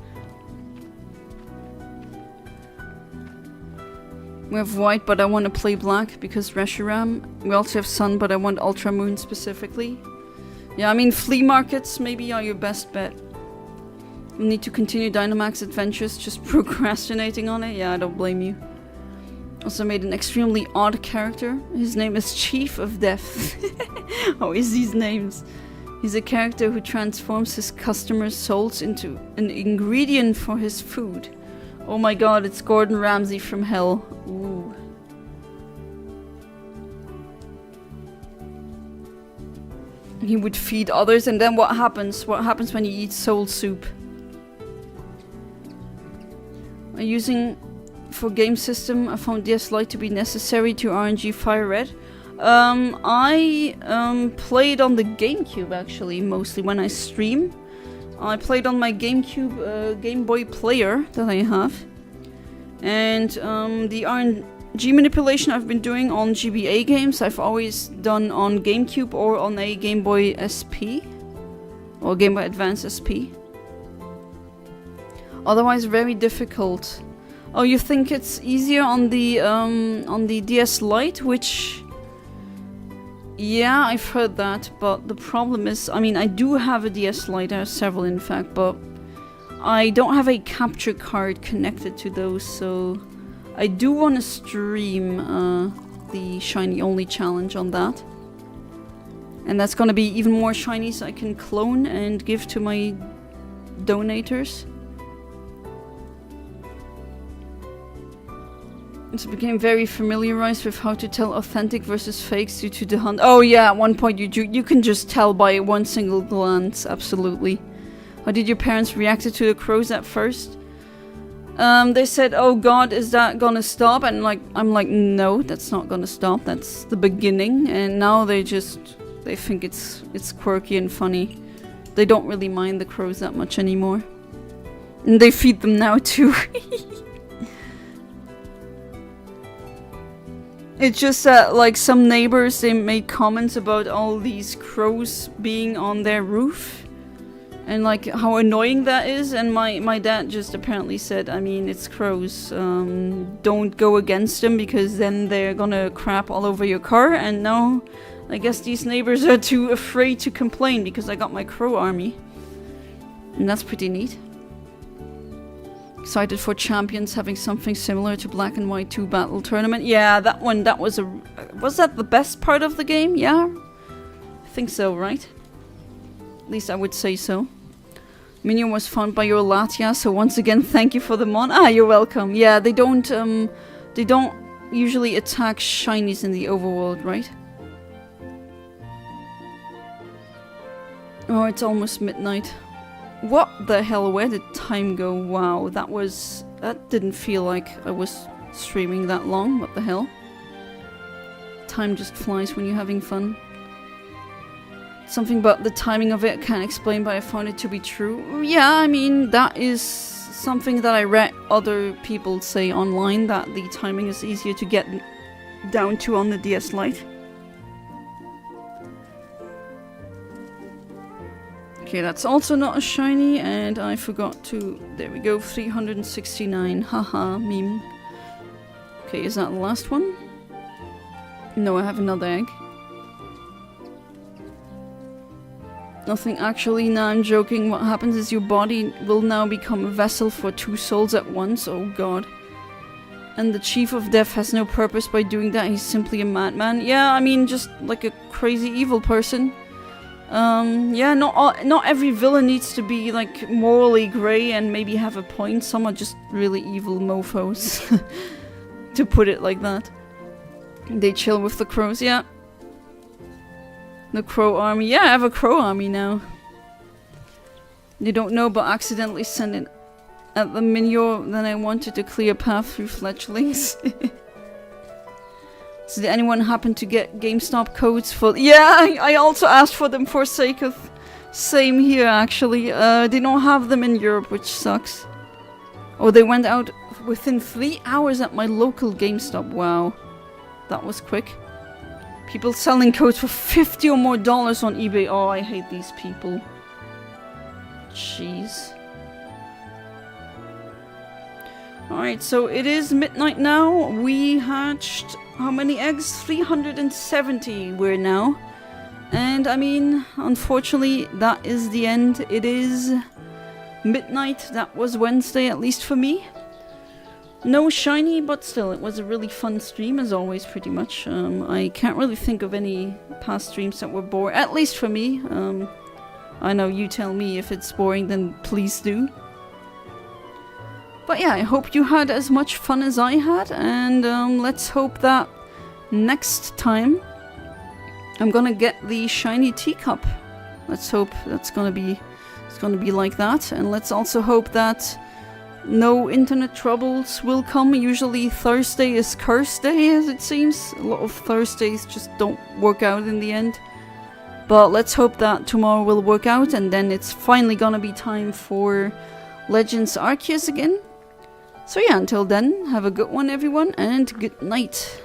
We have white, but I want to play black because Reshiram. We also have sun, but I want Ultra Moon specifically. Yeah, I mean, flea markets maybe are your best bet. You need to continue Dynamax adventures, just procrastinating on it. Yeah, I don't blame you. Also made an extremely odd character. His name is Chief of Death. How is these names? He's a character who transforms his customers' souls into an ingredient for his food. Oh my god, it's Gordon Ramsay from hell. Ooh. He would feed others, and then what happens? What happens when you eat soul soup? Using for game system, I found DS Lite to be necessary to RNG Fire Red. I played on the GameCube actually, mostly when I stream. I played on my GameCube Game Boy player that I have. And the RNG manipulation I've been doing on GBA games, I've always done on GameCube or on a Game Boy SP. Or Game Boy Advance SP. Otherwise very difficult Oh, you think it's easier on the DS Lite, which... Yeah, I've heard that, but the problem is, I mean, I do have a DS Lite, I have several in fact, but I don't have a capture card connected to those, so I do want to stream the Shiny Only Challenge on that. And that's gonna be even more shinies I can clone and give to my donators. So became very familiarized with how to tell authentic versus fakes due to the hunt. Oh yeah, at one point you can just tell by one single glance, absolutely. How did your parents react to the crows at first? They said, "Oh God, is that gonna stop?" And I'm like, "No, that's not gonna stop. That's the beginning." And now they think it's quirky and funny. They don't really mind the crows that much anymore. And they feed them now too. It's just that, like, some neighbors, they made comments about all these crows being on their roof. And, like, how annoying that is. And my dad just apparently said, I mean, it's crows. Don't go against them because then they're gonna crap all over your car. And now, I guess these neighbors are too afraid to complain because I got my crow army. And that's pretty neat. Excited for Champions having something similar to Black and White 2 Battle Tournament. Yeah, that one, that was was that the best part of the game? Yeah? I think so, right? At least I would say so. Minion was found by your Latia, so once again, thank you for the mon. Ah, you're welcome. Yeah, they don't usually attack shinies in the overworld, right? Oh, it's almost midnight. What the hell? Where did time go? Wow, that didn't feel like I was streaming that long. What the hell? Time just flies when you're having fun. Something about the timing of it I can't explain, but I found it to be true. Yeah, I mean, that is something that I read other people say online, that the timing is easier to get down to on the DS Lite. Okay, that's also not a shiny, and I forgot to... There we go, 369. Haha, meme. Okay, is that the last one? No, I have another egg. Nothing actually, nah, I'm joking. What happens is your body will now become a vessel for two souls at once. Oh god. And the Chief of Death has no purpose by doing that, he's simply a madman. Yeah, I mean, just like a crazy evil person. Yeah, not every villain needs to be, like, morally grey and maybe have a point. Some are just really evil mofos. To put it like that. They chill with the crows, yeah. The crow army. Yeah, I have a crow army now. You don't know, but accidentally sent it at the Minyor, then I wanted to clear a path through fletchlings. So did anyone happen to get GameStop codes for... Yeah, I also asked for them for Sakoth. Same here, actually. They don't have them in Europe, which sucks. Oh, they went out within 3 hours at my local GameStop. Wow. That was quick. People selling codes for $50 or more on eBay. Oh, I hate these people. Jeez. Alright, so it is midnight now. We hatched... How many eggs? 370 we're now. And I mean, unfortunately, that is the end. It is midnight. That was Wednesday, at least for me. No shiny, but still, it was a really fun stream, as always, pretty much. I can't really think of any past streams that were boring, at least for me. I know, you tell me if it's boring, then please do. But yeah, I hope you had as much fun as I had, and let's hope that next time I'm gonna get the shiny teacup. Let's hope that's gonna be like that, and let's also hope that no internet troubles will come. Usually Thursday is curse day, as it seems. A lot of Thursdays just don't work out in the end. But let's hope that tomorrow will work out, and then it's finally gonna be time for Legends Arceus again. So yeah, until then, have a good one everyone, and good night.